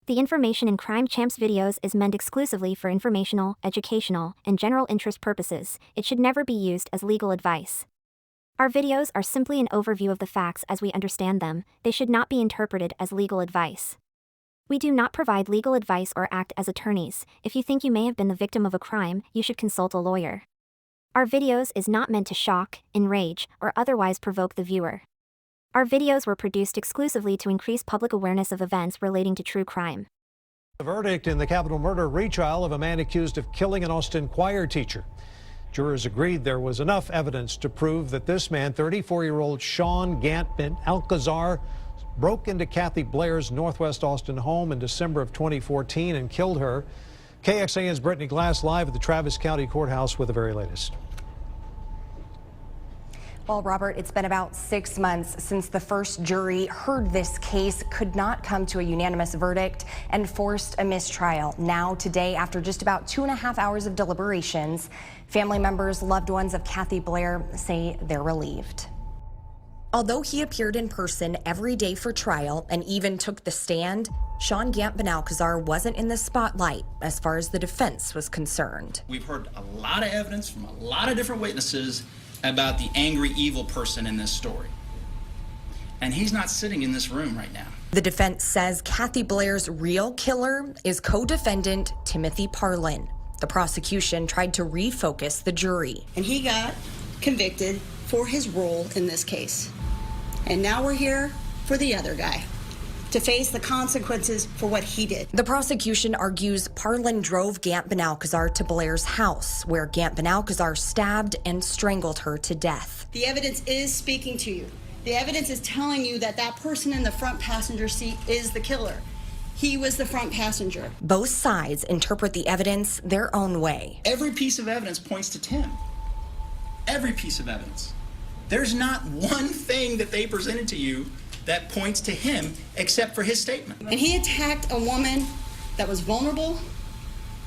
The information in Crime Champs videos is meant exclusively for informational, educational, and general interest purposes. It should never be used as legal advice. Our videos are simply an overview of the facts as we understand them. They should not be interpreted as legal advice. We do not provide legal advice or act as attorneys. If you think you may have been the victim of a crime, you should consult a lawyer. Our videos is not meant to shock, enrage, or otherwise provoke the viewer. Our videos were produced exclusively to increase public awareness of events relating to true crime. The verdict in the capital murder retrial of a man accused of killing an Austin choir teacher. Jurors agreed there was enough evidence to prove that this man, 34-year-old Shawn Gant-Benalcazar, broke into Kathy Blair's Northwest Austin home in December of 2014 and killed her. KXAN's Brittany Glass live at the Travis County Courthouse with the very latest. Well, Robert, it's been about 6 months since the first jury heard this case, could not come to a unanimous verdict, and forced a mistrial. Now, today, after just about 2.5 hours of deliberations, family members, loved ones of Kathy Blair say they're relieved. Although he appeared in person every day for trial and even took the stand, Shawn Gant-Benalcazar wasn't in the spotlight as far as the defense was concerned. We've heard a lot of evidence from a lot of different witnesses about the angry, evil person in this story. And he's not sitting in this room right now. The defense says Kathy Blair's real killer is co-defendant Timothy Parlin. The prosecution tried to refocus the jury. And he got convicted for his role in this case. And now we're here for the other guy to face the consequences for what he did. The prosecution argues Parlin drove Gant-Benalcazar to Blair's house, where Gant-Benalcazar stabbed and strangled her to death. The evidence is speaking to you. The evidence is telling you that that person in the front passenger seat is the killer. He was the front passenger. Both sides interpret the evidence their own way. Every piece of evidence points to Tim. Every piece of evidence. There's not one thing that they presented to you that points to him except for his statement. And he attacked a woman that was vulnerable,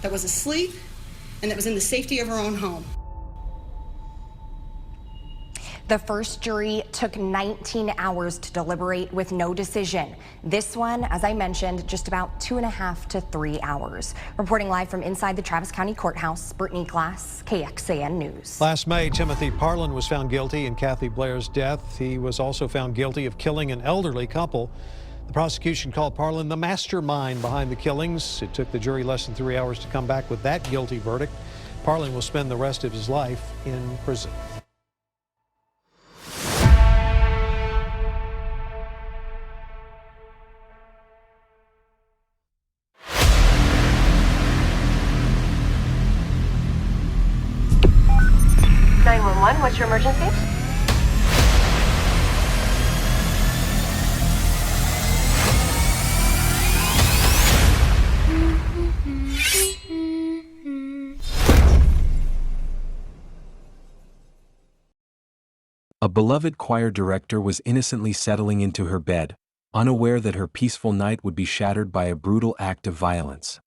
that was asleep, and that was in the safety of her own home. The first jury took 19 hours to deliberate with no decision. This one, as I mentioned, just about 2.5 to 3 hours. Reporting live from inside the Travis County Courthouse, Brittany Glass, KXAN News. Last May, Timothy Parlin was found guilty in Kathy Blair's death. He was also found guilty of killing an elderly couple. The prosecution called Parlin the mastermind behind the killings. It took the jury less than 3 hours to come back with that guilty verdict. Parlin will spend the rest of his life in prison. What's your emergency? A beloved choir director was innocently settling into her bed, unaware that her peaceful night would be shattered by a brutal act of violence.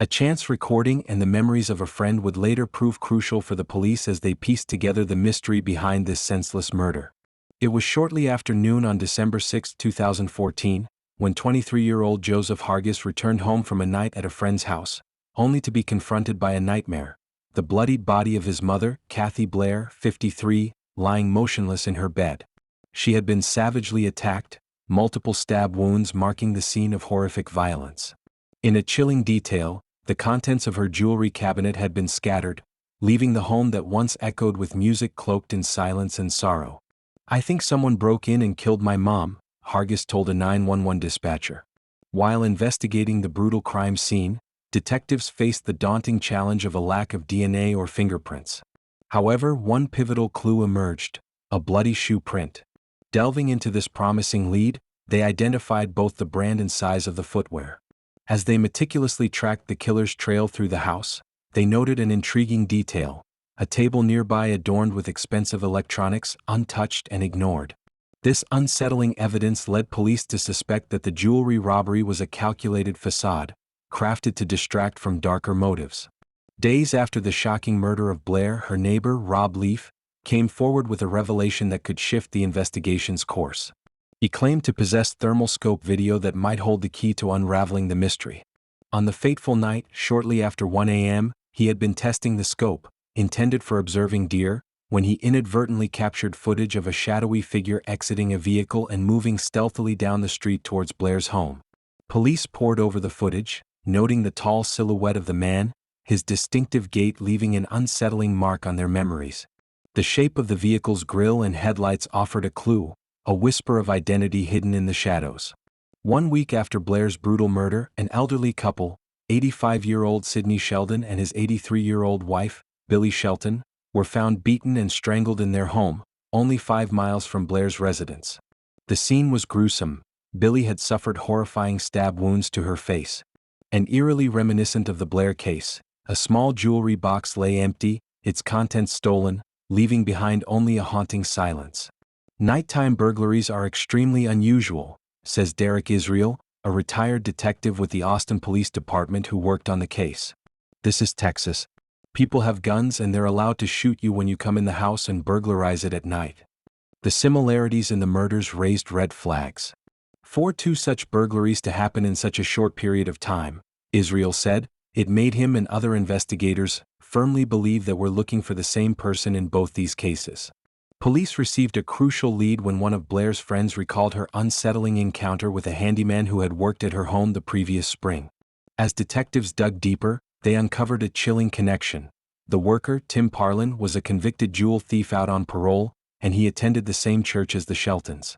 A chance recording and the memories of a friend would later prove crucial for the police as they pieced together the mystery behind this senseless murder. It was shortly after noon on December 6, 2014, when 23-year-old Joseph Hargis returned home from a night at a friend's house, only to be confronted by a nightmare: the bloodied body of his mother, Kathy Blair, 53, lying motionless in her bed. She had been savagely attacked, multiple stab wounds marking the scene of horrific violence. In a chilling detail, the contents of her jewelry cabinet had been scattered, leaving the home that once echoed with music cloaked in silence and sorrow. "I think someone broke in and killed my mom," Hargis told a 911 dispatcher. While investigating the brutal crime scene, detectives faced the daunting challenge of a lack of DNA or fingerprints. However, one pivotal clue emerged: a bloody shoe print. Delving into this promising lead, they identified both the brand and size of the footwear. As they meticulously tracked the killer's trail through the house, they noted an intriguing detail: a table nearby adorned with expensive electronics, untouched and ignored. This unsettling evidence led police to suspect that the jewelry robbery was a calculated facade, crafted to distract from darker motives. Days after the shocking murder of Blair, her neighbor, Rob Leaf, came forward with a revelation that could shift the investigation's course. He claimed to possess thermal scope video that might hold the key to unraveling the mystery. On the fateful night, shortly after 1 a.m., he had been testing the scope, intended for observing deer, when he inadvertently captured footage of a shadowy figure exiting a vehicle and moving stealthily down the street towards Blair's home. Police pored over the footage, noting the tall silhouette of the man, his distinctive gait leaving an unsettling mark on their memories. The shape of the vehicle's grille and headlights offered a clue, a whisper of identity hidden in the shadows. 1 week after Blair's brutal murder, an elderly couple, 85-year-old Sidney Sheldon and his 83-year-old wife, Billy Shelton, were found beaten and strangled in their home, only 5 miles from Blair's residence. The scene was gruesome. Billy had suffered horrifying stab wounds to her face. And eerily reminiscent of the Blair case, a small jewelry box lay empty, its contents stolen, leaving behind only a haunting silence. Nighttime burglaries are extremely unusual, says Derek Israel, a retired detective with the Austin Police Department who worked on the case. This is Texas. People have guns and they're allowed to shoot you when you come in the house and burglarize it at night. The similarities in the murders raised red flags. For 2 such burglaries to happen in such a short period of time, Israel said, it made him and other investigators firmly believe that we're looking for the same person in both these cases. Police received a crucial lead when one of Blair's friends recalled her unsettling encounter with a handyman who had worked at her home the previous spring. As detectives dug deeper, they uncovered a chilling connection. The worker, Tim Parlin, was a convicted jewel thief out on parole, and he attended the same church as the Sheltons.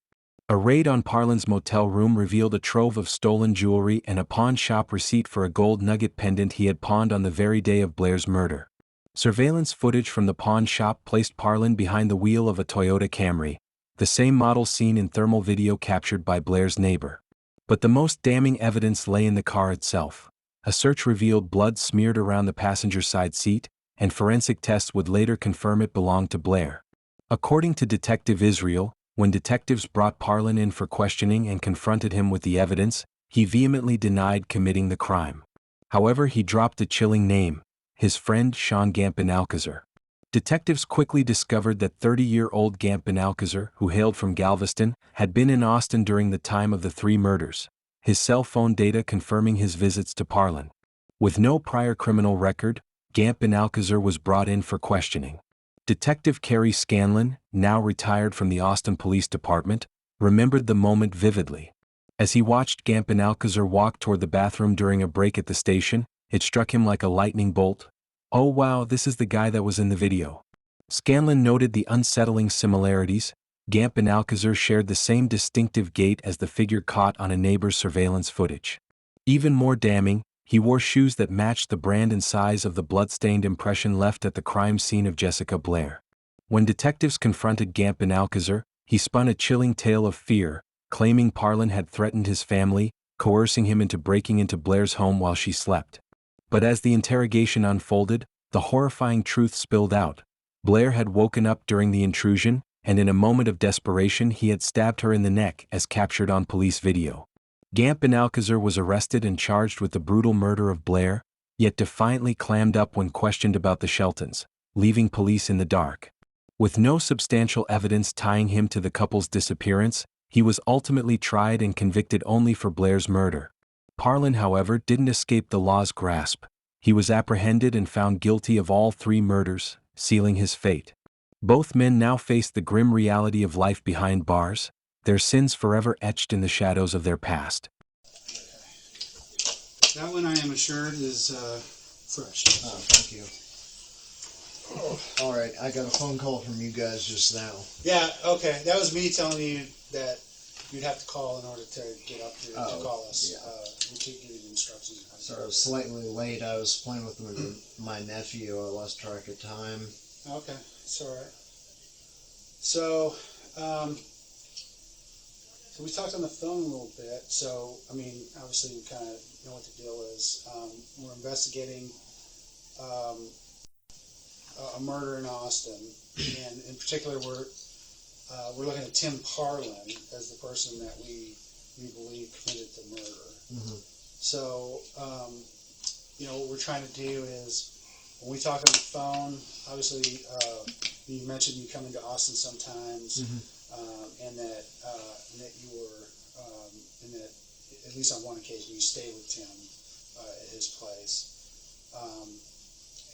A raid on Parlin's motel room revealed a trove of stolen jewelry and a pawn shop receipt for a gold nugget pendant he had pawned on the very day of Blair's murder. Surveillance footage from the pawn shop placed Parlin behind the wheel of a Toyota Camry, the same model seen in thermal video captured by Blair's neighbor. But the most damning evidence lay in the car itself. A search revealed blood smeared around the passenger side seat, and forensic tests would later confirm it belonged to Blair. According to Detective Israel, when detectives brought Parlin in for questioning and confronted him with the evidence, he vehemently denied committing the crime. However, he dropped a chilling name: his friend Shawn Gant-Benalcazar. Detectives quickly discovered that 30-year-old Gant-Benalcazar, who hailed from Galveston, had been in Austin during the time of the 3 murders, his cell phone data confirming his visits to Parlin. With no prior criminal record, Gant-Benalcazar was brought in for questioning. Detective Kerry Scanlon, now retired from the Austin Police Department, remembered the moment vividly. As he watched Gant-Benalcazar walk toward the bathroom during a break at the station, it struck him like a lightning bolt. "Oh wow, this is the guy that was in the video." Scanlon noted the unsettling similarities. Gant-Benalcazar shared the same distinctive gait as the figure caught on a neighbor's surveillance footage. Even more damning, he wore shoes that matched the brand and size of the blood-stained impression left at the crime scene of Jessica Blair. When detectives confronted Gant-Benalcazar, he spun a chilling tale of fear, claiming Parlin had threatened his family, coercing him into breaking into Blair's home while she slept. But as the interrogation unfolded, the horrifying truth spilled out. Blair had woken up during the intrusion, and in a moment of desperation he had stabbed her in the neck as captured on police video. Gant-Benalcazar was arrested and charged with the brutal murder of Blair, yet defiantly clammed up when questioned about the Sheltons, leaving police in the dark. With no substantial evidence tying him to the couple's disappearance, he was ultimately tried and convicted only for Blair's murder. Parlin, however, didn't escape the law's grasp. He was apprehended and found guilty of all 3 murders, sealing his fate. Both men now faced the grim reality of life behind bars, their sins forever etched in the shadows of their past. That one, I am assured, is fresh. Oh, thank you. Oh, all right, I got a phone call from you guys just now. Yeah, okay. That was me telling you that you'd have to call in order to get up here to call us. Yeah. We can't give you instructions. Sorry, I was slightly late. I was playing with my nephew. I lost track of time. Okay, it's all right. So, so we talked on the phone a little bit. So, I mean, obviously you kind of know what the deal is. We're investigating a murder in Austin, and in particular, we're looking at Tim Parlin as the person that we believe committed the murder. Mm-hmm. So, you know, what we're trying to do is, when we talk on the phone, obviously, you mentioned you come into Austin sometimes. Mm-hmm. and that you were, and that at least on one occasion you stayed with Tim at his place.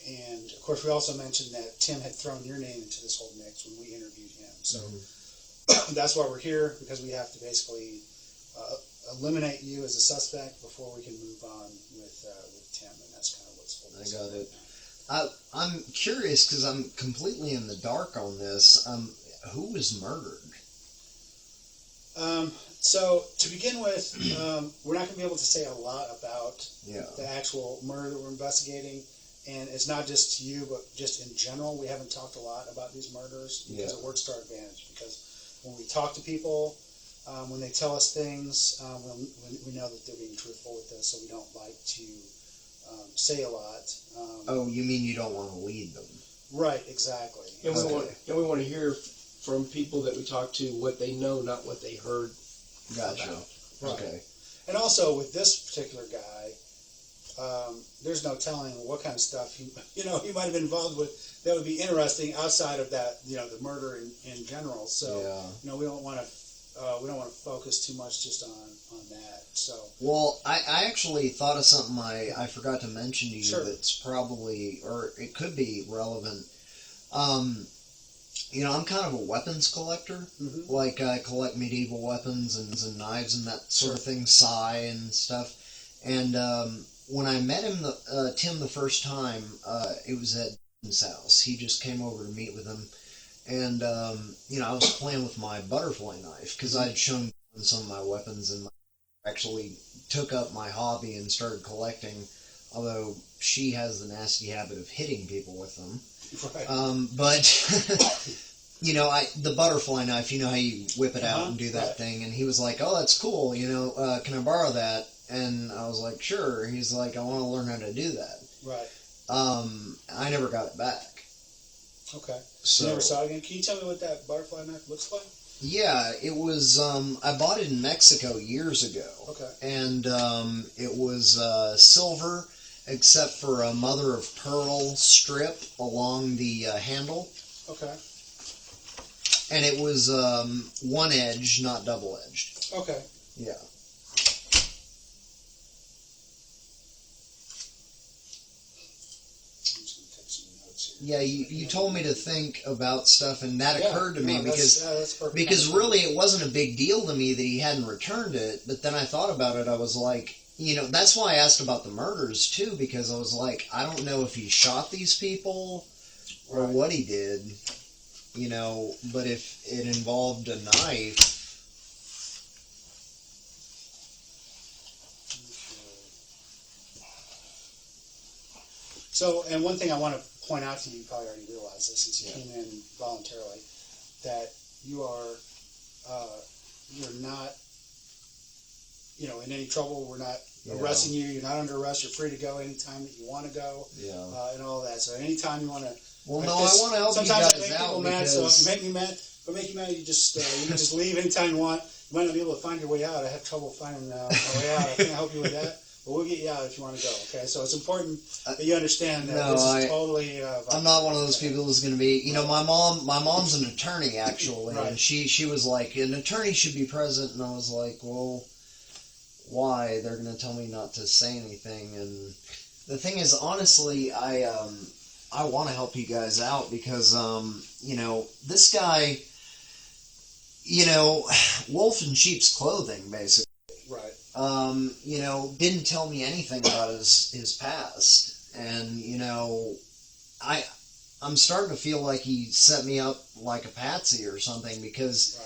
And of course, we also mentioned that Tim had thrown your name into this whole mix when we interviewed him. So that's why we're here, because we have to basically eliminate you as a suspect before we can move on with Tim, and that's kind of what's holding us I got it. now. I'm curious because I'm completely in the dark on this. Who was murdered? So to begin with, we're not going to be able to say a lot about the actual murder that we're investigating, and it's not just to you, but just in general. We haven't talked a lot about these murders because it works to our advantage. Because when we talk to people, when they tell us things, we know that they're being truthful with us, so we don't like to say a lot. Oh, you mean you don't want to lead them? Right, exactly. And we want to hear from people that we talk to what they know, not what they heard. Gotcha. Right. Okay. And also with this particular guy, there's no telling what kind of stuff he might have been involved with that would be interesting outside of that, the murder in general. So we don't want to focus too much just on that. So well, I actually thought of something I forgot to mention to you that's probably, or it could be relevant. I'm kind of a weapons collector. Mm-hmm. Like I collect medieval weapons and knives and that sort of thing, sai and stuff. And when I met him, Tim, the first time, it was at his house. He just came over to meet with him. And, I was playing with my butterfly knife because I had shown some of my weapons and actually took up my hobby and started collecting, although she has the nasty habit of hitting people with them. Right. But, the butterfly knife, how you whip it out and do that thing. And he was like, oh, that's cool, can I borrow that? And I was like, sure. He's like, I want to learn how to do that. Right. I never got it back. Okay. So, you never saw it again? Can you tell me what that butterfly knife looks like? Yeah, it was, I bought it in Mexico years ago. Okay. And it was silver, except for a mother of pearl strip along the handle. Okay. And it was one edge, not double edged. Okay. Yeah. Yeah, you told me to think about stuff, and that occurred to me because really it wasn't a big deal to me that he hadn't returned it. But then I thought about it. I was like, that's why I asked about the murders too, because I was like, I don't know if he shot these people or what he did, but if it involved a knife. So, and one thing I want to point out to you, you probably already realize this since you came in voluntarily, that you're not, in any trouble. We're not arresting you. You're not under arrest. You're free to go anytime that you want to go. And all that. So anytime you want to. Well, no, I want to help you guys out. Sometimes I make people mad. So if you make me mad, you just leave anytime you want. You might not be able to find your way out. I have trouble finding my way out. I can't help you with that. But we'll get you out if you want to go, okay? So it's important that you understand that this is totally... I'm not one of those people who's going to be... my mom's an attorney, actually, and she was like, an attorney should be present, and I was like, well, why? They're going to tell me not to say anything, and the thing is, honestly, I want to help you guys out, because, this guy, wolf in sheep's clothing, basically. Right. Didn't tell me anything about his past. And, I'm starting to feel like he set me up like a patsy or something because,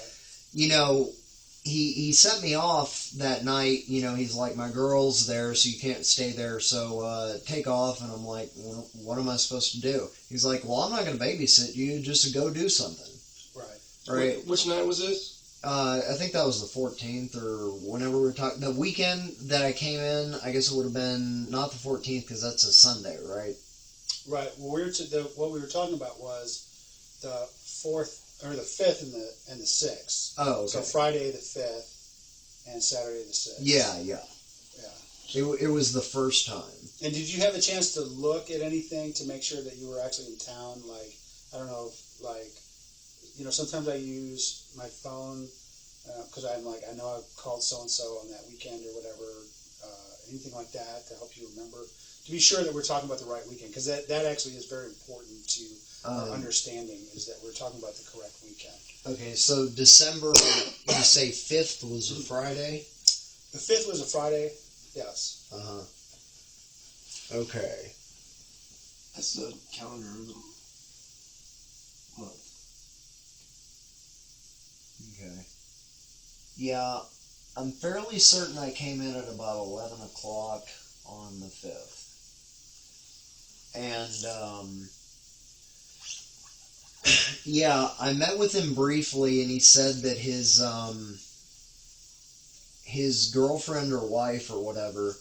he set me off that night. He's like, my girl's there, so you can't stay there, so take off. And I'm like, well, what am I supposed to do? He's like, well, I'm not going to babysit you, just to go do something. Right. Which night was this? I think that was the 14th or whenever we were talking. The weekend that I came in, I guess it would have been not the 14th because that's a Sunday, right? Right. Well, what we were talking about was the 4th or the 5th and the 6th. Oh, okay. So Friday the 5th and Saturday the 6th. Yeah. It was the first time. And did you have a chance to look at anything to make sure that you were actually in town? Like, I don't know, sometimes I use my phone because I'm like, I know I've called so-and-so on that weekend or whatever, anything like that to help you remember, to be sure that we're talking about the right weekend, because that actually is very important to our understanding, is that we're talking about the correct weekend. Okay, so December, you say 5th was a Friday? The 5th was a Friday, yes. Okay. That's the calendar of the month. Okay. Yeah, I'm fairly certain I came in at about 11 o'clock on the 5th. And, yeah, I met with him briefly, and he said that his girlfriend or wife or whatever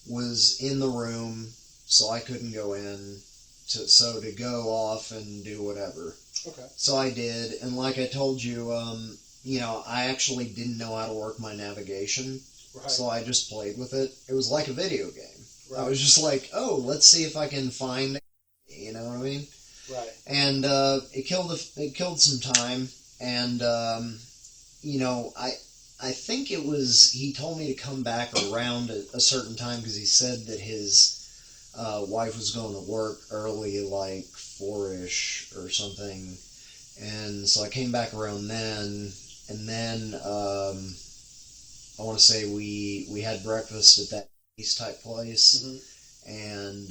was in the room, so I couldn't go in, to go off and do whatever. Okay. So I did, and like I told you, I actually didn't know how to work my navigation, Right. so I just played with it. It was like a video game. Right. I was just like, oh, let's see if I can find it, you know what I mean? Right. And it killed some time, and I think it was, he told me to come back around a certain time because he said that his wife was going to work early, like 4-ish or something, and so I came back around then, and then I want to say we had breakfast at that East type place, and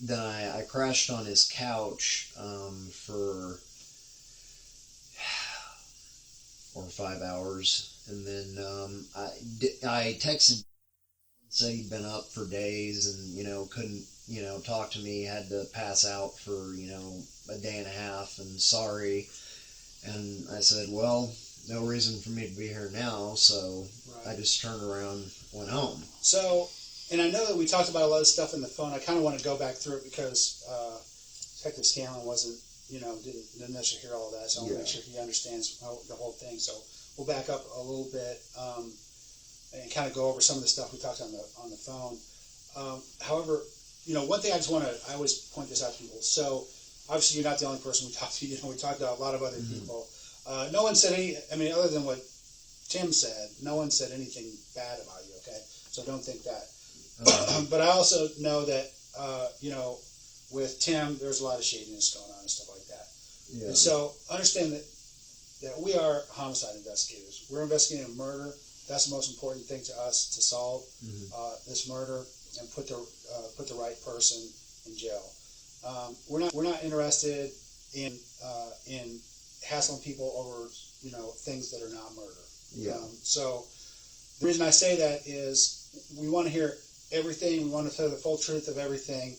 then I crashed on his couch for 4 or 5 hours, and then I texted, said he'd been up for days and couldn't talk to me, had to pass out for a day and a half, and sorry. And I said, well, no reason for me to be here now, so I just turned around, went home. So, and I know that we talked about a lot of stuff in the phone. I kind of want to go back through it because Detective Scanlon wasn't, didn't necessarily hear all of that, so I want to make sure he understands the whole thing. So we'll back up a little bit and kind of go over some of the stuff we talked on the phone. However, one thing I always point this out to people. So obviously you're not the only person we talked to. We talked to a lot of other people. No one said other than what Tim said, no one said anything bad about you, okay? So don't think that. But I also know that, with Tim, there's a lot of shadiness going on and stuff like that. Yeah. And so understand that we are homicide investigators. We're investigating a murder. That's the most important thing to us, to solve this murder and put the right person in jail. We're not interested in hassling people over things that are not murder. Yeah. So the reason I say that is we want to hear everything. We want to tell the full truth of everything,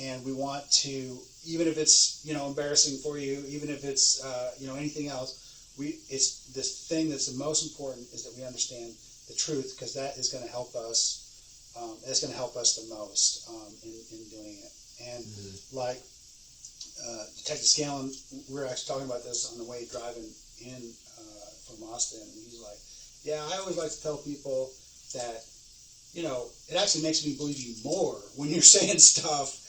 and we want to, even if it's embarrassing for you, even if it's anything else. It's this thing that's the most important is that we understand the truth, because that is going to help us. That's going to help us the most in doing it. And like Detective Scanlon, we were actually talking about this on the way driving in from Austin, and he's like, "Yeah, I always like to tell people that it actually makes me believe you more when you're saying stuff."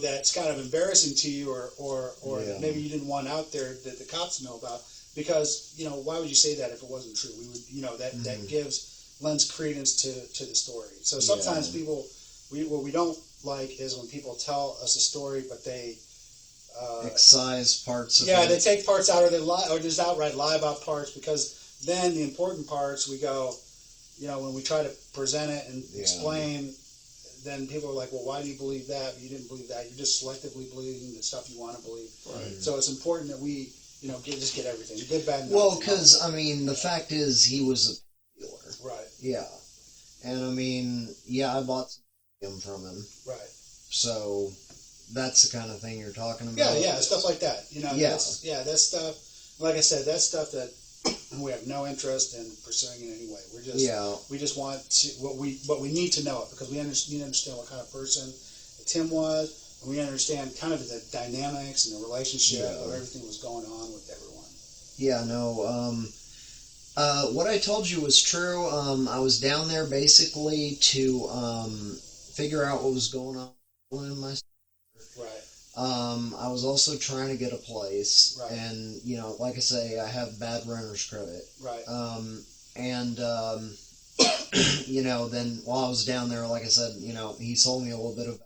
That's kind of embarrassing to you, or that maybe you didn't want out there that the cops know about, because why would you say that if it wasn't true? We would, that lends credence to the story. So sometimes people, what we don't like is when people tell us a story, but they excise parts of it. They take parts out, or they lie, or just outright lie about parts, because then the important parts we go, when we try to present it and explain. Then people are like, well, why do you believe that? You didn't believe that. You're just selectively believing the stuff you want to believe. Right. So it's important that we, just get everything. Good, bad, and well, because, the fact is he was a dealer. Right. Yeah. And, I bought some from him. Right. So that's the kind of thing you're talking about? Yeah, stuff like that. That stuff, like I said, that's stuff that we have no interest in pursuing in any way. We just want to, what we need to know it, because we need to understand what kind of person Tim was, and we understand kind of the dynamics and the relationship of everything was going on with everyone. Yeah, no, what I told you was true. I was down there basically to figure out what was going on in my right. I was also trying to get a place, Right. and like I say, I have bad renter's credit. Right. Then while I was down there, like I said, he sold me a little bit of.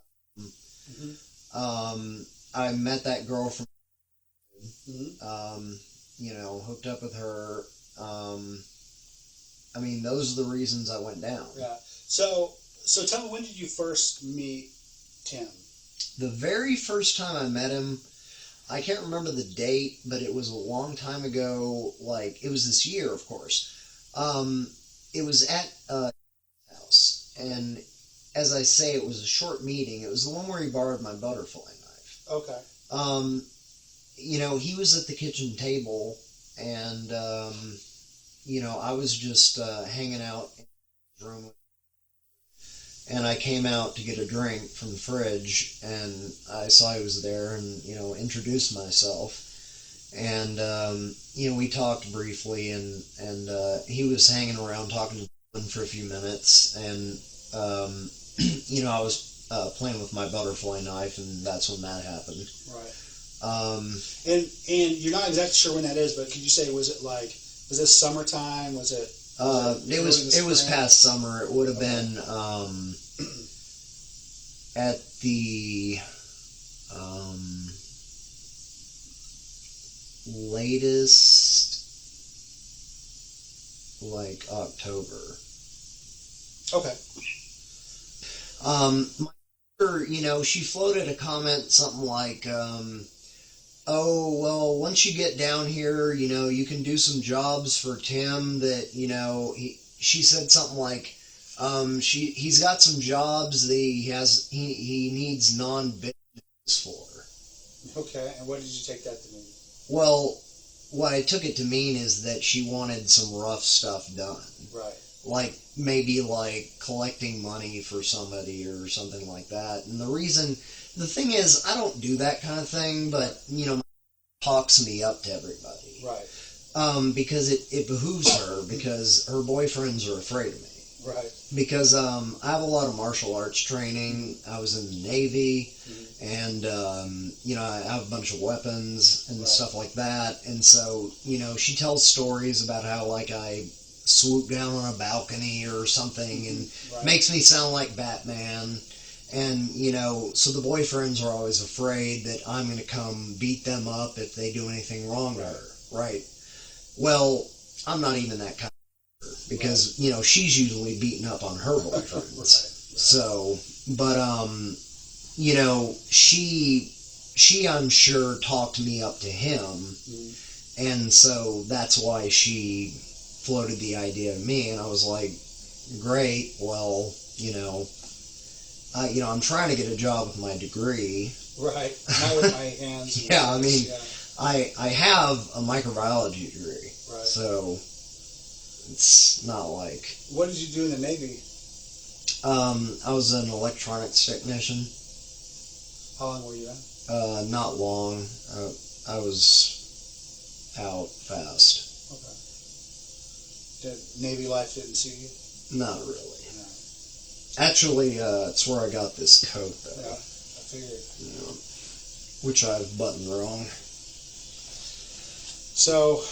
I met that girl from. Hooked up with her. Those are the reasons I went down. Yeah. So tell me, when did you first meet Tim? The very first time I met him, I can't remember the date, but it was a long time ago. Like, it was this year, of course. It was at house, and as I say, it was a short meeting. It was the one where he borrowed my butterfly knife. Okay. He was at the kitchen table, and I was just hanging out in his room. And I came out to get a drink from the fridge, and I saw he was there, and introduced myself, and we talked briefly, and he was hanging around talking to him for a few minutes, and I was playing with my butterfly knife, and that's when that happened. Right. And you're not exactly sure when that is, but could you say, was this summertime? Was it? It was past summer. It would have been at the latest, like October. Okay. My sister, she floated a comment, something like, oh, well, once you get down here, you can do some jobs for Tim that, she said something like, he's got some jobs that he needs non-business for. Okay, and what did you take that to mean? Well, what I took it to mean is that she wanted some rough stuff done. Right. Like, maybe collecting money for somebody or something like that. And the thing is, I don't do that kind of thing, but, talks me up to everybody. Right. Because it behooves her, because her boyfriends are afraid of me. Right. Because I have a lot of martial arts training. I was in the Navy, and, I have a bunch of weapons and stuff like that. And so, she tells stories about how, I swoop down on a balcony or something, and makes me sound like Batman. And, so the boyfriends are always afraid that I'm going to come beat them up if they do anything wrong to her. Right. Well, I'm not even that kind of her, because, she's usually beating up on her boyfriends. So, but, she, I'm sure, talked me up to him. And so that's why she floated the idea to me, and I was like, great, well, I'm trying to get a job with my degree. Right, not with my hands. Yeah, I mean, I have a microbiology degree. Right. So it's not like. What did you do in the Navy? I was an electronics technician. How long were you in? Not long. I was out fast. Okay. The Navy life didn't suit you? Not really. Actually, it's where I got this coat, though. Yeah, I figured. Which I've buttoned wrong. So,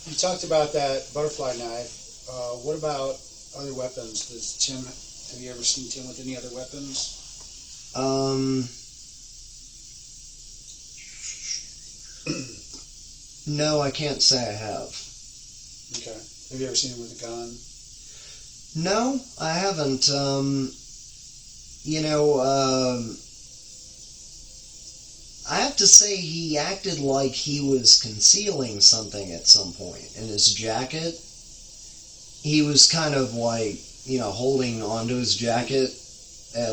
you talked about that butterfly knife. What about other weapons? Have you ever seen Tim with any other weapons? No, I can't say I have. Okay. Have you ever seen him with a gun? No, I haven't. I have to say he acted like he was concealing something at some point in his jacket. He was kind of holding onto his jacket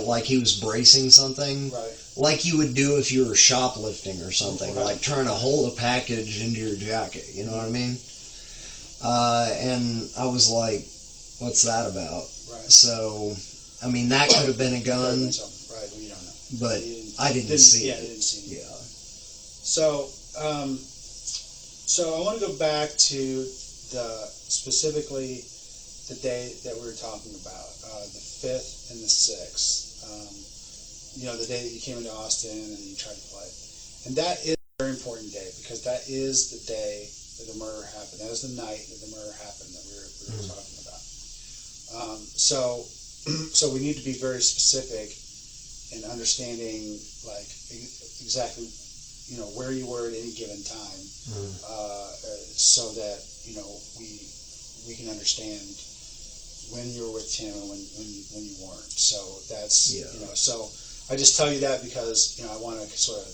like he was bracing something. Right. Like you would do if you were shoplifting or something, like trying to hold a package into your jacket, you know what I mean? And I was like, what's that about? Right. So, I mean, that could have been a gun. Right, well, you don't know. But I didn't see it. Yeah, I didn't see it. Yeah. So I want to go back to specifically the day that we were talking about, the 5th and the 6th. the day that you came into Austin and you tried to play. And that is a very important day because that is the day that the murder happened. That was the night that the murder happened that we were talking about. So we need to be very specific in understanding like exactly where you were at any given time, so that we can understand when you were with Tim and when you weren't. So that's so I just tell you that because I want to sort of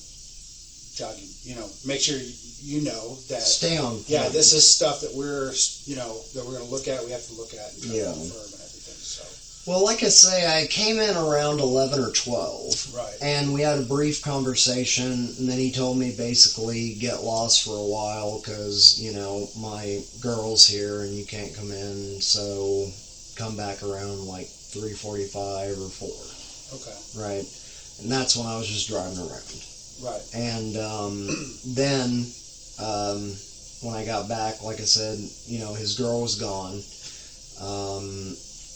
jog you, make sure that stay on. Yeah, this is stuff that we're that we're going to look at. We have to look at and try to confirm and everything. So. Well, like I say, I came in around 11 or 12. Right. And we had a brief conversation, and then he told me basically get lost for a while because, my girl's here and you can't come in, so come back around like 3:45 or 4. Okay. Right. And that's when I was just driving around. Right. And then when I got back, like I said, his girl was gone.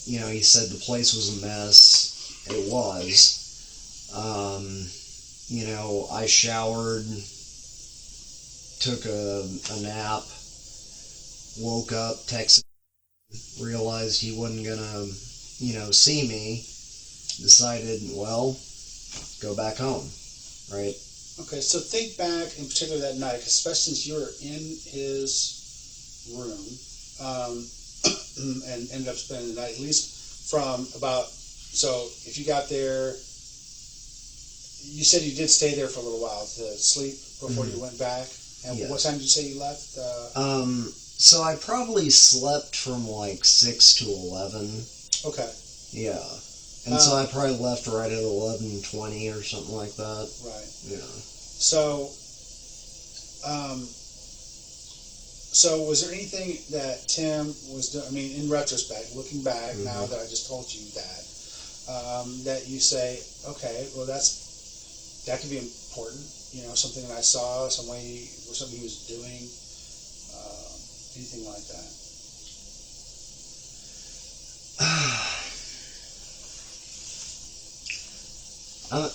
He said the place was a mess. It was. I showered, took a nap, woke up, texted, realized he wasn't gonna, see me, decided, well, go back home, right? Okay, so think back in particular that night, especially since you were in his room, and ended up spending the night, at least from about, so if you got there, you said you did stay there for a little while to sleep before you went back, and what time did you say you left? So I probably slept from like 6 to 11. Okay. Yeah. And so I probably left right at 11:20 or something like that. Right. Yeah. So, so was there anything that Tim was doing? I mean, in retrospect, looking back, now that I just told you that, that you say, okay, well, that could be important. Something that I saw, some way, or something he was doing, anything like that.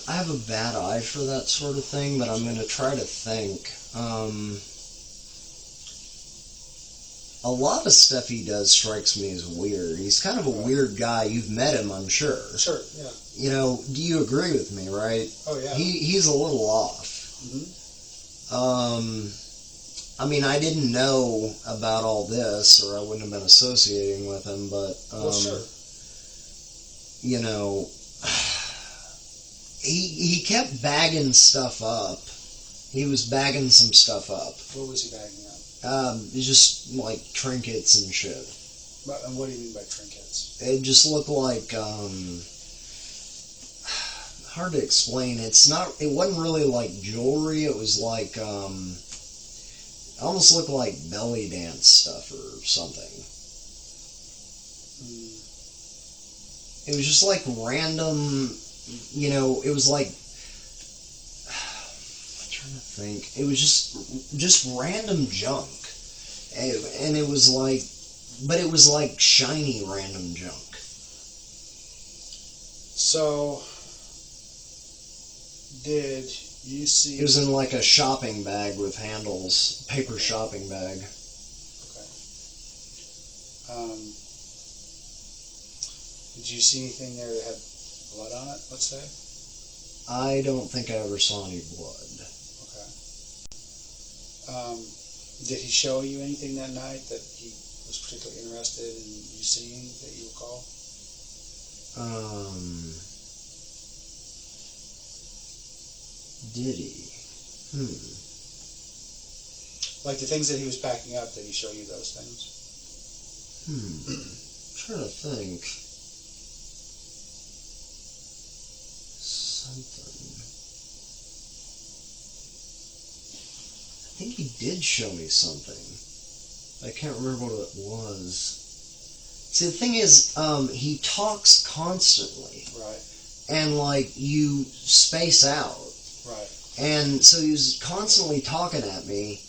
I have a bad eye for that sort of thing, but I'm going to try to think. A lot of stuff he does strikes me as weird. He's kind of a weird guy. You've met him, I'm sure. Sure, yeah. Do you agree with me, right? Oh, yeah. He's a little off. I mean, I didn't know about all this, or I wouldn't have been associating with him, but, well, sure. He kept bagging stuff up. He was bagging some stuff up. What was he bagging up? Just like trinkets and shit. And what do you mean by trinkets? It just looked like, hard to explain. It wasn't really like jewelry. It was like, almost looked like belly dance stuff or something. It was just like random, it was like, I'm trying to think. It was just random junk. And it was like, but it was like shiny random junk. So, did you see... It was in like a shopping bag with handles, paper shopping bag. Okay. Did you see anything there that had blood on it, let's say? I don't think I ever saw any blood. Okay. Did he show you anything that night that he was particularly interested in you seeing that you recall? Did he? Like the things that he was packing up, did he show you those things? I'm trying to think. Something. I think he did show me something. I can't remember what it was. See, the thing is, he talks constantly. Right. And, like, you space out. Right. And so he was constantly talking at me,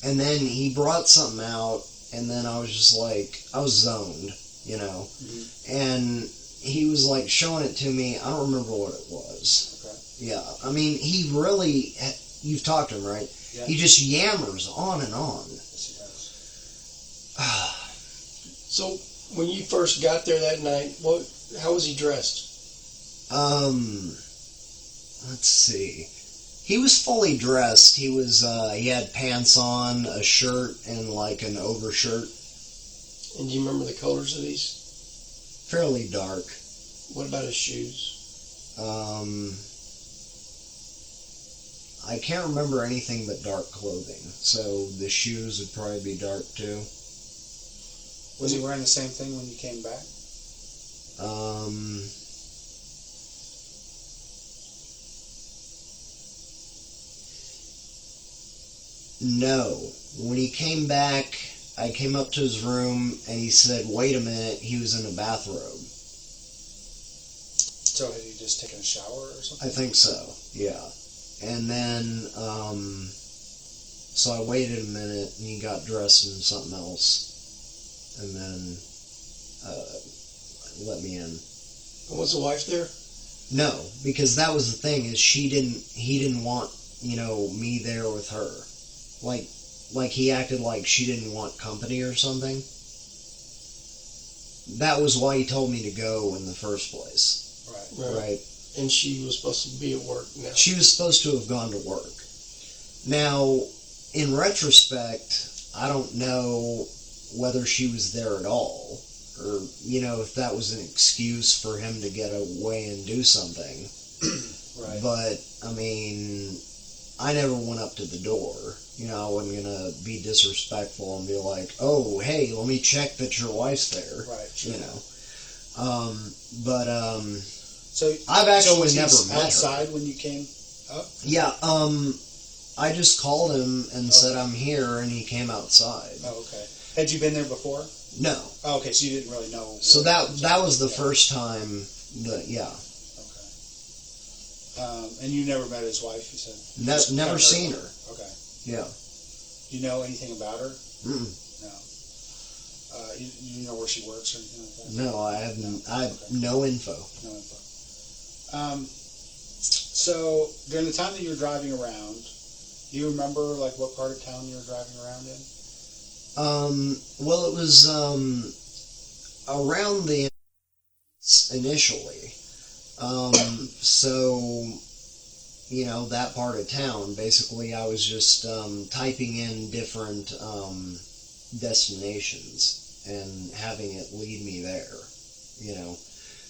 and then he brought something out, and then I was just like, I was zoned, And he was, like, showing it to me. I don't remember what it was. Okay. Yeah, I mean, he really, you've talked to him, right? Yeah. He just yammers on and on. Yes, he does. So, when you first got there that night, how was he dressed? Let's see. He was fully dressed. He had pants on, a shirt, and like an overshirt. And do you remember the colors of these? Fairly dark. What about his shoes? I can't remember anything but dark clothing, so the shoes would probably be dark too. Was he wearing the same thing when you came back? No. When he came back, I came up to his room and he said, wait a minute, he was in a bathrobe. So had he just taken a shower or something? I think so, yeah. And then, so I waited a minute and he got dressed in something else. And then, let me in. Was the wife there? No, because that was the thing, is he didn't want, me there with her. Like he acted like she didn't want company or something. That was why he told me to go in the first place. Right. And she was supposed to be at work now. She was supposed to have gone to work. Now, in retrospect, I don't know whether she was there at all, or, if that was an excuse for him to get away and do something. Right. But, I mean, I never went up to the door. I wasn't going to be disrespectful and be like, oh, hey, let me check that your wife's there. Right. Sure. So I've actually never met her. Outside when you came up? Yeah, I just called him and said I'm here, and he came outside. Oh, okay. Had you been there before? No. Oh, okay, so you didn't really know. So that was the first time Okay. And you never met his wife, you said? Never seen her. Okay. Yeah. Do you know anything about her? Mm-mm. No. You know where she works or anything like that? No, I have no info. No info. So during the time that you were driving around, do you remember like what part of town you were driving around in? Well, it was around the initially. So, that part of town, basically I was just typing in different destinations and having it lead me there,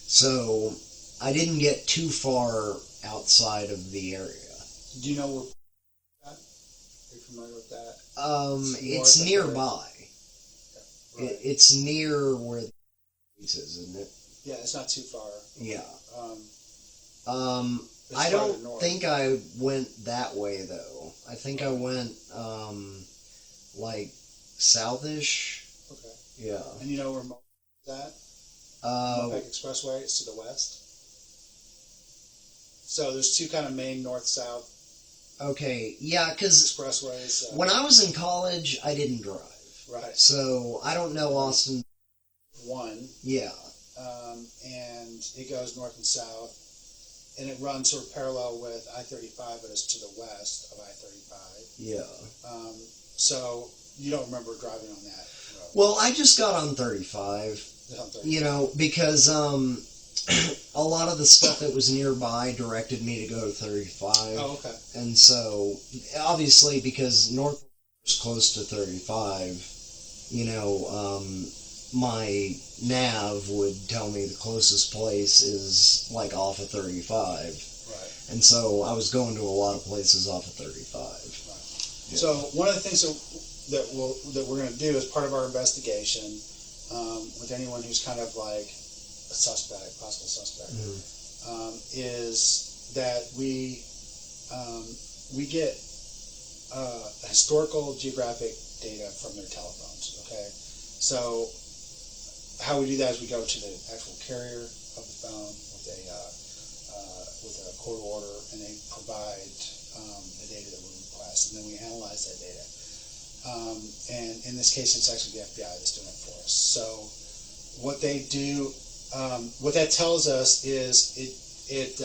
So I didn't get too far outside of the area. Do you know where that? Are you familiar with that? It's nearby. Yeah, right. It's near where the place is, isn't it? Yeah, it's not too far. Yeah. It's I don't north. think I went that way though. I think I went like southish. Okay. Yeah. And you know where Mopac is at? Mopac Expressway is to the west. So there's two kind of main north-south. Okay. Yeah, because expressways. When I was in college, I didn't drive. Right. So I don't know Austin. One. Yeah. And it goes north and south, and it runs sort of parallel with I-35, but it's to the west of I-35. Yeah. So you don't remember driving on that road? Well, I just got on 35. Because a lot of the stuff that was nearby directed me to go to 35. Oh, okay. And so, obviously, because North is close to 35, my nav would tell me the closest place is like off of 35. Right. And so I was going to a lot of places off of 35. Right. Yeah. So one of the things that we're going to do as part of our investigation with anyone who's kind of like a possible suspect, is that we get historical geographic data from their telephones. Okay, so how we do that is we go to the actual carrier of the phone with a court order, and they provide the data that we request, and then we analyze that data. And in this case, it's actually the FBI that's doing it for us. So what they do, what that tells us is it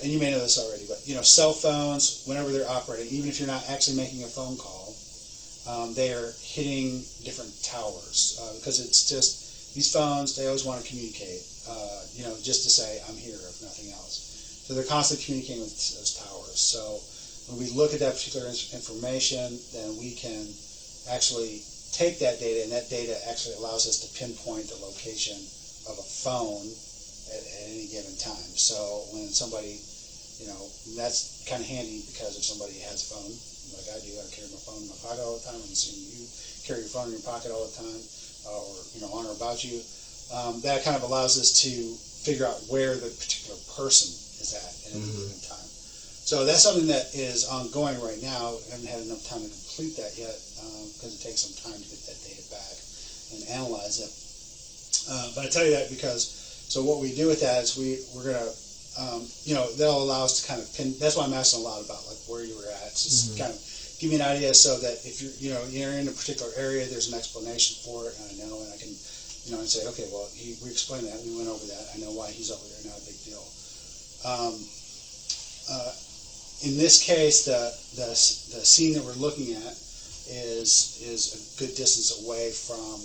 and you may know this already, but cell phones, whenever they're operating, even if you're not actually making a phone call, they are hitting different towers because it's just these phones. They always want to communicate, just to say I'm here, if nothing else. So they're constantly communicating with those towers. So when we look at that particular information, then we can actually take that data, and that data actually allows us to pinpoint the location of a phone at any given time. So when somebody, that's kind of handy because if somebody has a phone, like I do, I carry my phone in my pocket all the time. I'm assuming you carry your phone in your pocket all the time, or on or about you. That kind of allows us to figure out where the particular person is at any given time. So that's something that is ongoing right now. I haven't had enough time to complete that yet because it takes some time to get that data back and analyze it. But I tell you that because, so what we do with that is we're going to, that'll allow us to kind of pin, that's why I'm asking a lot about like where you were at. Just kind of give me an idea so that if you're in a particular area, there's an explanation for it, and I know, and I can, and say, okay, well, we explained that, we went over that, I know why he's over there, not a big deal. In this case, the scene that we're looking at is a good distance away from,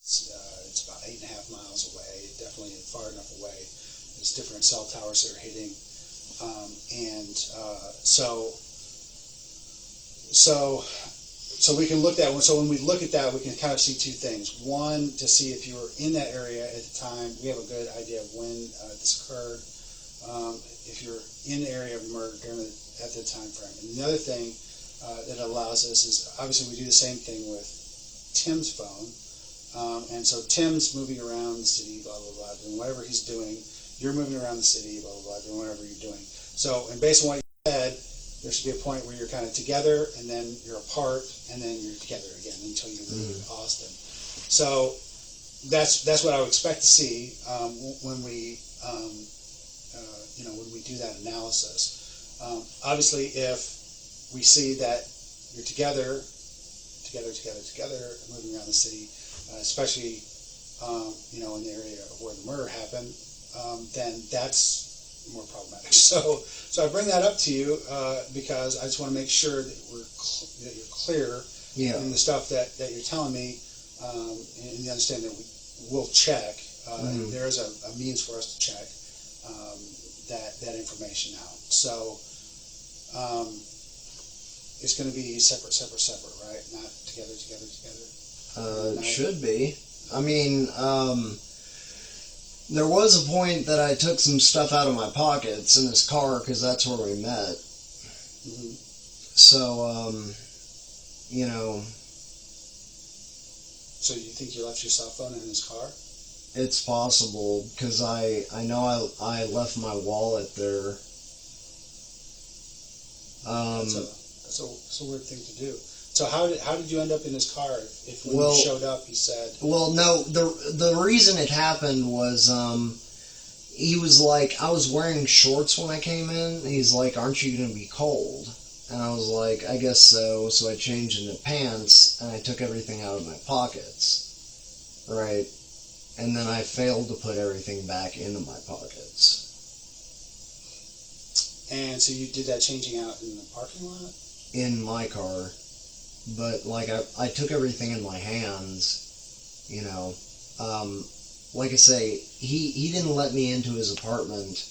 it's about 8.5 miles away, definitely far enough away. There's different cell towers that are hitting. So we can look at that. So when we look at that, we can kind of see two things. One, to see if you were in that area at the time. We have a good idea of when this occurred. If you're in the area of murder at the time frame. And the other thing that allows us is obviously we do the same thing with Tim's phone. And so Tim's moving around the city, blah, blah, blah, doing whatever he's doing. You're moving around the city, blah, blah, blah, doing whatever you're doing. So, and based on what you said, there should be a point where you're kind of together, and then you're apart, and then you're together again until you leave Austin. So that's what I would expect to see when we when we do that analysis. Obviously, if we see that you're together, moving around the city, especially in the area of where the murder happened, then that's more problematic. So I bring that up to you because I just want to make sure that that you're clear in the stuff that you're telling me, and you understand that we'll check. And there is a means for us to check that information out. So it's going to be separate, right? Not together. It should be. I mean, there was a point that I took some stuff out of my pockets in his car because that's where we met. So, So you think you left your cell phone in his car? It's possible because I know I left my wallet there. That's a weird thing to do. So how did you end up in his car? If when you showed up, he said. Well, no. The reason it happened was he was like, I was wearing shorts when I came in. He's like, "Aren't you going to be cold?" And I was like, "I guess so." So I changed into pants and I took everything out of my pockets, right? And then I failed to put everything back into my pockets. And so you did that changing out in the parking lot? In my car. But, like, I took everything in my hands, like I say, he didn't let me into his apartment,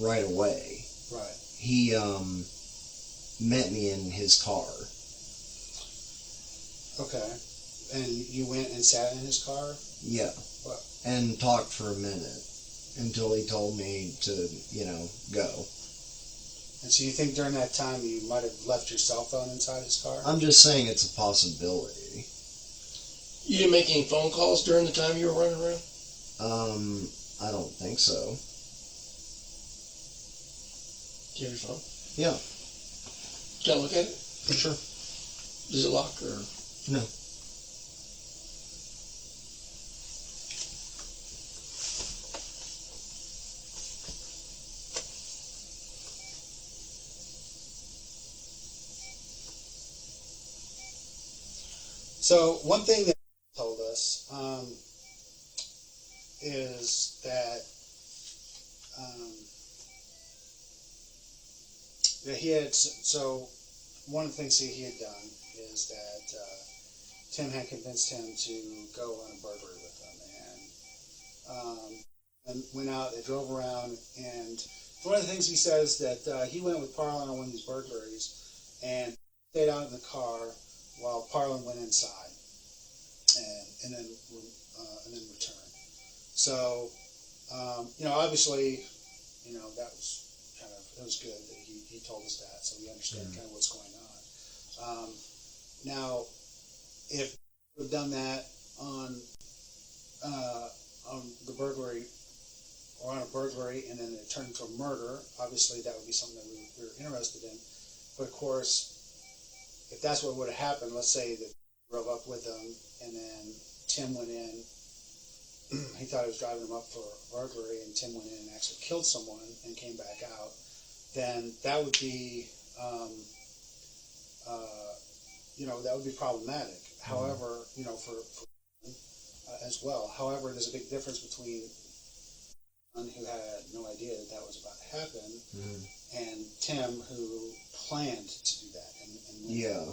right away. Right. He, met me in his car. Okay. And you went and sat in his car? Yeah. What? And talked for a minute until he told me to, go. And so you think during that time you might have left your cell phone inside his car? I'm just saying it's a possibility. You didn't make any phone calls during the time you were running around? I don't think so. Do you have your phone? Yeah. Can I look at it? Sure. Does it lock or? No. So one thing that told us, is that that he had, so one of the things he had done is that Tim had convinced him to go on a burglary with him, and went out, they drove around, and one of the things he says that he went with Parlin on one of these burglaries and stayed out in the car while Parlin went inside and then returned. So, obviously, that was it was good that he told us that, so we understand kind of what's going on. Now, if we had done that on the burglary, or on a burglary, and then it turned into a murder, obviously that would be something that we were interested in. But of course, if that's what would have happened, let's say that we drove up with them, and then Tim went in, he thought he was driving him up for a burglary, and Tim went in and actually killed someone and came back out, then that would be, that would be problematic. However, for as well. However, there's a big difference between one who had no idea that was about to happen, and Tim, who planned to do that. Yeah.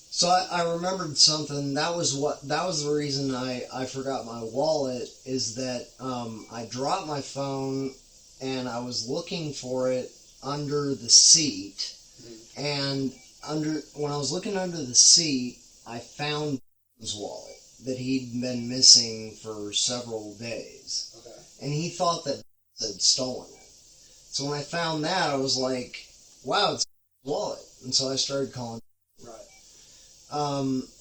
So I remembered something. That was the reason I forgot my wallet, is that I dropped my phone and I was looking for it under the seat, and when I was looking under the seat, I found his wallet that he'd been missing for several days. Okay. And he thought that had stolen it. So when I found that, I was like, wow, it's his wallet. And so I started calling. Right.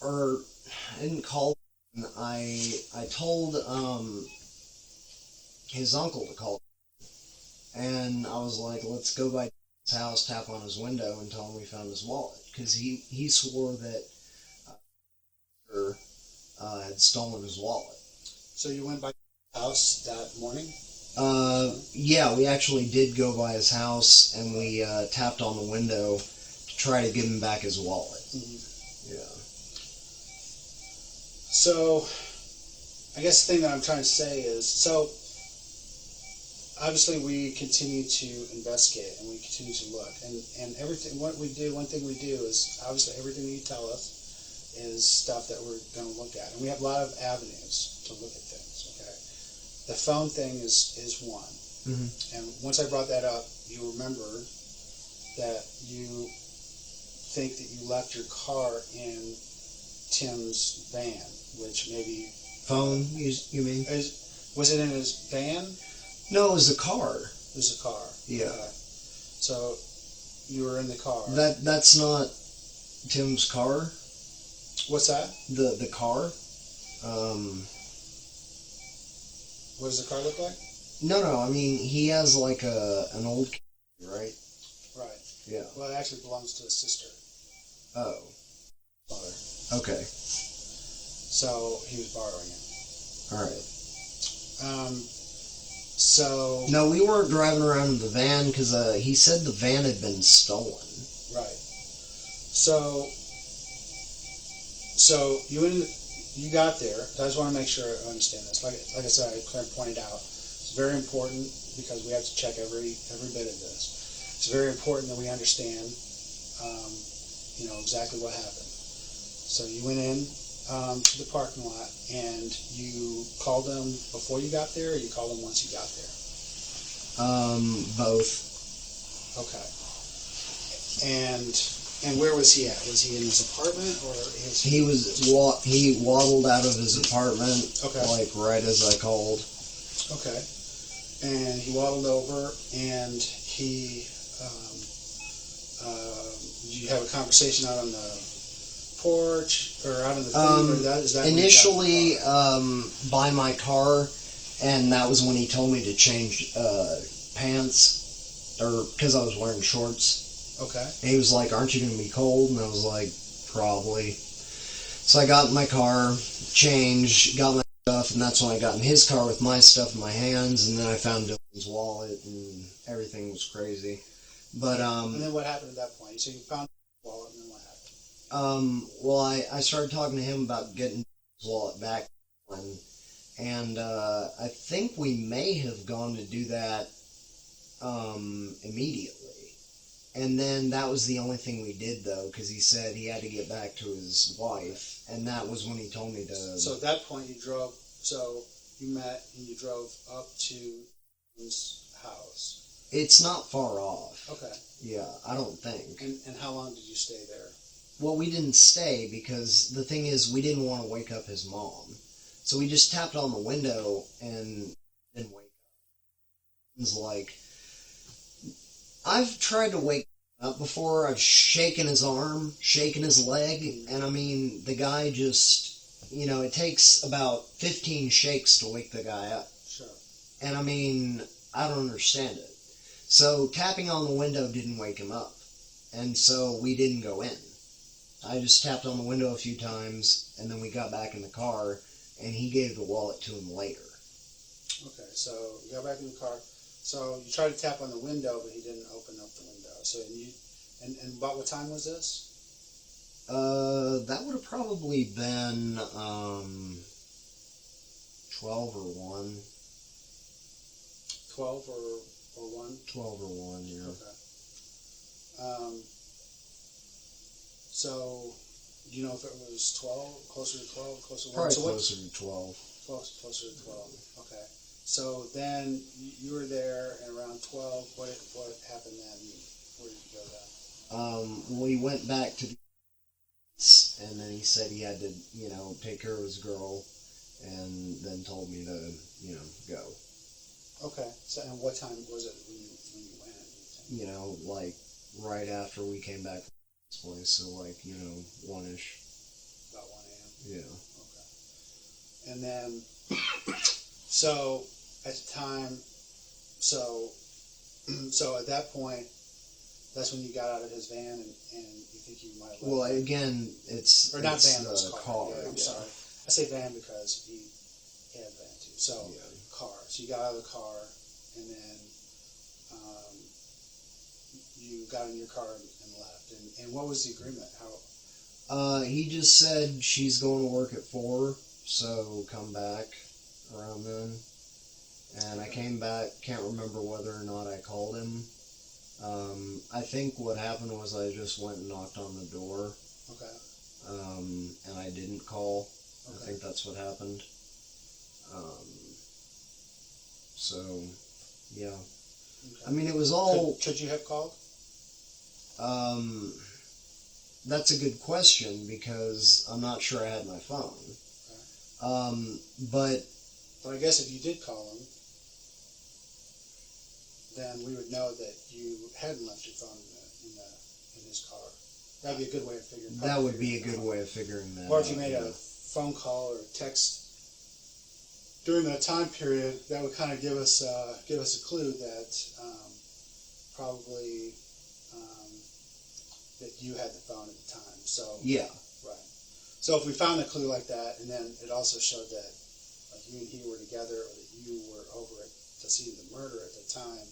Or I didn't call him. I told his uncle to call him. And I was like, let's go by his house, tap on his window, and tell him we found his wallet. Because he swore that had stolen his wallet. So you went by his house that morning? Yeah, we actually did go by his house, and we tapped on the window to try to give him back his wallet. Yeah. So, I guess the thing that I'm trying to say is, so obviously we continue to investigate and we continue to look, and everything. One thing we do is obviously everything you tell us is stuff that we're going to look at, and we have a lot of avenues to look at things. Okay, the phone thing is one, and once I brought that up, you remembered that you think that you left your car in Tim's van, which maybe phone you mean? Was it in his van? No, it was a car. It was a car. Yeah. So you were in the car. That's not Tim's car. What's that? The car. What does the car look like? No. I mean, he has like an old, right? Right. Yeah. Well, it actually belongs to his sister. Oh. Mother. Okay. So he was borrowing it. All right. So. No, we weren't driving around in the van because he said the van had been stolen. Right. So you got there. I just want to make sure I understand this. Like I said, Claire pointed out, it's very important because we have to check every bit of this. It's very important that we understand, exactly what happened. So you went in to the parking lot and you called them before you got there, or you called them once you got there? Both. Okay. And where was he at? Was he in his apartment or his? He waddled out of his apartment. Okay. Like right as I called. Okay. And he waddled over, and he. Did you have a conversation out on the porch or out on the thing? Is that initially by my car, and that was when he told me to change pants, or because I was wearing shorts. Okay. And he was like, "Aren't you going to be cold?" And I was like, "Probably." So I got in my car, changed, got my stuff, and that's when I got in his car with my stuff in my hands, and then I found Dylan's wallet, and everything was crazy. But and then what happened at that point? So you found the wallet, and then what happened? Well, I started talking to him about getting his wallet back, And I think we may have gone to do that immediately. And then that was the only thing we did, though, because he said he had to get back to his wife, and that was when he told me to... So at that point you drove, so you met and you drove up to his house. It's not far off. Okay. Yeah, I don't think. And how long did you stay there? Well, we didn't stay because the thing is we didn't want to wake up his mom. So we just tapped on the window and didn't wake up. It was like... I've tried to wake up before. I've shaken his arm, shaken his leg, and I mean, the guy just, you know, it takes about 15 shakes to wake the guy up. Sure. And I mean, I don't understand it. So tapping on the window didn't wake him up, and so we didn't go in. I just tapped on the window a few times, and then we got back in the car, and he gave the wallet to him later. Okay, so you got back in the car. So you tried to tap on the window, but he didn't open up the window. So and about what time was this? That would have probably been 12 or 1. 12 or 1? 12 or 1, yeah. Okay. So do you know if it was 12, closer to 12, closer to 1? Probably so closer to 12. Closer to 12. Okay. So then you were there, and around 12, what happened then? Where did you go then? We went back to the and then he said he had to, you know, take care of his girl, and then told me to, you know, go. Okay. So, and what time was it when you went? You know, like right after we came back to this place, so like, you know, 1-ish. About 1 a.m. Yeah. Okay. And then, so at the time, so at that point, that's when you got out of his van, and you think you might have left. Well, again, it's or not it's van, the it was car. Yeah, I'm yeah. sorry. I say van because he had a van too. So Yeah. car. So you got out of the car, and then you got in your car and left. And what was the agreement? How? He just said she's going to work at 4, so come back around then. And I came back, can't remember whether or not I called him. I think what happened was I just went and knocked on the door. Okay. And I didn't call. Okay. I think that's what happened. So, yeah. Okay. I mean, it was all... Could you have called? That's a good question because I'm not sure I had my phone. Okay. But I guess if you did call him, then we would know that you hadn't left your phone in his car. That'd be a good way of figuring. That would be a good way of figuring that out. Or if you made a phone call or a text during that time period, that would kind of give us a clue that probably that you had the phone at the time. So yeah, right. So if we found a clue like that, and then it also showed that like you and he were together, or that you were over at the scene of the murder at the time,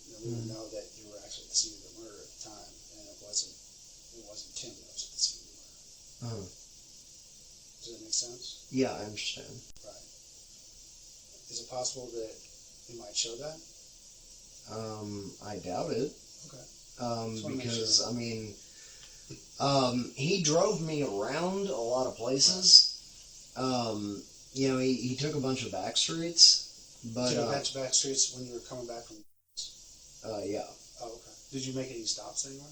you know, we would know that you were actually at the scene of the murder at the time, and it wasn't Tim that was at the scene of the murder. Uh-huh. Does that make sense? Yeah, I understand. Right. Is it possible that it might show that? I doubt it. Okay. Because sure. I mean, he drove me around a lot of places. You know, he took a bunch of back streets, but did you catch back streets when you were coming back from? yeah. Oh, okay. Did you make any stops anywhere?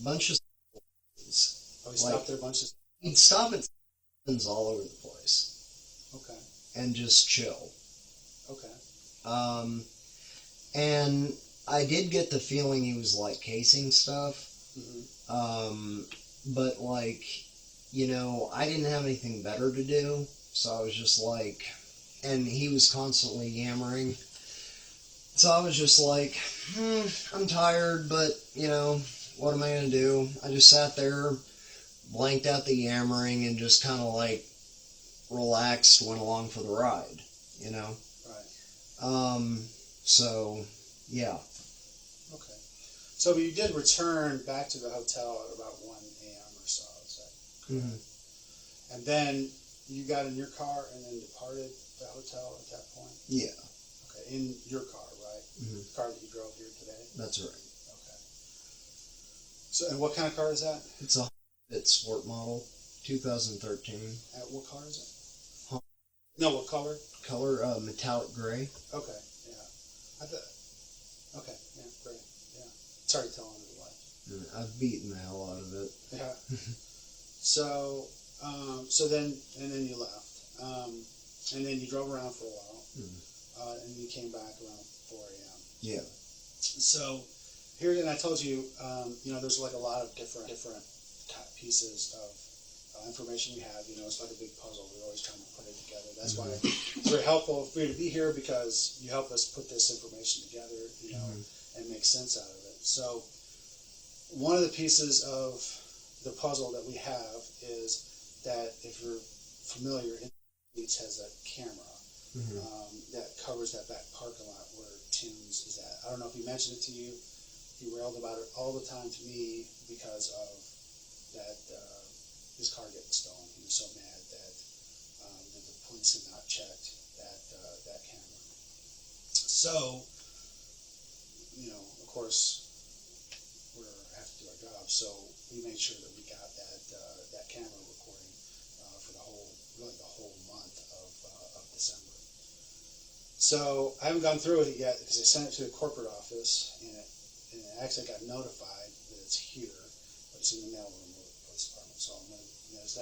Bunch of. Oh, he stopped at a bunch of. He'd stop at all over the place. Okay. And just chill. Okay. And I did get the feeling he was like casing stuff. Mm-hmm. But like, you know, I didn't have anything better to do, so I was just like, and he was constantly yammering. So I was just like, I'm tired, but you know, what am I gonna do? I just sat there, blanked out the yammering, and just kind of like relaxed, went along for the ride, you know? Right. So, yeah. Okay. So you did return back to the hotel at about 1 a.m. or so, is that correct? Mm-hmm. And then you got in your car and then departed the hotel at that point? Yeah. Okay, in your car, right? Mm-hmm. The car that you drove here today? That's right. Okay. So, and what kind of car is that? It's a sport model, 2013. What car is it? Huh? No, what color? Color, metallic gray. Okay, yeah. Okay, yeah, great, yeah. It's hard to tell on the light. I've beaten the hell out of it. Yeah. So then you left. And then you drove around for a while. And you came back around 4 a.m. Yeah. So here again, I told you, there's like a lot of different pieces of information we have. It's like a big puzzle. We're always trying to put it together. That's why it's very helpful for you to be here, because you help us put this information together, and make sense out of it. So one of the pieces of the puzzle that we have is that, if you're familiar, it has a camera that covers that back parking lot where Tim's is at. I don't know if he mentioned it to you. He railed about it all the time to me because of that his car getting stolen. He was so mad that the police had not checked that camera. So, of course, we have to do our job. So we made sure that we got that camera recording for the whole month of December. So I haven't gone through with it yet because I sent it to the corporate office, and it actually got notified that it's here, but it's in the mailroom of the police department. So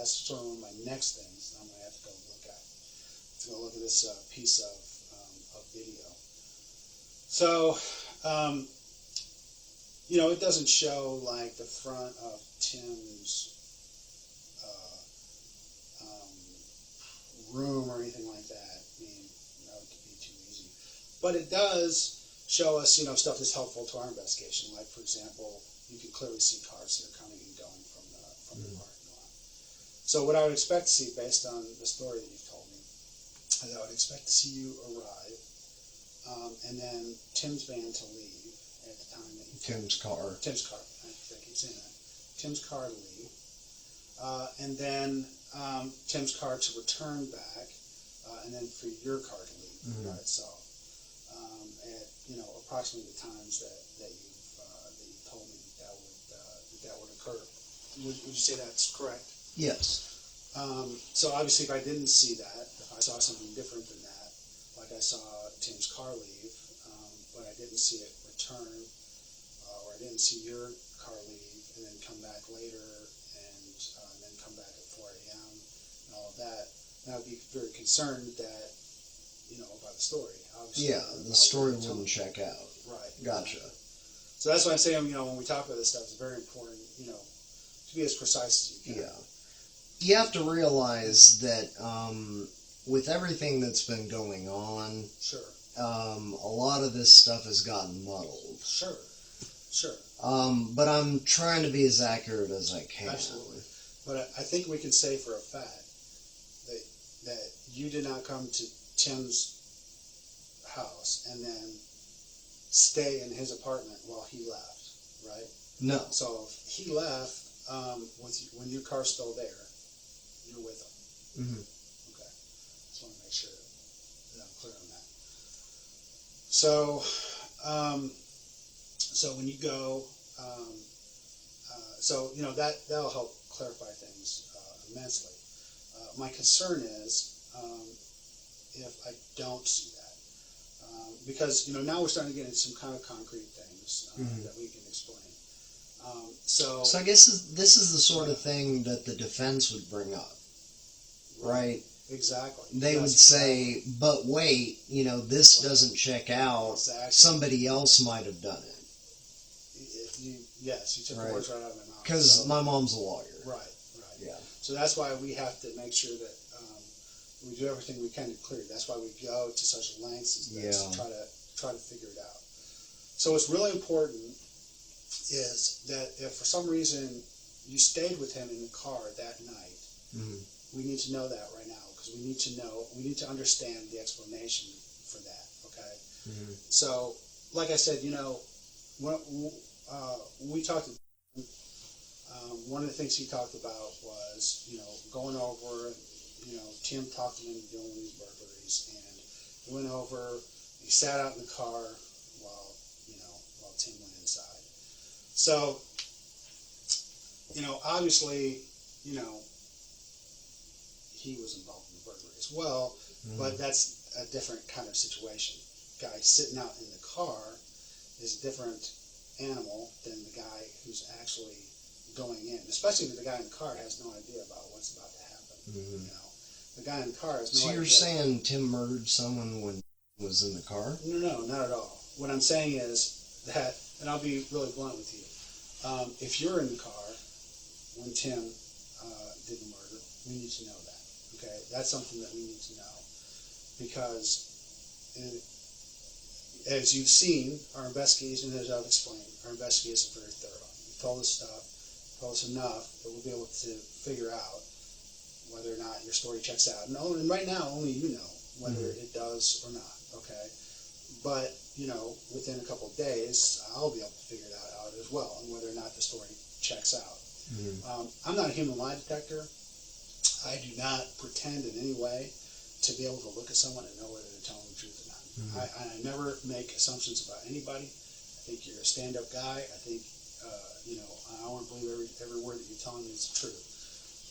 that's sort of one of my next things I'm going to have to go look at. To go look at this piece of video. So, it doesn't show like the front of Tim's room or anything like that. I mean, that would be too easy. But it does show us, stuff that's helpful to our investigation. Like, for example, you can clearly see cars that are coming and going from the parking lot. So what I would expect to see, based on the story that you've told me, is I would expect to see you arrive, and then Tim's van to leave at the time that you Tim's car. Tim's car. I keep saying that. Tim's car to leave, and then Tim's car to return back, and then for your car to leave by itself. At approximately the times that you've told me that would occur. Would you say that's correct? Yes. So obviously, if I didn't see that, if I saw something different than that, like I saw Tim's car leave, but I didn't see it return, or I didn't see your car leave and then come back later, and then come back at 4 a.m. and all of that, I would be very concerned that, about the story. Obviously, yeah, the story wouldn't check out. Right. Gotcha. So that's why I'm saying, when we talk about this stuff, it's very important, to be as precise as you can. Yeah. You have to realize that with everything that's been going on, sure, a lot of this stuff has gotten muddled. Sure. But I'm trying to be as accurate as I can. Absolutely. But I think we can say for a fact that you did not come to Tim's house and then stay in his apartment while he left, right? No. So if he left when your car's still there, you're with him. Mm-hmm. Okay. Just want to make sure that I'm clear on that. So, so when you go, that'll help clarify things immensely. My concern is if I don't see that, because now we're starting to get into some kind of concrete things that we can explain. So I guess this is the sort of thing that the defense would bring up, right? Exactly. They would say, but wait, this doesn't check out. Exactly. Somebody else might have done it. Yes, you took the words right out of my mouth. Because my mom's a lawyer. Right. Yeah. So that's why we have to make sure that we do everything we can to clear it. That's why we go to such lengths as this to try to figure it out. So what's really important is that if for some reason you stayed with him in the car that night, we need to know that right now, because we need to understand the explanation for that, okay? So, like I said, when we talked, one of the things he talked about was, going over, Tim talked him into doing these burglaries, and he went over, he sat out in the car while Tim went inside. So, obviously, he was involved in the burglary as well, but that's a different kind of situation. Guy sitting out in the car is a different animal than the guy who's actually going in, especially if the guy in the car has no idea about what's about to happen. The guy in the car has no idea. So you're saying Tim murdered someone when he was in the car? No, not at all. What I'm saying is that, and I'll be really blunt with you, if you're in the car when Tim did the murder, we need to know that. Okay, that's something that we need to know, because as you've seen, our investigation, as I've explained, our investigation is very thorough. You told us stuff, told us enough that we'll be able to figure out whether or not your story checks out. And right now, only you know whether it does or not. Okay, but within a couple of days, I'll be able to figure that out as well, and whether or not the story checks out. I'm not a human lie detector. I do not pretend in any way to be able to look at someone and know whether they're telling the truth or not. I never make assumptions about anybody. I think you're a stand-up guy. I think, I want to believe every word that you're telling me is true.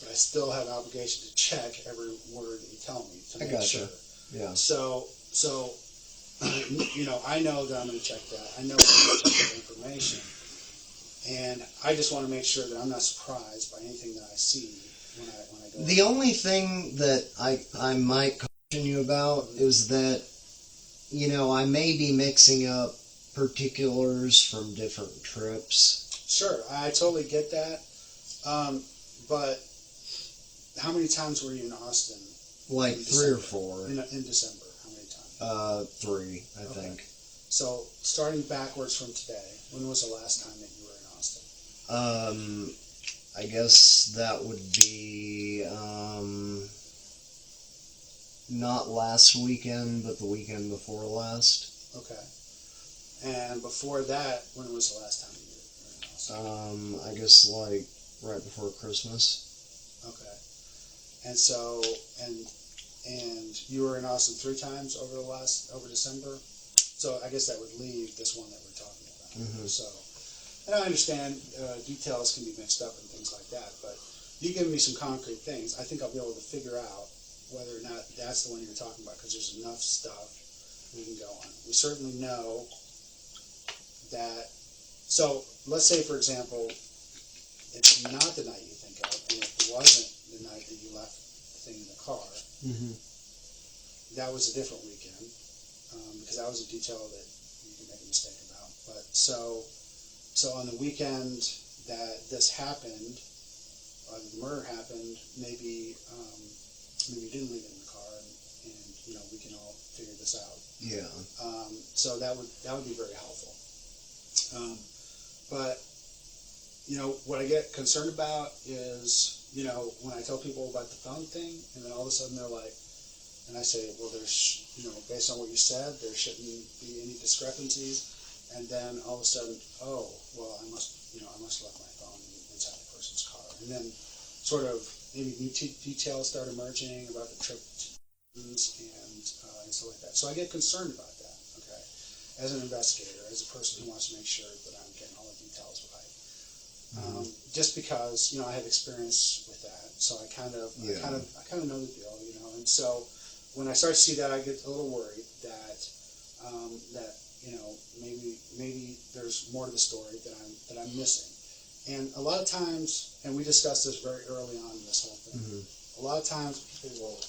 But I still have an obligation to check every word that you tell me to make sure. Yeah. So, I know that I'm going to check that. I know I'm going to check that information. And I just want to make sure that I'm not surprised by anything that I see when I go. The only thing that I might caution you about is that, I may be mixing up particulars from different trips. Sure, I totally get that. But how many times were you in Austin? Like 3 or 4. In December, how many times? 3, I think. So, starting backwards from today, when was the last time that you were in Austin? I guess that would be not last weekend, but the weekend before last. Okay. And before that, when was the last time you were in Austin? I guess like right before Christmas. Okay. And so, and you were in Austin 3 times over December? So I guess that would leave this one that we're talking about. So, and I understand details can be mixed up and things like that, but you give me some concrete things, I think I'll be able to figure out whether or not that's the one you're talking about, because there's enough stuff we can go on. We certainly know that, so let's say, for example, it's not the night you think of, and it wasn't the night that you left the thing in the car. That was a different weekend, because that was a detail that you can make a mistake about. But so on the weekend that this happened, the murder happened, maybe you didn't leave it in the car, and we can all figure this out. Yeah. So that would be very helpful. But what I get concerned about is when I tell people about the phone thing, and then all of a sudden they're like, and I say, well, there's based on what you said, there shouldn't be any discrepancies, and then all of a sudden, oh, well, I must have left my phone inside the person's car, and then sort of maybe new details start emerging about the trip and stuff like that. So I get concerned about that, okay, as an investigator, as a person who wants to make sure that I'm getting all the details right. Just because, I have experience with that, so I kind of know the deal, and so when I start to see that, I get a little worried that maybe there's more to the story that I'm missing. And a lot of times, and we discussed this very early on in this whole thing, a lot of times people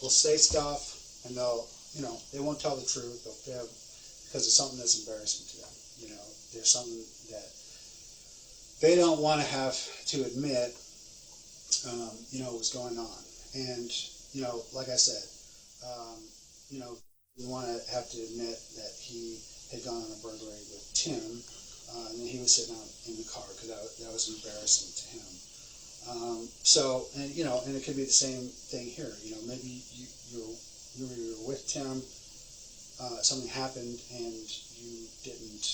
will say stuff and they won't tell the truth, they'll fib because it's something that's embarrassing to them. There's something that they don't want to have to admit, was going on. And, like I said, we want to have to admit that he had gone on a burglary with Tim, and then he was sitting out in the car because that was embarrassing to him. And it could be the same thing here. Maybe you were with Tim, something happened and you didn't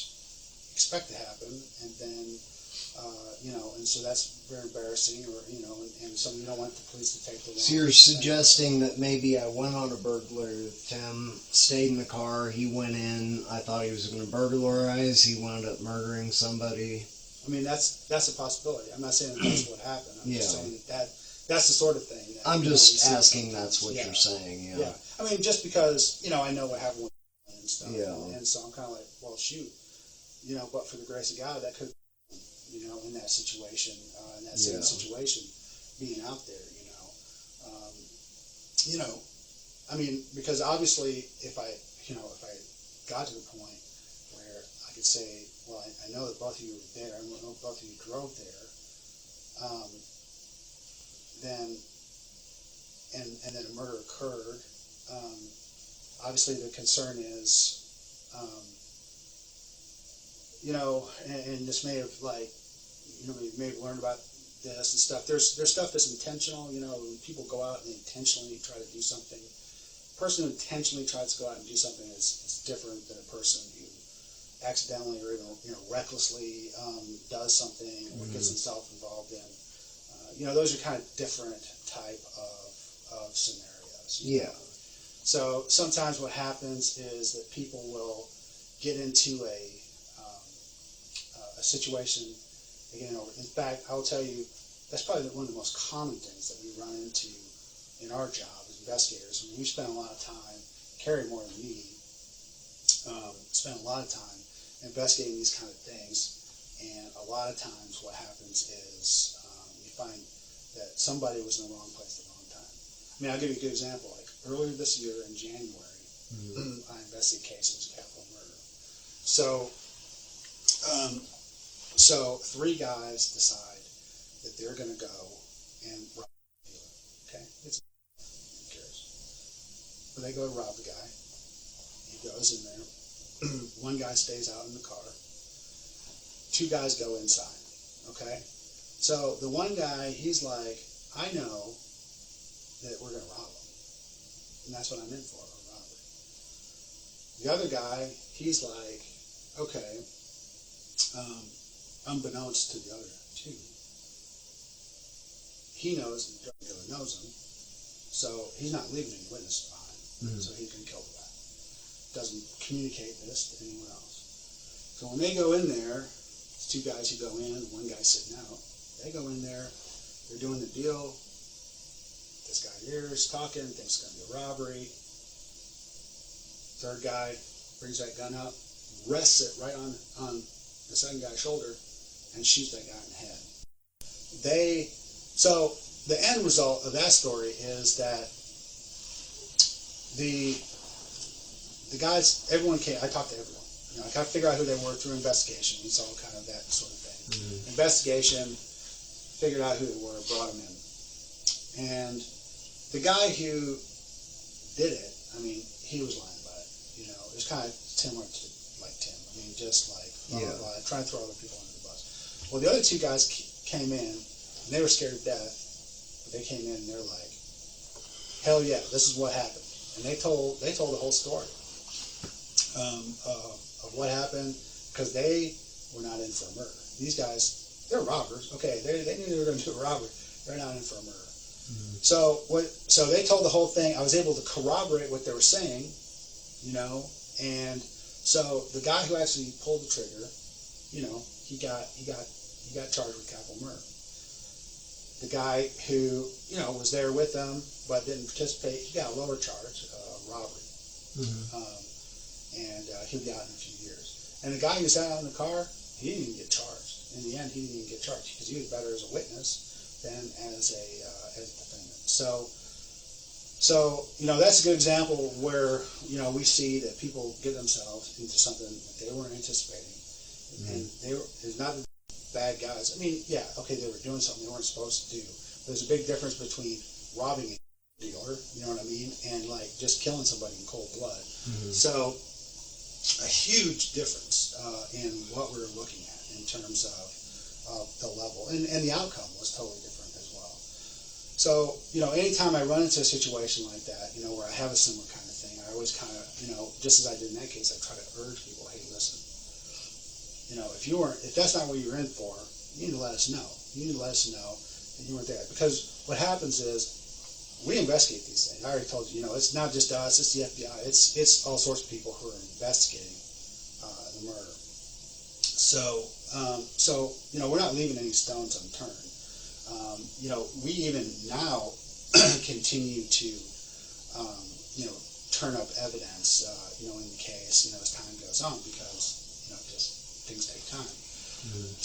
expect to happen, and then You know, and so that's very embarrassing, or, you know, and so you don't want the police to take the wrong. So you're suggesting that maybe I went on a burglary with Tim, stayed in the car, he went in, I thought he was going to burglarize, he wound up murdering somebody. I mean, that's a possibility. I'm not saying that that's what happened. I'm just saying that's the sort of thing. That, I'm just asking that's what you're saying, Yeah. I mean, just because, you know, I know what happened with and stuff. Yeah. And so I'm kind of like, well, shoot. You know, but for the grace of God, that could, you know, in that situation, in that same situation, being out there, you know, I mean, because obviously, if I got to the point where I could say, well, I know that both of you were there, I know both of you drove there, then a murder occurred. Obviously, the concern is, you know, and this may have, like, you know, we may have learned about this and stuff. There's stuff that's intentional, you know, when people go out and they intentionally try to do something. A person who intentionally tries to go out and do something is different than a person who accidentally or even, you know, recklessly does something or gets himself involved in. You know, those are kind of different type of scenarios. You know? So sometimes what happens is that people will get into a situation. Again, in fact, I'll tell you, that's probably one of the most common things that we run into in our job as investigators. I mean, you spend a lot of time, Carrie more than me, spend a lot of time investigating these kind of things, and a lot of times what happens is you find that somebody was in the wrong place at the wrong time. I mean, I'll give you a good example. Like earlier this year in January, I investigated a case. It was a capital murder. So 3 guys decide that they're going to go and rob the dealer. Okay? Who cares? But they go to rob the guy. He goes in there. 1 guy stays out in the car. 2 guys go inside. Okay? So the 1 guy, he's like, I know that we're going to rob him. And that's what I'm in for, a robbery. The other guy, he's like, okay, unbeknownst to the other 2, he knows, the drug dealer knows him, so he's not leaving any witnesses behind, so he can kill the guy. Doesn't communicate this to anyone else. So when they go in there, it's 2 guys who go in, 1 guy sitting out. They go in there, they're doing the deal. This guy here is talking, thinks it's going to be a robbery. 3rd guy brings that gun up, rests it right on the 2nd guy's shoulder, and shoots that guy in the head. So the end result of that story is that the guys, everyone came, I talked to everyone. You know, I kind of figured out who they were through investigation. It's all kind of that sort of thing. Investigation, figured out who they were, brought them in. And the guy who did it, I mean, he was lying about it. You know, it was kind of similar to like Tim. I mean, just like, trying to throw other people under the bus. Well, the other 2 guys came in, and they were scared to death, but they came in and they're like, hell yeah, this is what happened. And they told the whole story of what happened, because they were not in for a murder. These guys, they're robbers. Okay, they knew they were going to do a robbery. They're not in for a murder. So they told the whole thing. I was able to corroborate what they were saying, you know, and so the guy who actually pulled the trigger, you know, he got charged with capital murder. The guy who, you know, was there with them but didn't participate, he got a lower charge, robbery, and he'll be out in a few years. And the guy who sat out in the car, he didn't even get charged. In the end, he didn't even get charged because he was better as a witness than as a defendant. So you know, that's a good example where, you know, we see that people get themselves into something that they weren't anticipating, and it's not bad guys. I mean, yeah, okay, they were doing something they weren't supposed to do. There's a big difference between robbing a dealer, you know what I mean, and like just killing somebody in cold blood. So a huge difference in what we were looking at in terms of the level, and the outcome was totally different as well. So, you know, anytime I run into a situation like that, you know, where I have a similar kind of thing, I always kind of, you know, just as I did in that case, I try to urge people, hey, listen, you know, if that's not what you're in for, you need to let us know. You need to let us know that you weren't there. Because what happens is we investigate these things. I already told you, it's not just us, it's the FBI. It's all sorts of people who are investigating the murder. So, we're not leaving any stones unturned. We even now continue to, turn up evidence, in the case, as time goes on, because, just things take time. Mm-hmm.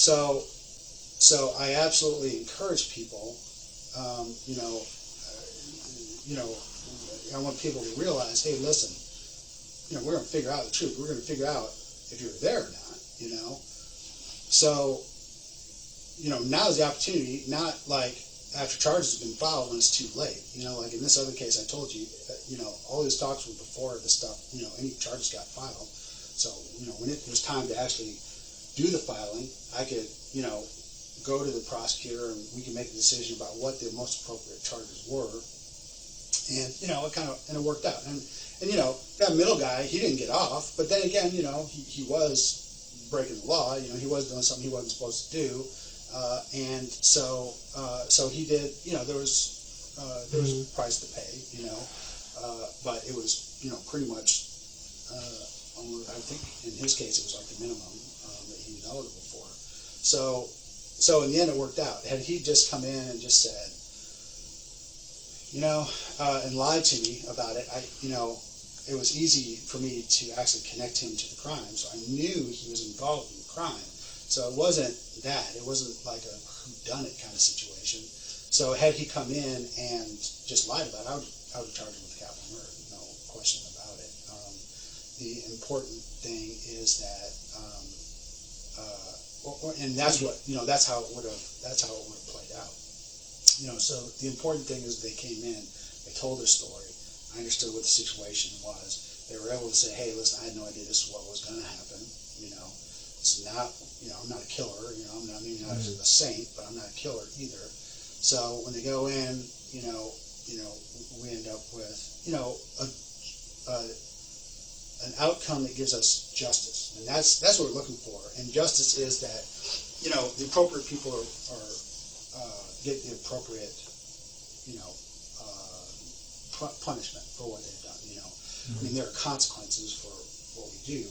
So I absolutely encourage people, I want people to realize, hey, listen, we're going to figure out the truth. We're going to figure out if you're there or not, So, now's the opportunity, not like after charges have been filed when it's too late. Like in this other case I told you, all these talks were before the stuff, any charges got filed. So, when it was time to actually do the filing, I could, go to the prosecutor and we can make a decision about what the most appropriate charges were. And, it worked out. And that middle guy, he didn't get off, but then again, he was breaking the law, he was doing something he wasn't supposed to do. And so he did, there was a price to pay, but it was, pretty much, I think in his case it was like the minimum that he was eligible for. So in the end it worked out. Had he just come in and just said, and lied to me about it, it was easy for me to actually connect him to the crime. So I knew he was involved in the crime. So it wasn't that. It wasn't like a whodunit kind of situation. So had he come in and just lied about it, I would charge him with capital murder, no question about it. The important thing is that, and that's what that's how it would have played out. So the important thing is they came in, they told their story. I understood what the situation was. They were able to say, hey, listen, I had no idea this is what was going to happen. It's not, I'm not a killer, I'm not a saint, but I'm not a killer either. So when they go in, we end up with, an outcome that gives us justice. And that's what we're looking for. And justice is that, the appropriate people are get the appropriate, punishment for what they've done, I mean, there are consequences for what we do,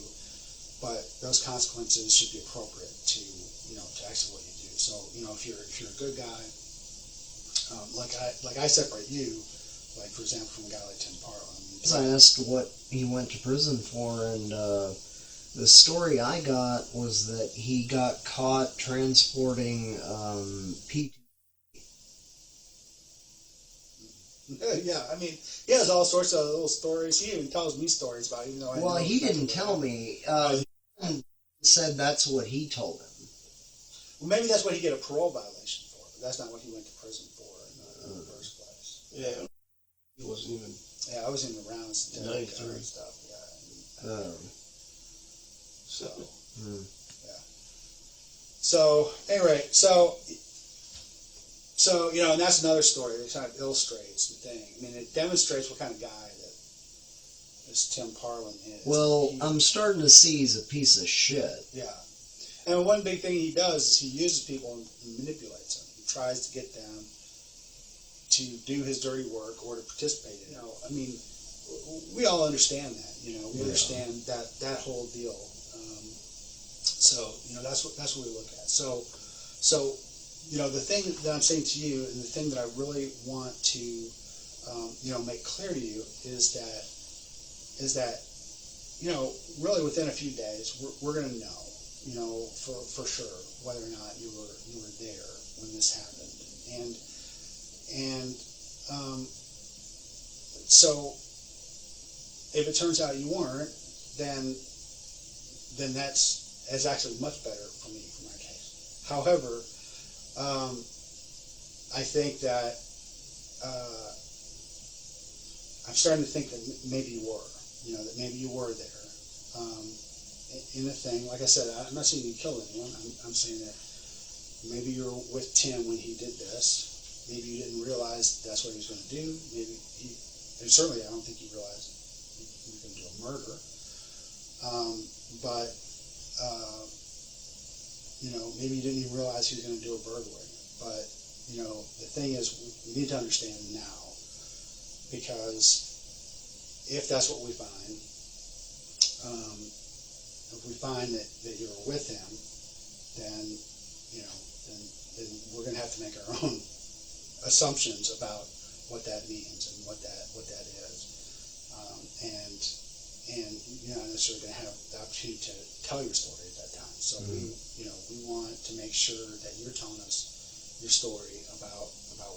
but those consequences should be appropriate to, to actually what you do. So, if you're a good guy, like I separate you, like for example, from a guy like Tim Parlin. I asked what he went to prison for, and the story I got was that he got caught transporting PT. Yeah, I mean, he has all sorts of little stories. He even tells me stories about it, even though I know he didn't tell me. He said that's what he told him. Well, maybe that's what he get a parole violation for, but that's not what he went to prison for in the first place. Yeah, he wasn't even. Yeah, I was in the rounds in 93 and stuff. Yeah. Yeah. So anyway, so and that's another story that kind of illustrates the thing. I mean, it demonstrates what kind of guy that this Tim Parlin is. Well, I'm starting to see he's a piece of shit. Yeah. And one big thing he does is he uses people and manipulates them. He tries to get them to do his dirty work or to participate in it. I mean, we all understand that. We understand that whole deal. So that's what we look at. So the thing that I'm saying to you, and the thing that I really want to make clear to you is that really within a few days we're going to know for sure whether or not you were there when this happened. And so if it turns out you weren't, then that's actually much better for me, for my case. However, I think that I'm starting to think that maybe you were, that maybe you were there in the thing. Like I said, I'm not saying you killed anyone. I'm saying that maybe you were with Tim when he did this. Maybe you didn't realize that's what he was going to do. Maybe and certainly I don't think he realized he was going to do a murder. But maybe you didn't even realize he was going to do a burglary. But, the thing is, we need to understand now, because if that's what we find, if we find that you were with him, then, then we're going to have to make our own assumptions about what that means and what that is. And you're not necessarily going to have the opportunity to tell your story at that time. So we want to make sure that you're telling us your story about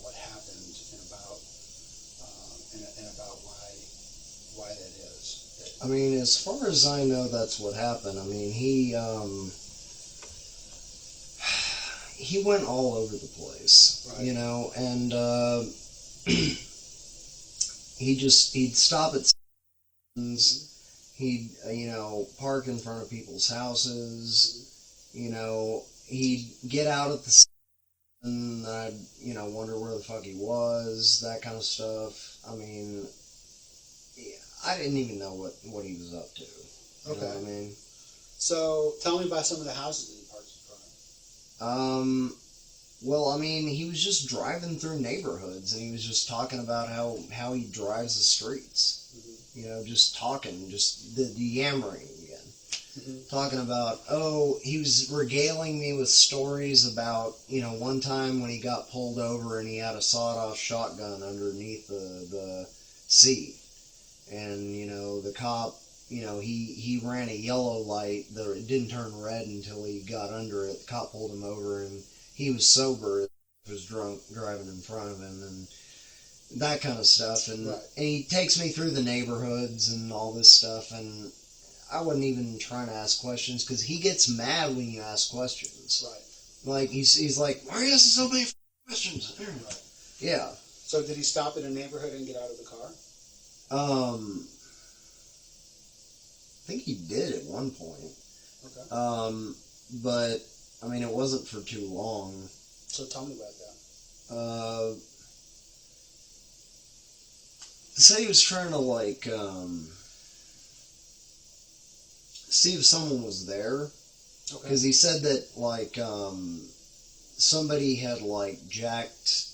what happened and about why that is. I mean, as far as I know, that's what happened. I mean, he went all over the place, right. And he'd stop at he'd, park in front of people's houses, he'd get out at the and I'd, wonder where the fuck he was, that kind of stuff. I mean, I didn't even know what he was up to. You know what I mean? So, tell me about some of the houses that he parked in front of. Well, I mean, he was just driving through neighborhoods, and he was just talking about how he drives the streets. Just talking, just the yammering again. Talking about, he was regaling me with stories about, one time when he got pulled over and he had a sawed-off shotgun underneath the seat. And, the cop, he ran a yellow light, it didn't turn red until he got under it. The cop pulled him over, and he was sober, was drunk, driving in front of him, and that kind of stuff. And, and he takes me through the neighborhoods and all this stuff, and I wasn't even trying to ask questions, because he gets mad when you ask questions. Like, he's like, why are you asking so many questions? Yeah. So did he stop in a neighborhood and get out of the car? I think he did at one point. But, I mean, it wasn't for too long. So tell me about that. Said he was trying to, like, see if someone was there. Because he said that, like, somebody had, like, jacked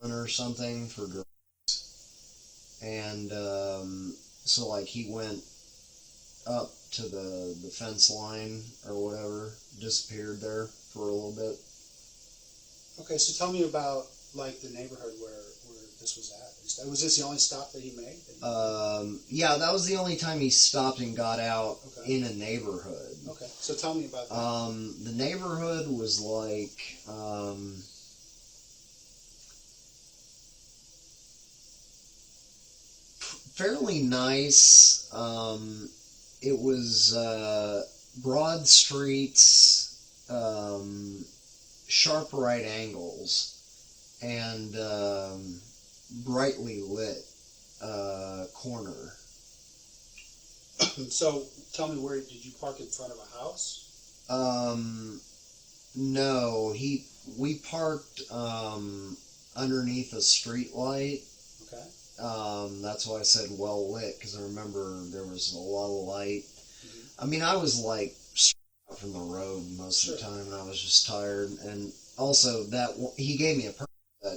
or something for drugs. And, so, like, he went up to the fence line or whatever, disappeared there for a little bit. Okay, so tell me about, like, the neighborhood where this was at. Was this the only stop that he made? Yeah, that was the only time he stopped and got out in a neighborhood. Okay, so tell me about that. The neighborhood was like, fairly nice. It was broad streets, sharp right angles, and brightly lit corner. So tell me, where did you park in front of a house? No, we parked underneath a street light. Okay. That's why I said well lit, because I remember there was a lot of light. I mean, I was like straight out from the road most of the time, and I was just tired. And also, he gave me a perk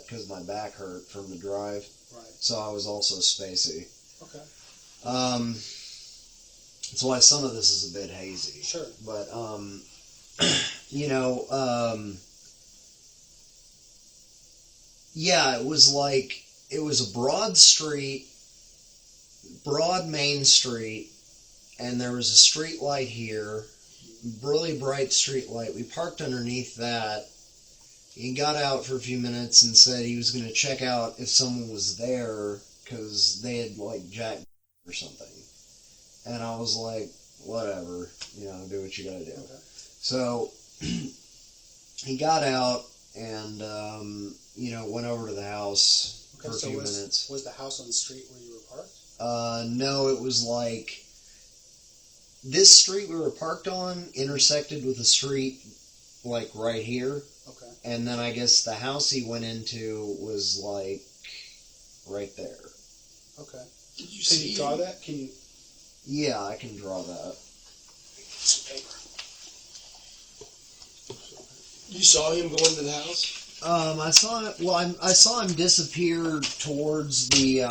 because my back hurt from the drive. Right. So I was also spacey. Okay. That's why some of this is a bit hazy. Sure. But, yeah, it was a broad street, broad main street, and there was a street light here, really bright street light. We parked underneath that. He got out for a few minutes and said he was going to check out if someone was there, because they had, like, jacked or something. And I was like, whatever, do what you gotta do. Okay. So, he got out and, went over to the house for a few minutes. Was the house on the street where you were parked? No, it was like, this street we were parked on intersected with a street, like, right here. Okay. And then I guess the house he went into was, like, right there. Okay. Can you draw that? Can you? Yeah, I can draw that. Some paper. You saw him go into the house? I saw it. Well, I saw him disappear towards the.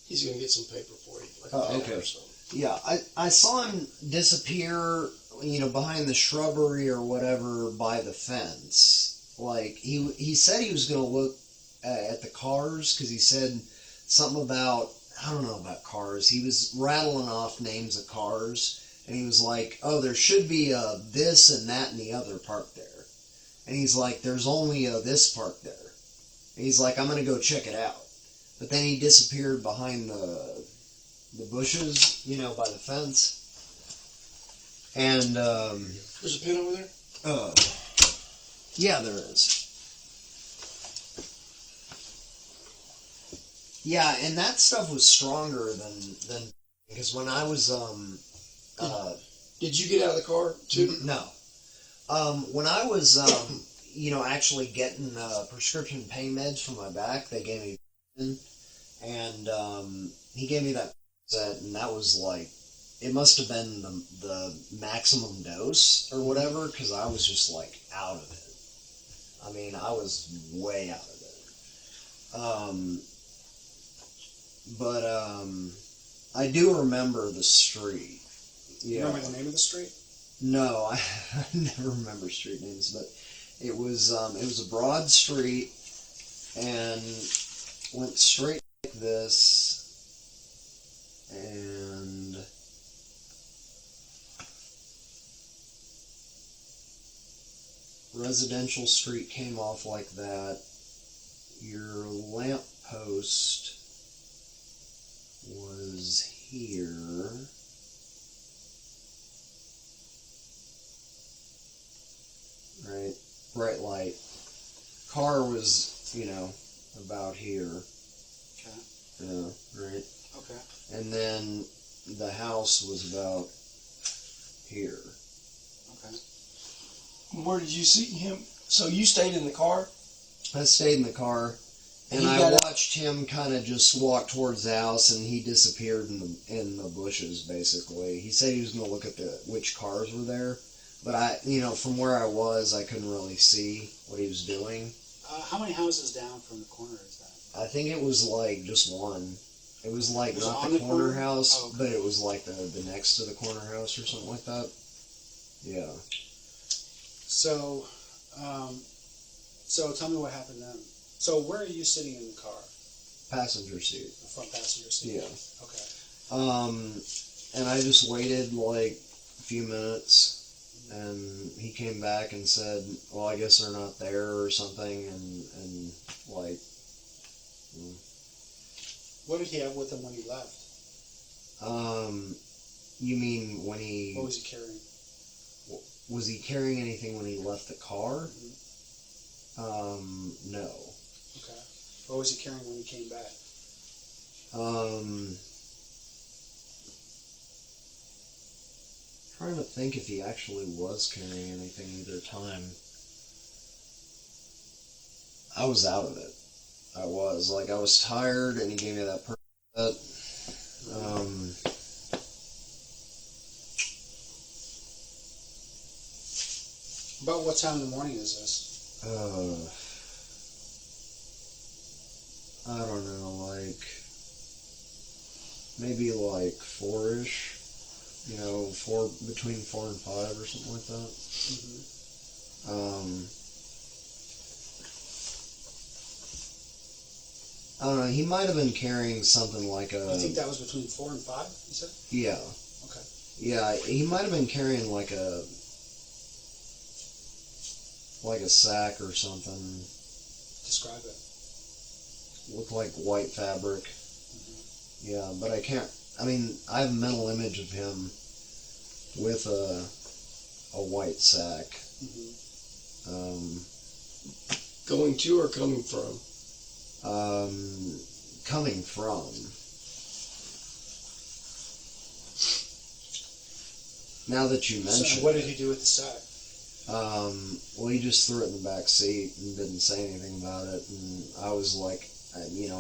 He's gonna get some paper for you. Like okay. Or something. Yeah, I saw him disappear. Behind the shrubbery or whatever by the fence. Like he said he was gonna look at the cars because he said something about, I don't know about cars. He was rattling off names of cars, and he was like, "Oh, there should be a this and that and the other parked there." And he's like, "There's only a this parked there." And he's like, "I'm gonna go check it out." But then he disappeared behind the bushes, by the fence. And there's a pin over there. Yeah, there is. Yeah, and that stuff was stronger than because when I was Did you get out of the car too? No. When I was actually getting prescription pain meds for my back, they gave me, and he gave me that set, and that was like, it must have been the maximum dose or whatever, because I was just like out of it. I mean, I was way out of it. But I do remember the street. You remember the name of the street? No, I never remember street names, but it was a broad street and went straight like this, and residential street came off like that. Your lamp post was here. Right? Bright light. Car was, about here. Okay. Yeah, right? Okay. And then the house was about here. Okay. Where did you see him? So you stayed in the car? I stayed in the car, and I watched him kind of just walk towards the house, and he disappeared in the bushes, basically. He said he was going to look at which cars were there, but from where I was, I couldn't really see what he was doing. How many houses down from the corner is that? I think it was like just one. It was like not on the the corner corner? house, Oh, okay. but it was like the next to the corner house or something like that. Yeah. So tell me what happened then. So where are you sitting in the car? Passenger seat. The front passenger seat? Yeah. Okay. And I just waited like a few minutes, and he came back and said, "Well, I guess they're not there," or something, and like... What did he have with him when he left? You mean when he... What was he carrying? Was he carrying anything when he left the car? Mm-hmm. No. Okay. What was he carrying when he came back? Trying to think if he actually was carrying anything either time. I was out of it. I was tired, and he gave me that About what time in the morning is this? I don't know, like, maybe like 4-ish, between 4 and 5 or something like that. Mm-hmm. I don't know, he might have been carrying something like a... You think that was between 4 and 5, you said? Yeah. Okay. Yeah, he might have been carrying like a sack or something. Describe it. Looked like white fabric. Mm-hmm. Yeah, but I have a mental image of him with a white sack. Mm-hmm. Going to or coming from? Coming from. Now that you mention So what did he do with the sack? Well, he just threw it in the back seat and didn't say anything about it, and I was like,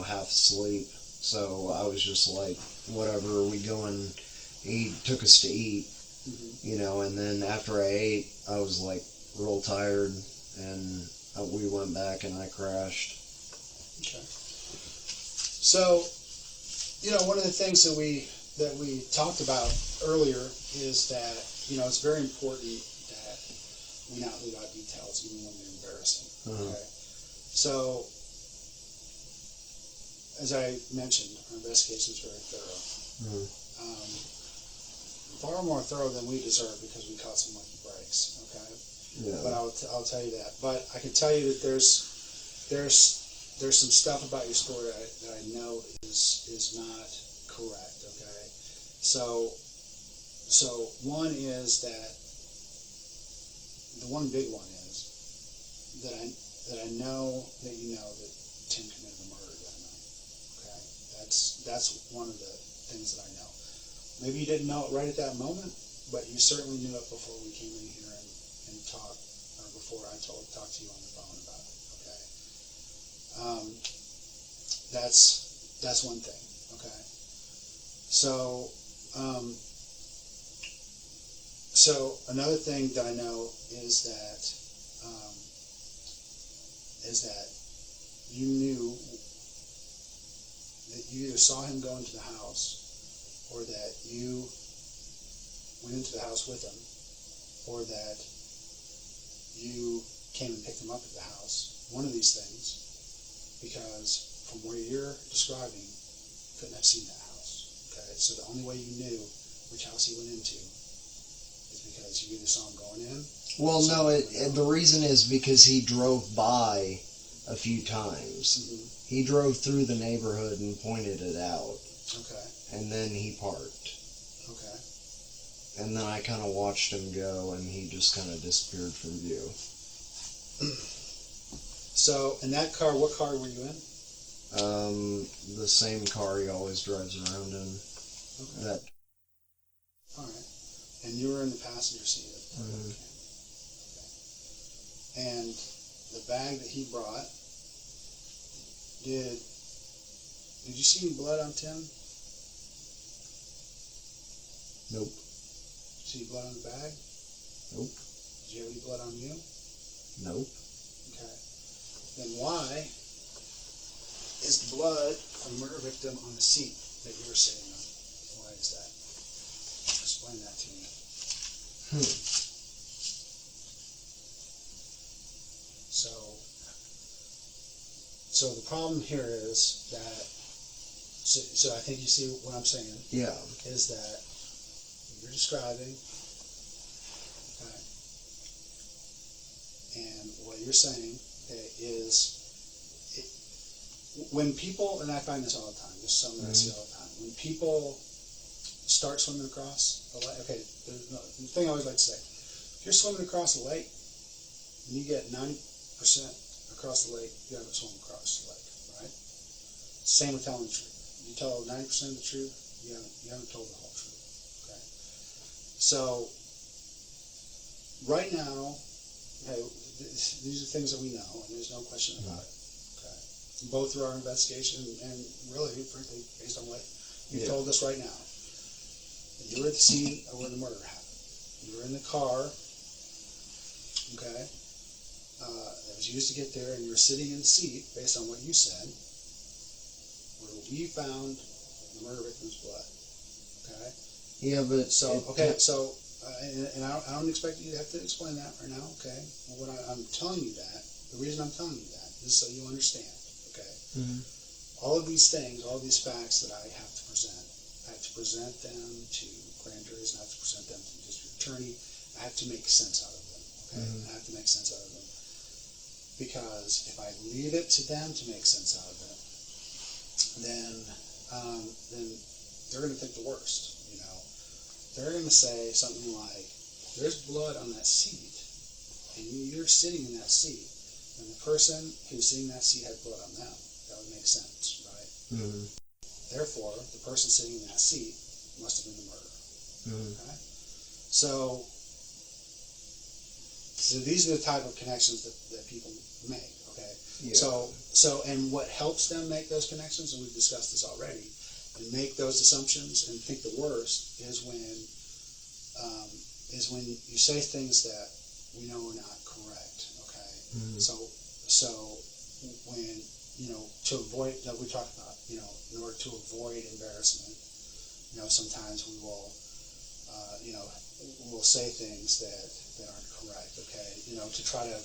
half asleep, so I was just like, whatever, we going? He took us to eat, Mm-hmm. and then after I ate, I was like real tired, and we went back and I crashed. Okay. So, you know, one of the things that we talked about earlier is that, you know, it's very important that we not leave out details even when they're embarrassing. Okay. So, as I mentioned, our investigation is very thorough. Far more thorough than we deserve because we caught some lucky breaks. Okay. Yeah. But I'll tell you that. But I can tell you that there's some stuff about your story that I know is not correct. Okay. So one is that the one big one is that I know that you know that Tim committed a murder that night. Okay. That's one of the things that I know. Maybe you didn't know it right at that moment, but you certainly knew it before we came in here and talked, or before I talked to you on the phone about it. Okay. That's one thing. Okay. So another thing that I know is that you knew that you either saw him go into the house, or that you went into the house with him, or that you came and picked him up at the house. One of these things, because from where you're describing, you couldn't have seen that house. Okay, so the only way you knew which house he went into is because you either saw him going in. Well, no, the reason is because he drove by a few times. Mm-hmm. He drove through the neighborhood and pointed it out. Okay. And then he parked. Okay. And then I kind of watched him go, and he just kind of disappeared from view. So, in that car, what car were you in? The same car he always drives around in. Okay. That. All right. And you were in the passenger seat of the Mm-hmm. Okay. And the bag that he brought, did you see any blood on Tim? Nope. See blood on the bag? Nope. Did you have any blood on you? Nope. Okay. Then why is the blood of the murder victim on the seat that you were sitting on? Why is that? Explain that to me. So the problem here is that, so I think you see what I'm saying. Yeah. Is that you're describing, okay, and what you're saying is, when people, and I find this all the time, this is something I see all the time, when people start swimming across the lake, okay, the thing I always like to say, if you're swimming across the lake, and you get 90% across the lake, you haven't swum across the lake, right? Same with telling the truth. You tell 90% of the truth, you haven't told the whole truth. Okay. So right now, okay, these are things that we know, and there's no question about it. Okay. Both through our investigation and really, frankly, based on what you told us right now. You were at the scene of where the murder happened. You were in the car. Okay. That was used to get there, and you were sitting in the seat, based on what you said, where we found the murder victim's blood. Okay? Yeah, but... And I don't expect you to have to explain that right now, okay? Well, I'm telling you that, the reason I'm telling you that is so you understand, okay? Mm-hmm. All of these things, all of these facts that I have to present, I have to present them to grand juries, and I have to present them to the district attorney. I have to make sense out of them, okay? Mm-hmm. I have to make sense out of them. Because if I leave it to them to make sense out of it, then they're going to think the worst, you know. They're going to say something like, there's blood on that seat, and you're sitting in that seat, and the person who's sitting in that seat had blood on them. That would make sense, right? Mm-hmm. Therefore, the person sitting in that seat must have been the murderer. Mm-hmm. Okay? So these are the type of connections that people make, okay? Yeah. So and what helps them make those connections, and we've discussed this already, and make those assumptions and think the worst is when you say things that we know are not correct, okay? So when, to avoid, we talked about, in order to avoid embarrassment, sometimes we will, we'll say things that aren't correct, okay? To try to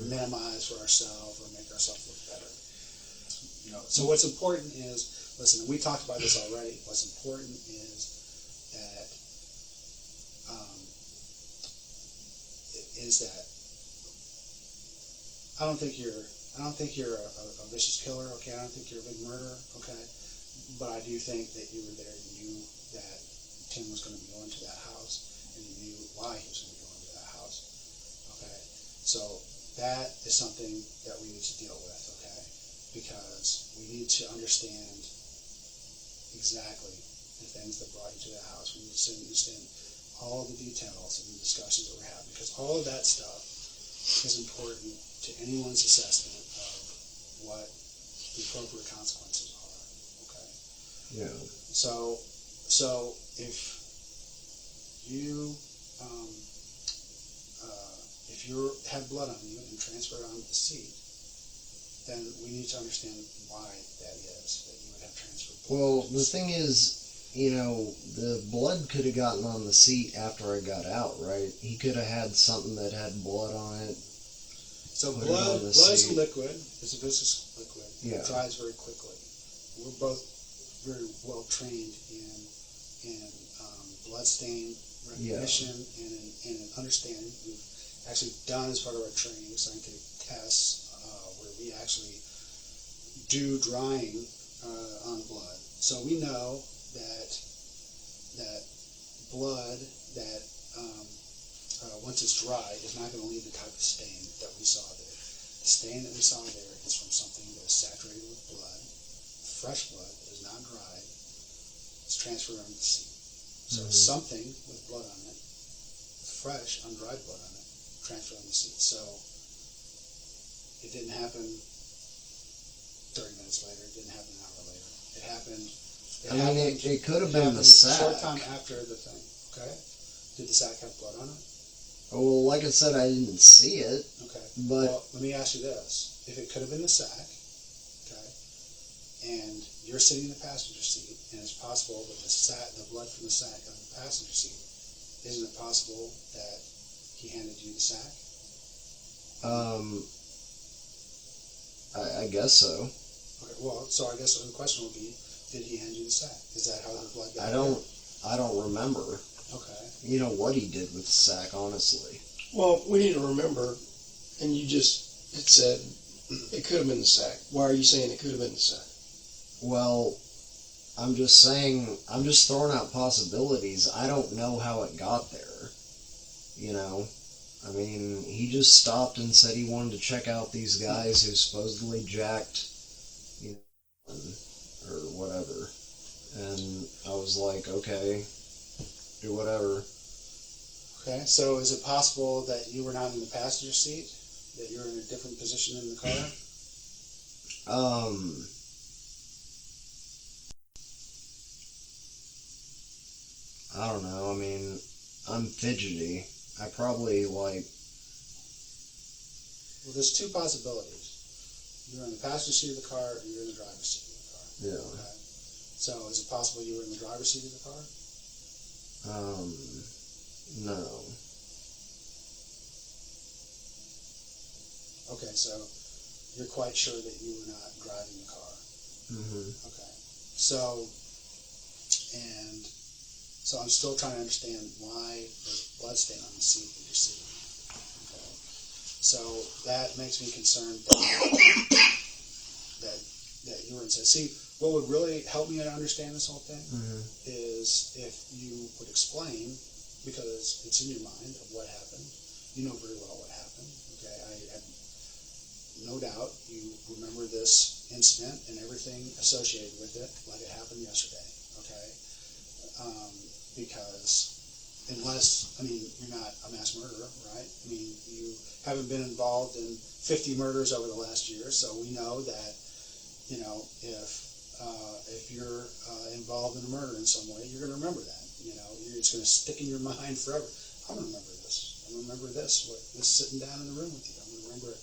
minimize for ourselves or make ourselves look better. So what's important is, listen, we talked about this already. What's important is that I don't think you're a vicious killer, okay? I don't think you're a big murderer, okay? But I do think that you were there and knew that Tim was going to be going to that house, and you knew why he was going to be going to that house, okay? So that is something that we need to deal with, okay? Because we need to understand exactly the things that brought you to that house. We need to understand all the details and the discussions that we're having, because all of that stuff is important to anyone's assessment of what the appropriate consequences are. Okay. Yeah. So if you have blood on you and transfer it onto the seat, then we need to understand why that is that you would have transferred blood. Well, the thing is, the blood could have gotten on the seat after I got out, right? He could have had something that had blood on it. So blood is a liquid. It's a viscous liquid. Yeah. It dries very quickly. We're both very well trained in blood stain recognition and in understanding. We've actually done, as part of our training, scientific tests where we actually do drying on blood. So we know that blood that once it's dry is not going to leave the type of stain that we saw there. The stain that we saw there is from something that is saturated with blood. Fresh blood that is not dried. It's transferred onto the seat. So something with blood on it, fresh, undried blood on it, transferred on the seat. So it didn't happen 30 minutes later. It didn't happen an hour later. It happened. It could have been the sack. A short time after the thing. Okay. Did the sack have blood on it? Well, like I said, I didn't see it. Okay. But well, let me ask you this: if it could have been the sack, okay, and you're sitting in the passenger seat, and it's possible that the blood from the sack on the passenger seat, isn't it possible that he handed you the sack? I guess so. Okay. Well, so I guess the question would be: did he hand you the sack? Is that how the blood got? I don't remember. Okay. What he did with the sack, honestly. Well, we need to remember, and it said it could have been the sack. Why are you saying it could have been the sack? Well, I'm just throwing out possibilities. I don't know how it got there. I mean, he just stopped and said he wanted to check out these guys who supposedly jacked, or whatever. And I was like, okay, do whatever. Okay, so is it possible that you were not in the passenger seat? That you're in a different position in the car? I don't know. I mean, I'm fidgety. I probably Well, there's two possibilities. You're in the passenger seat of the car, or you're in the driver's seat of the car. Yeah. Okay. So is it possible you were in the driver's seat of the car? No. Okay, so you're quite sure that you were not driving the car. Okay. So I'm still trying to understand why there's blood stain on the seat that you're sitting in. Okay. So that makes me concerned that you were in. See, what would really help me to understand this whole thing is if you would explain, because it's in your mind of what happened. You know very well what happened. Okay, I have no doubt you remember this incident and everything associated with it like it happened yesterday. Okay, because unless, you're not a mass murderer, right? You haven't been involved in 50 murders over the last year, so we know that, if you're involved in a murder in some way, you're going to remember that. It's going to stick in your mind forever. I'm going to remember this. I'm going to remember this sitting down in the room with you. I'm going to remember it.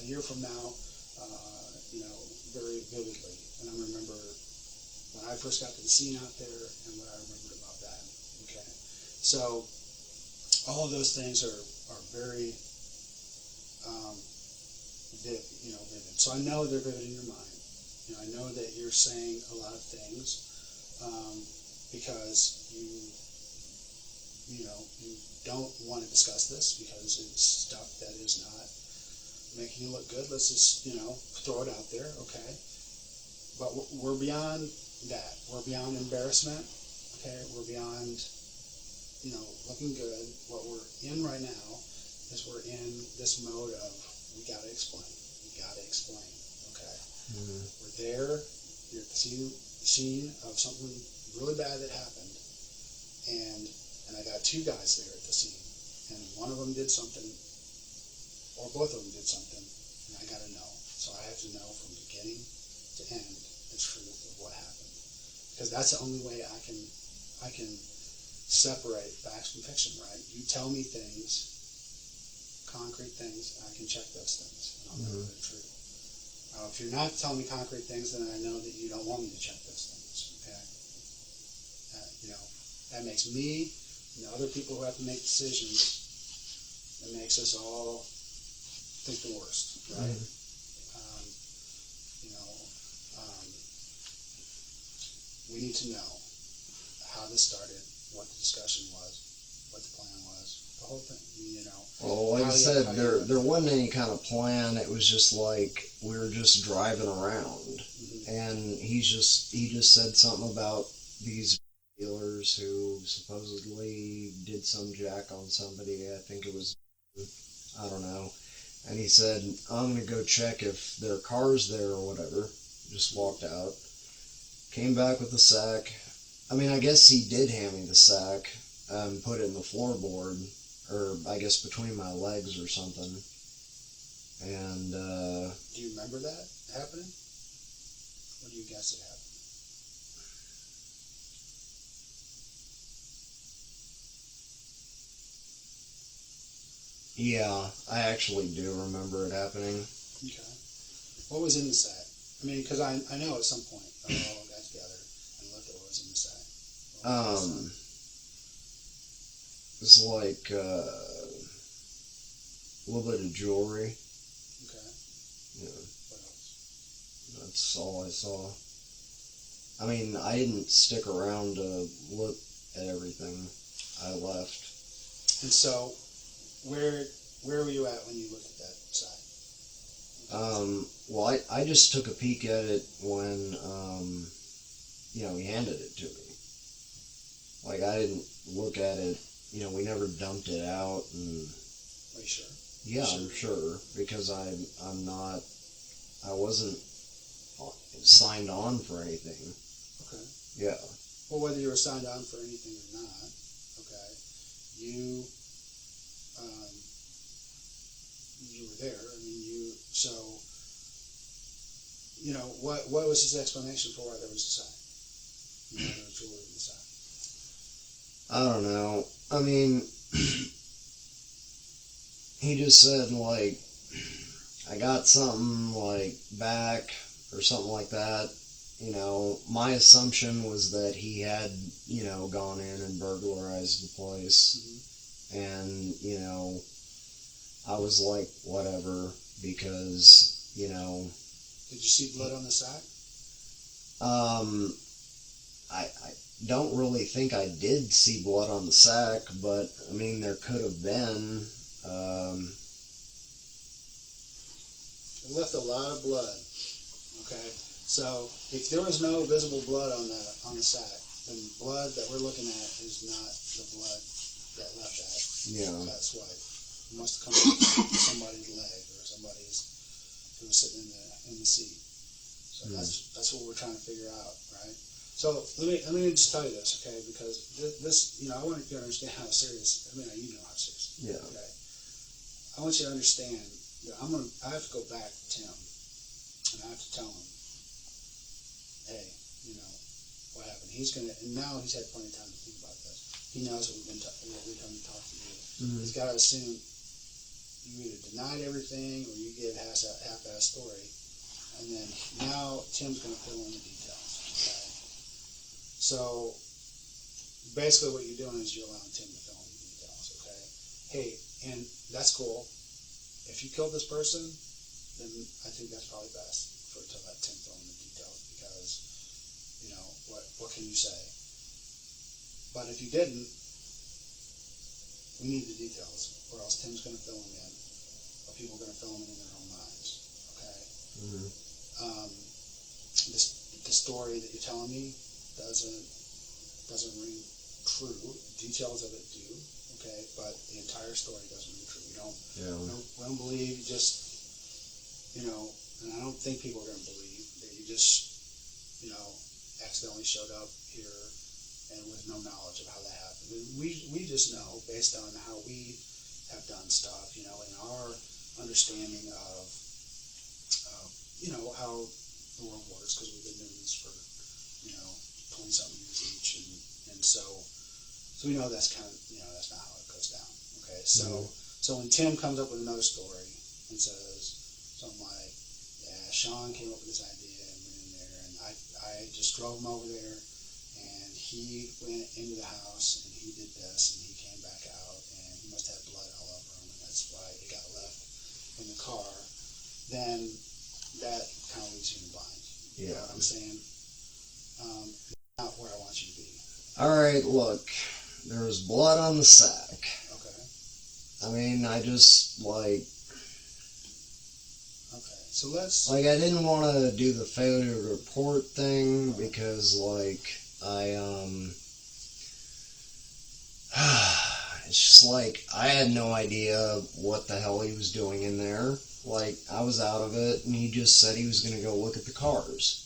a year from now, very vividly. And I remember when I first got to the scene out there and what I remembered about that. Okay, so all of those things are very vivid. So I know they're vivid in your mind. I know that you're saying a lot of things because you don't want to discuss this because it's stuff that is not making you look good. Let's just throw it out there, okay? But we're beyond that. We're beyond embarrassment. Okay, we're beyond looking good. What we're in right now is we're in this mode of we gotta explain. We gotta explain. Okay. Mm-hmm. We're there. You're at the scene of something really bad that happened, and I got two guys there at the scene, and one of them did something, or both of them did something, and I gotta know. So I have to know from beginning to end the truth of what happened, because that's the only way I can separate facts from fiction. Right? You tell me things, concrete things, and I can check those things, and I'll know they're true. If you're not telling me concrete things, then I know that you don't want me to check those things. Okay? That makes me and the other people who have to make decisions. It makes us all think the worst, right? Mm-hmm. We need to know how this started, what the discussion was, what the plan was, the whole thing. Well, like I said, there wasn't any kind of plan. It was just like we were just driving around, and he just said something about these dealers who supposedly did some jack on somebody. I think it was, I don't know. And he said, I'm going to go check if their car's there or whatever. Just walked out. Came back with the sack. I mean, I guess he did hand me the sack and put it in the floorboard, or I guess between my legs or something. And, do you remember that happening? What do you guess it happened? Yeah, I actually do remember it happening. Okay. What was in the sack? I mean, because I know at some point we all got together and looked at what was in the sack. It's like a little bit of jewelry. Okay. Yeah. What else? That's all I saw. I mean, I didn't stick around to look at everything. I left. And so, where were you at when you looked at that sack? Well, I just took a peek at it when, he handed it to me. Like, I didn't look at it, we never dumped it out. And are you sure? Yeah, I'm sure, because I wasn't signed on for anything. Okay. Yeah. Well, whether you were signed on for anything or not, okay, you were there. I mean, what was his explanation for why there was a sack? Why there was jewelry in the sack? I don't know. I mean, he just said, like, I got something, like, back or something like that. My assumption was that he had, gone in and burglarized the place. Mm-hmm. And, I was like, whatever, because, Did you see blood on the sack? I don't really think I did see blood on the sack, but, I mean, there could have been. It left a lot of blood, okay? So, if there was no visible blood on the sack, then blood that we're looking at is not the blood that left that. Yeah. That's why it must have come from somebody's leg or somebody's who was sitting in the seat. So that's what we're trying to figure out, right? So let me just tell you this, okay? Because this, I want you to understand how serious. I mean, you know how serious. Yeah. Okay. I want you to understand that I have to go back to Tim, and I have to tell him, hey, what happened? And now he's had plenty of time to think about this. He knows what we've come to talk to you. Mm-hmm. He's got to assume you either denied everything or you gave a half-ass story. And then now Tim's going to fill in the details. Okay? So basically what you're doing is you're allowing Tim to fill in the details. Okay? Hey, and that's cool. If you killed this person, then I think that's probably best to let Tim fill in the details because, you know, what can you say? But if you didn't, we need the details, or else Tim's going to fill them in, or people are going to fill them in their own minds. Okay. Mm-hmm. The story that you're telling me doesn't ring true. Details of it do. Okay, but the entire story doesn't ring true. We don't believe you just, you know, and I don't think people are going to believe that you just, you know, accidentally showed up here and with no knowledge of how that happened. We just know based on how we have done stuff, you know, and our understanding of you know, how the world works, because we've been doing this for, you know, 20-something years each, and so we know that's kind of, you know, that's not how it goes down. Okay, so when Tim comes up with another story and says something like, yeah, Shawn came up with this idea and went in there, and I just drove him over there, and he went into the house and he did this, and he came back out, and he must have blood all over him, and that's why it got left in the car, then that kind of leaves you in the blind. You know what I'm saying? Not where I want you to be. Alright, look. There was blood on the sack. Okay. I mean, I just, like... Okay, so let's... Like, I didn't want to do the failure to report thing because, like, it's just like, I had no idea what the hell he was doing in there. Like, I was out of it, and he just said he was going to go look at the cars.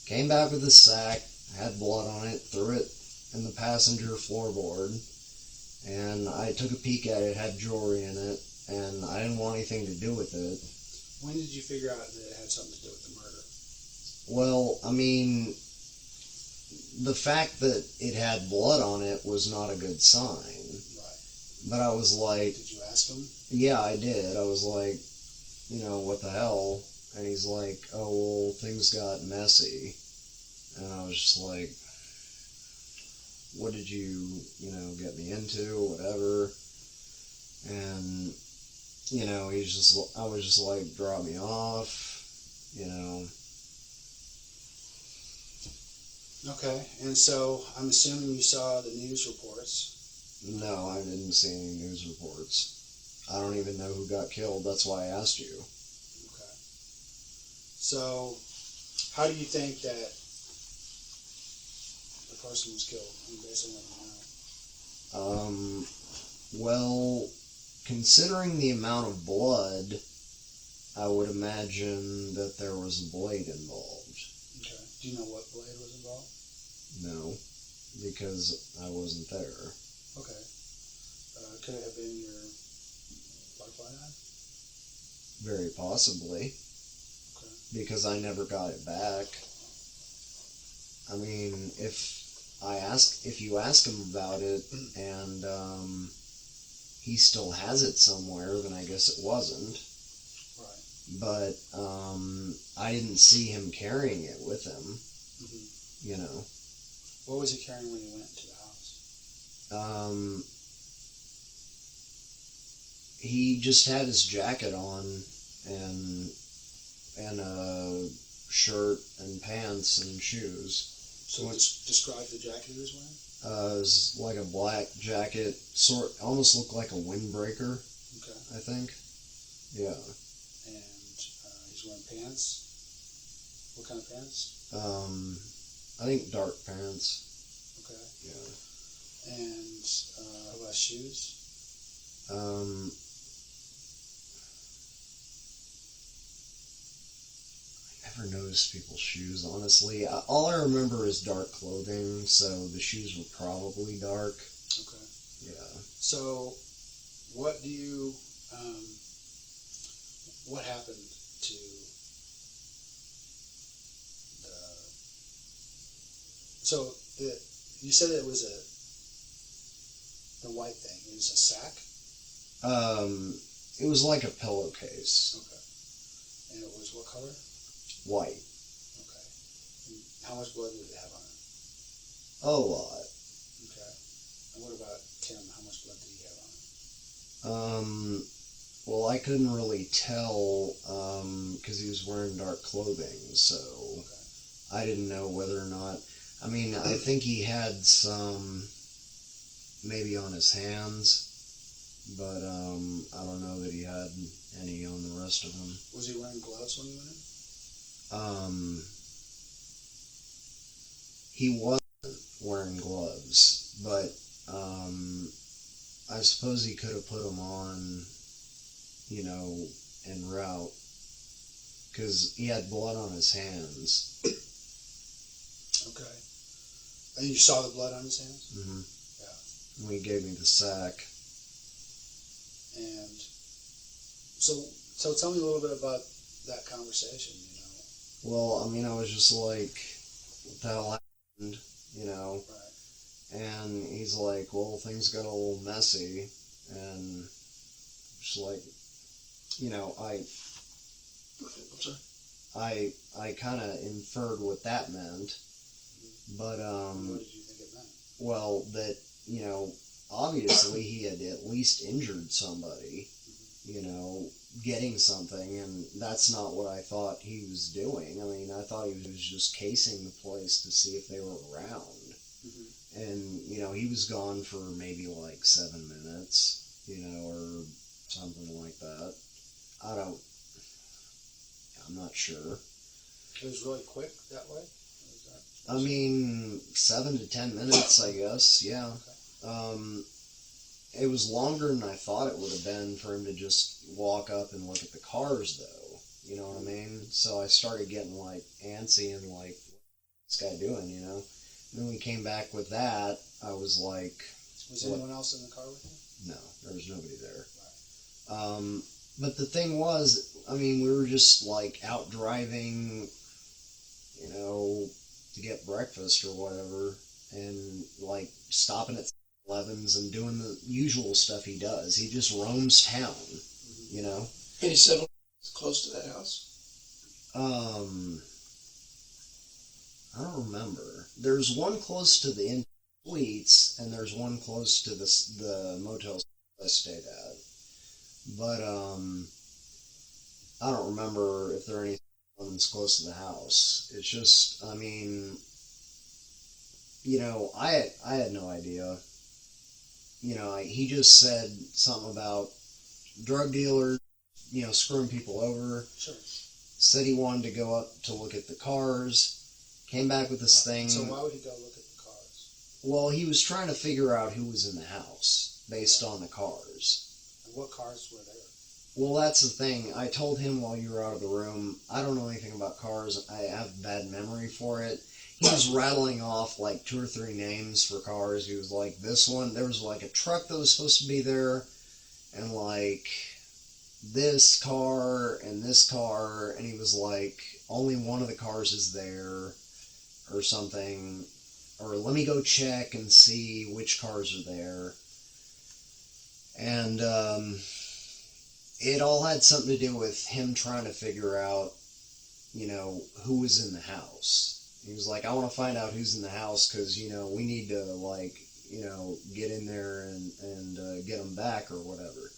Came back with a sack, had blood on it, threw it in the passenger floorboard, and I took a peek at it, had jewelry in it, and I didn't want anything to do with it. When did you figure out that it had something to do with the murder? Well, I mean, the fact that it had blood on it was not a good sign. Right. But I was like... Did you ask him? Yeah, I did. I was like, you know, what the hell? And he's like, oh, well, things got messy. And I was just like, what did you, you know, get me into, whatever. And, you know, I was just like, drop me off, you know. Okay, and so I'm assuming you saw the news reports. No, I didn't see any news reports. I don't even know who got killed. That's why I asked you. Okay. So, how do you think that the person was killed? I mean, based on what you know. Well, considering the amount of blood, I would imagine that there was a blade involved. Okay. Do you know what blade was involved? No, because I wasn't there. Okay. Could it have been your butterfly knife? Very possibly. Okay. Because I never got it back. I mean, if you ask him about it and he still has it somewhere, then I guess it wasn't. Right. But I didn't see him carrying it with him. Mm-hmm. You know. What was he carrying when he went into the house? He just had his jacket on and a shirt and pants and shoes. So describe the jacket he was wearing? It was like a black jacket, almost looked like a windbreaker. Okay. I think. Yeah. And he's wearing pants? What kind of pants? I think dark pants. Okay. Yeah. And how about shoes? I never noticed people's shoes, honestly. All I remember is dark clothing, so the shoes were probably dark. Okay. Yeah. So, what do you, what happened to you said it was the white thing. It was a sack? It was like a pillowcase. Okay. And it was what color? White. Okay. And how much blood did it have on it? A lot. Okay. And what about Tim? How much blood did he have on it? Well, I couldn't really tell, because he was wearing dark clothing, so I didn't know whether or not, I mean, I think he had some, maybe on his hands, but, I don't know that he had any on the rest of them. Was he wearing gloves when he went in? He wasn't wearing gloves, but, I suppose he could have put them on, you know, en route, because he had blood on his hands. Okay. And you saw the blood on his hands? Mm-hmm. Yeah. And he gave me the sack. And so tell me a little bit about that conversation, you know. Well, I mean, I was just like, what the hell happened, you know? Right. And he's like, well, things got a little messy, and just like, you know, I kind of inferred what that meant, but, what did you think it meant? well, that, you know, obviously he had at least injured somebody, you know, getting something, and that's not what I thought he was doing. I mean, I thought he was just casing the place to see if they were around. Mm-hmm. And, you know, he was gone for maybe like 7 minutes, you know, or something like that. I'm not sure. It was really quick that way? I mean, 7 to 10 minutes, I guess, yeah. Okay. It was longer than I thought it would have been for him to just walk up and look at the cars, though. You know what I mean? So I started getting, like, antsy and, like, what's this guy doing, you know? And then when he came back with that, I was like... Was anyone else in the car with him? No, there was nobody there. Right. But the thing was, I mean, we were just, like, out driving, you know, to get breakfast or whatever, and, like, stopping at 7-Elevens and doing the usual stuff he does. He just roams town, you know? And he settled close to that house? I don't remember. There's one close to the suites, and there's one close to the motel I stayed at. But, I don't remember if there are any ones close to the house. It's just, I mean, you know, I had no idea. You know, he just said something about drug dealers, you know, screwing people over. Sure. Said he wanted to go up to look at the cars. Came back with this thing. So why would he go look at the cars? Well, he was trying to figure out who was in the house based on the cars. And what cars were there? Well, that's the thing. I told him while you were out of the room, I don't know anything about cars. I have bad memory for it. He was rattling off like 2 or 3 names for cars. He was like, this one, there was like a truck that was supposed to be there, and like this car, and he was like, only one of the cars is there, or something, or let me go check and see which cars are there. And, it all had something to do with him trying to figure out, you know, who was in the house. He was like, I want to find out who's in the house because, you know, we need to, like, you know, get in there and get them back or whatever.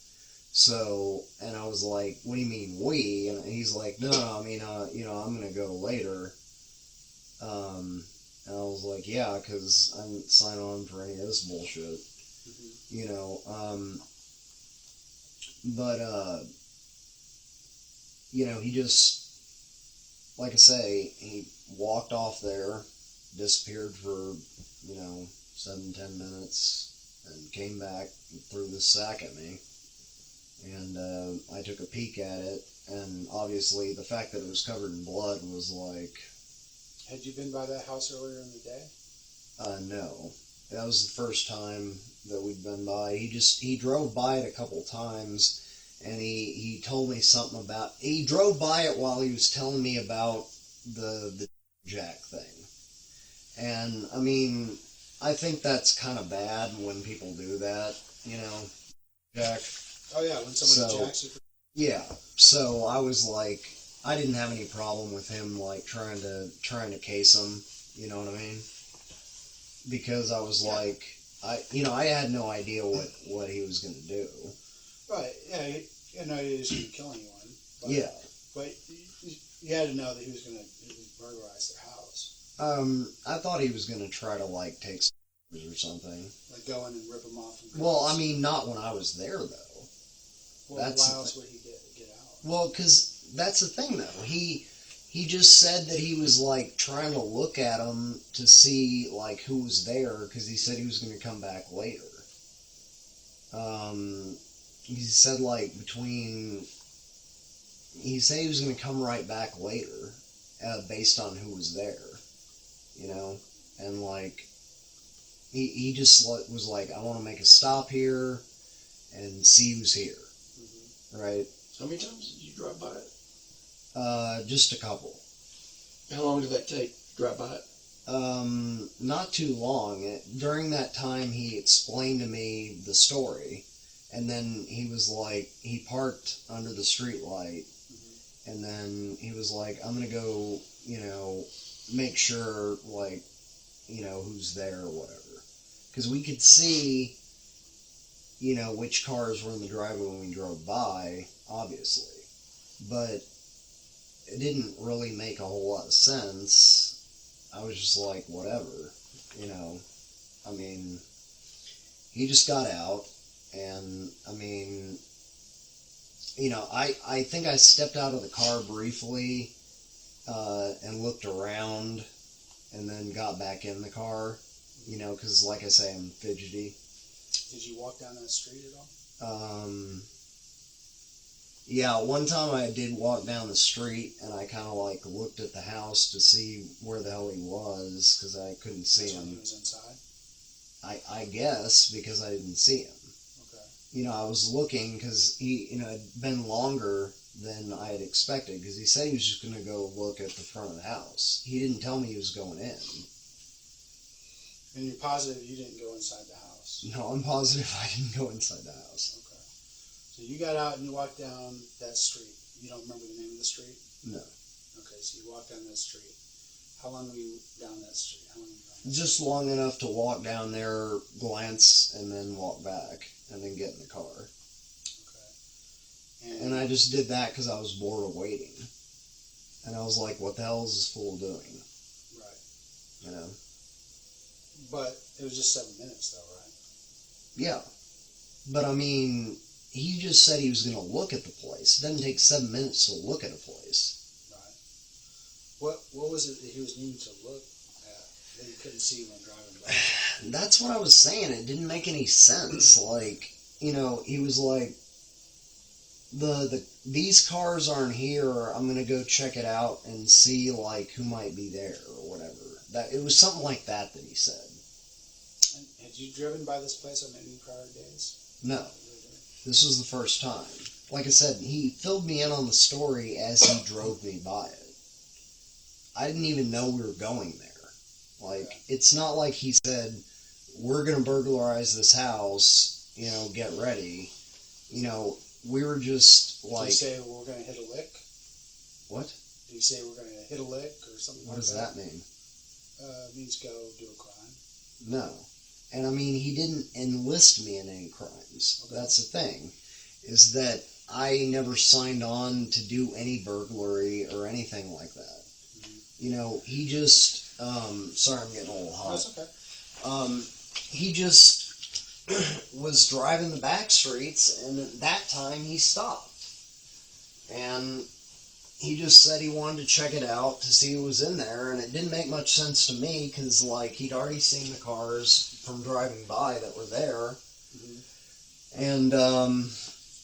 So, and I was like, what do you mean we? And he's like, no, I mean, you know, I'm going to go later. And I was like, yeah, because I didn't sign on for any of this bullshit. Mm-hmm. You know, but, you know, he just, like I say, he walked off there, disappeared for, you know, 7-10 minutes, and came back and threw this sack at me. And I took a peek at it, and obviously the fact that it was covered in blood was like... Had you been by that house earlier in the day? No. That was the first time that we'd been by. He drove by it a couple times, and he told me something about... He drove by it while he was telling me about the Jack thing. And, I mean, I think that's kind of bad when people do that, you know, Jack. Oh yeah, when somebody jacks you. Yeah, so I was like, I didn't have any problem with him like trying to case him. You know what I mean? Because I was like, I had no idea what he was going to do. Right. Yeah. You had no idea he was going to kill anyone. But, yeah. But you had to know that he was going to burglarize their house. I thought he was going to try to like take or something. Like go in and rip them off. Well, I mean, not when I was there though. Well, why else would he get out? Well, because that's the thing though. He just said that he was like trying to look at them to see like who was there because he said he was going to come back later. He said like he said he was going to come right back later, based on who was there, you know, and like he just was like, I want to make a stop here and see who's here, right? How many times did you drive by it? Just a couple. How long did that take to drive by it? Not too long. During that time, he explained to me the story, and then he was like, he parked under the street light, and then he was like, I'm gonna go, make sure, like, who's there or whatever. Because we could see, which cars were in the driveway when we drove by, obviously. But it didn't really make a whole lot of sense. I was just like, whatever, I mean, he just got out, and, I mean, I think I stepped out of the car briefly, and looked around, and then got back in the car, because, like I say, I'm fidgety. Did you walk down that street at all? Yeah, one time I did walk down the street, and I kind of like looked at the house to see where the hell he was, because I couldn't see him. He was inside? I guess, because I didn't see him. Okay. I was looking, because he, had been longer than I had expected, because he said he was just going to go look at the front of the house. He didn't tell me he was going in. And you're positive you didn't go inside the house? No, I'm positive I didn't go inside the house. Okay. So you got out and you walked down that street. You don't remember the name of the street? No. Okay, so you walked down that street. How long were you down that street? Just long enough to walk down there, glance, and then walk back, and then get in the car. Okay. And I just did that because I was bored of waiting. And I was like, what the hell is this fool doing? Right. But it was just 7 minutes, though, right? Yeah. But, I mean, he just said he was going to look at the place. It doesn't take 7 minutes to look at a place. Right. What was it that he was needing to look at that you couldn't see when driving by? That's what I was saying. It didn't make any sense. Like, he was like, these cars aren't here. I'm going to go check it out and see, like, who might be there or whatever. It was something like that he said. And had you driven by this place on any prior days? No. This was the first time. Like I said, he filled me in on the story as he drove me by it. I didn't even know we were going there. Like, it's not like he said, we're going to burglarize this house, get ready. We were just like... Did he say we're going to hit a lick? What? Did he say we're going to hit a lick or something like that? What does that mean? It means go do a crime. No. And I mean, he didn't enlist me in any crimes. Okay. That's the thing, is that I never signed on to do any burglary or anything like that. Mm-hmm. He just, sorry, I'm getting a little hot. That's okay. He just was driving the back streets, and at that time he stopped. And he just said he wanted to check it out to see who was in there, and it didn't make much sense to me because, like, he'd already seen the cars from driving by that were there. Mm-hmm. And,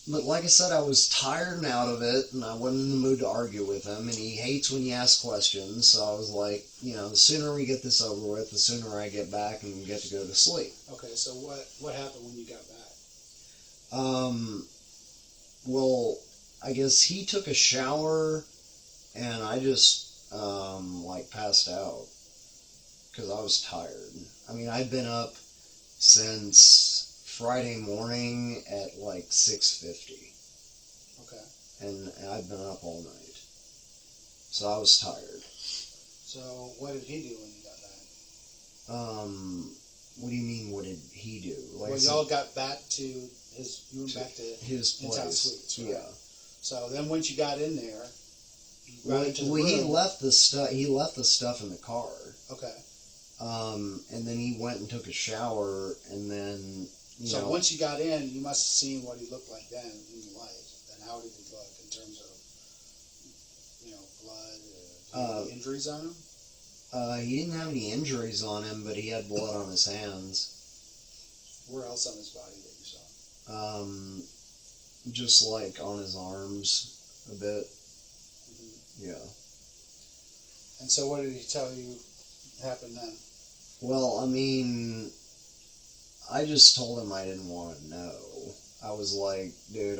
but like I said, I was tired and out of it, and I wasn't in the mood to argue with him, and he hates when you ask questions, so I was like, the sooner we get this over with, the sooner I get back and get to go to sleep. Okay, so what happened when you got back? Well, I guess he took a shower, and I just, passed out, because I was tired. I mean, I'd been up since Friday morning at like 6:50. Okay. And I'd been up all night. So I was tired. So what did he do when you got back? What do you mean, what did he do? Like well, y'all got back to his, you went back to his place. In-town suites, right? Yeah. So then once you got in there, you Well, got into the he room. left the stuff. He left the stuff in the car. Okay. And then he went and took a shower, and then So once you got in, you must have seen what he looked like then in the light. And how did he look in terms of, blood, any injuries on him? He didn't have any injuries on him, but he had blood on his hands. Where else on his body that you saw? Just like on his arms a bit. Mm-hmm. Yeah. And so what did he tell you happened then? Well, I mean, I just told him I didn't want to know. I was like, dude,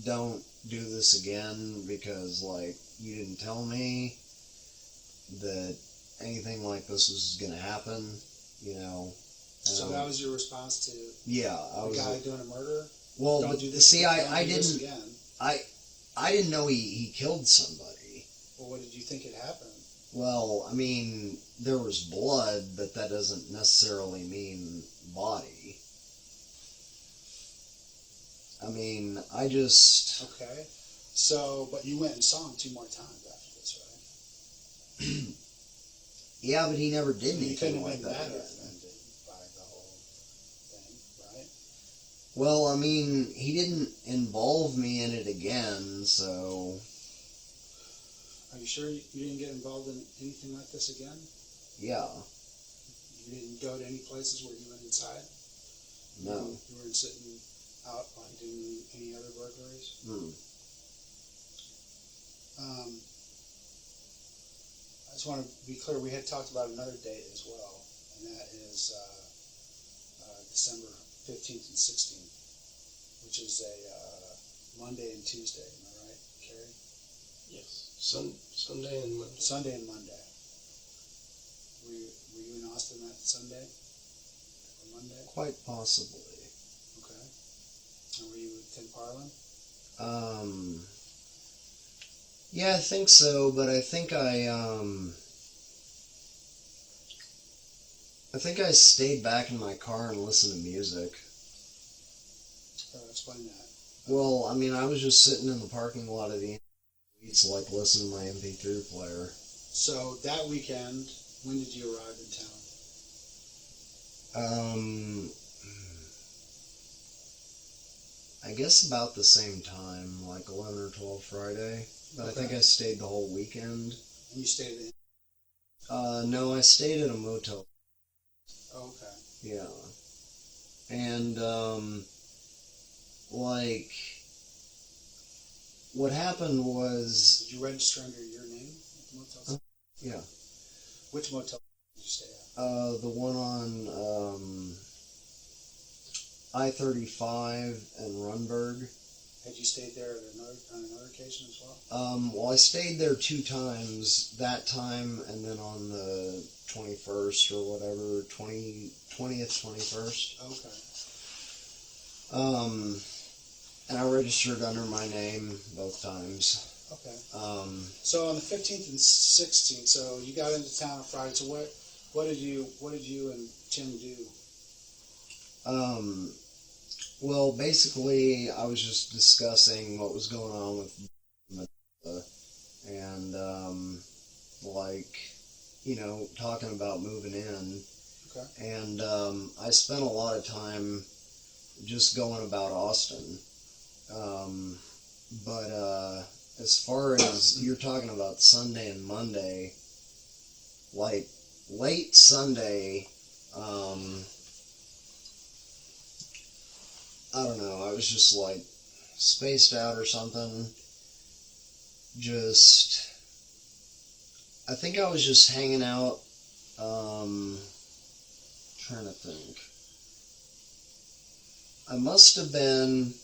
don't do this again because, like, you didn't tell me that anything like this was going to happen, So that was your response to the guy doing a murder? Well, don't but do this, see, don't I do this didn't, again. I didn't know he killed somebody. Well, what did you think had happened? Well, I mean, there was blood, but that doesn't necessarily mean body. I mean, I just... Okay. So, but you went and saw him 2 more times after this, right? Yeah, but he never did You anything couldn't like have been that. that offended by the whole thing, right? Well, I mean, he didn't involve me in it again, so... Are you sure you didn't get involved in anything like this again? Yeah. You didn't go to any places where you went inside? No. You weren't sitting out like doing any other burglaries? I just want to be clear, we had talked about another date as well, and that is December 15th and 16th, which is a Monday and Tuesday, am I right, Carrie? Yes. Sunday and Monday. Sunday and Monday. Were you in Austin that Sunday? Or Monday? Quite possibly. Okay. And were you with Tim Parlin? Yeah, I think so, but I think I stayed back in my car and listened to music. Explain that. Well, I mean, I was just sitting in the parking lot of the Suites, like, listening to my MP3 player. So, that weekend, when did you arrive in town? I guess about the same time, like 11 or 12 Friday. But I think I stayed the whole weekend. And you stayed in? No, I stayed at a motel. Oh, okay. Yeah. And, like, what happened was... Did you register under your name at the motel? Yeah. Which motel did you stay at? The one on, I-35 and Runberg. Had you stayed there on another occasion as well? Well, I stayed there 2 times, that time and then on the 21st or whatever, 20th, 21st. Okay. And I registered under my name both times. Okay. So on the 15th and 16th, so you got into town on Friday, so what did you and Tim do? Well, basically, I was just discussing what was going on with and, talking about moving in. Okay. And I spent a lot of time just going about Austin. But as far as you're talking about Sunday and Monday, like late Sunday, I don't know, I was just like spaced out or something. I think I was just hanging out, trying to think. I must have been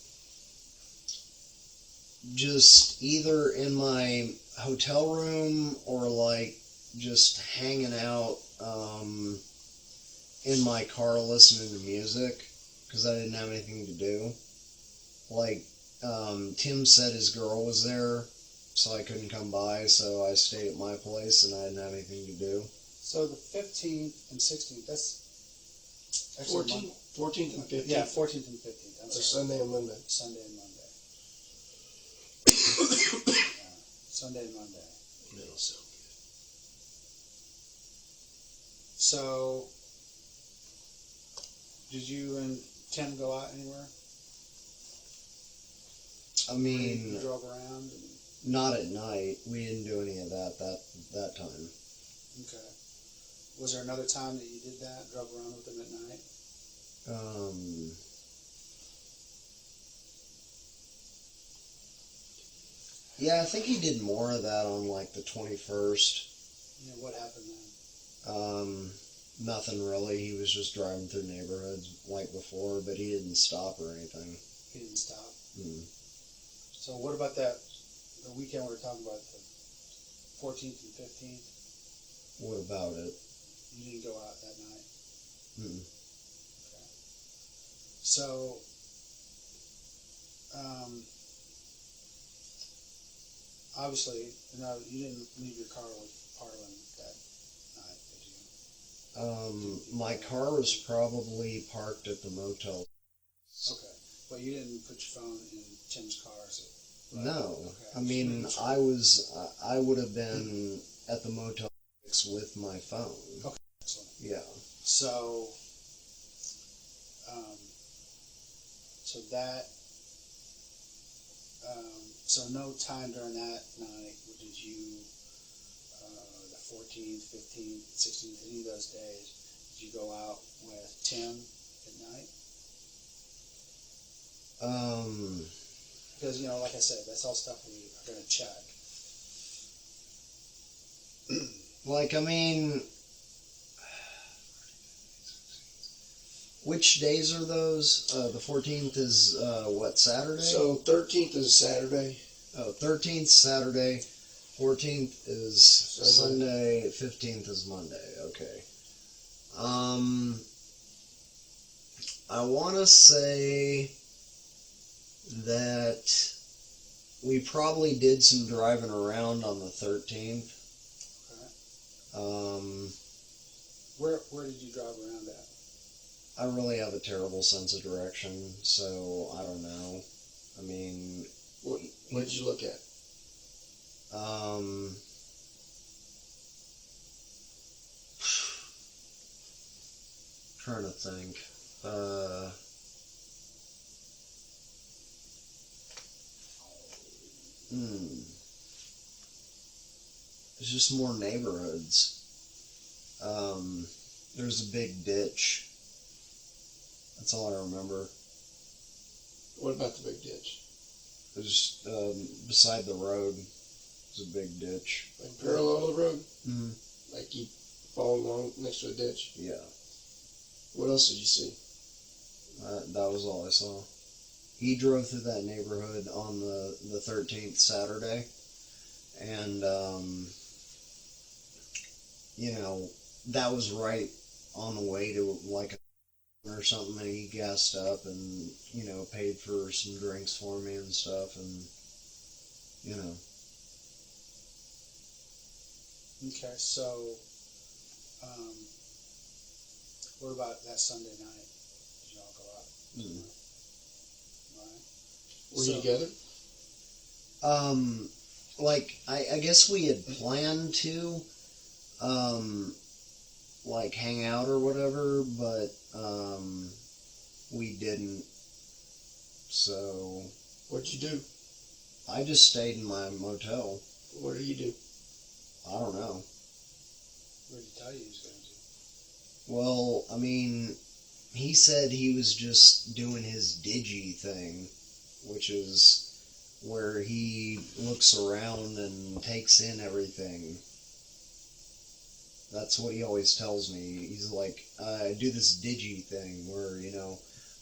just either in my hotel room or like just hanging out in my car listening to music because I didn't have anything to do. Like, Tim said his girl was there, so I couldn't come by, so I stayed at my place and I didn't have anything to do. So the 15th and 16th, that's... 14th and 15th. Yeah, 14th and 15th. That's a Sunday and Monday. Sunday and Monday. Sunday and Monday. That'll sound good. So, did you and Tim go out anywhere? I mean, You drove around? And... not at night. We didn't do any of that time. Okay. Was there another time that you did that? Drove around with him at night? Yeah, I think he did more of that on like the 21st. Yeah, what happened then? Nothing really. He was just driving through neighborhoods like before, but he didn't stop or anything. He didn't stop? Mm. So what about the weekend we were talking about, the 14th and 15th? What about it? You didn't go out that night? Mm. Okay. So, obviously, you didn't leave your car with Parlin that night, did you? My car was probably parked at the motel. Okay, but you didn't put your phone in Tim's car, so... Right? No, Okay. I mean, I would have been at the Motel 6 with my phone. Okay, excellent. Yeah. So, so no time during that night did you, the 14th, 15th, 16th, any of those days, did you go out with Tim at night? Because, like I said, that's all stuff we are going to check. Like, I mean, which days are those? The 14th is, what, Saturday? So 13th is Saturday. Oh, 13th Saturday, 14th is Sunday, 15th is Monday. Okay. I want to say that we probably did some driving around on the 13th. Okay. Where did you drive around at? I really have a terrible sense of direction, so I don't know. I mean, What did you look at? Trying to think. There's just more neighborhoods. There's a big ditch. That's all I remember. What about the big ditch? There's beside the road. There's a big ditch. Like parallel to the road? Mm-hmm. Like you following along next to a ditch? Yeah. What else did you see? That was all I saw. He drove through that neighborhood on the 13th Saturday, and that was right on the way to like a or something, and he gassed up and paid for some drinks for me and stuff, and Okay, so what about that Sunday night? Did you all go out? Mm. Right. Were you together? Like I guess we had planned to like hang out or whatever, but we didn't. So What'd you do? I just stayed in my motel. What did you do? I don't know. What did he tell you he was going to do? Well, I mean, he said he was just doing his digi thing, which is where he looks around and takes in everything. That's what he always tells me. He's like, I do this digi thing where,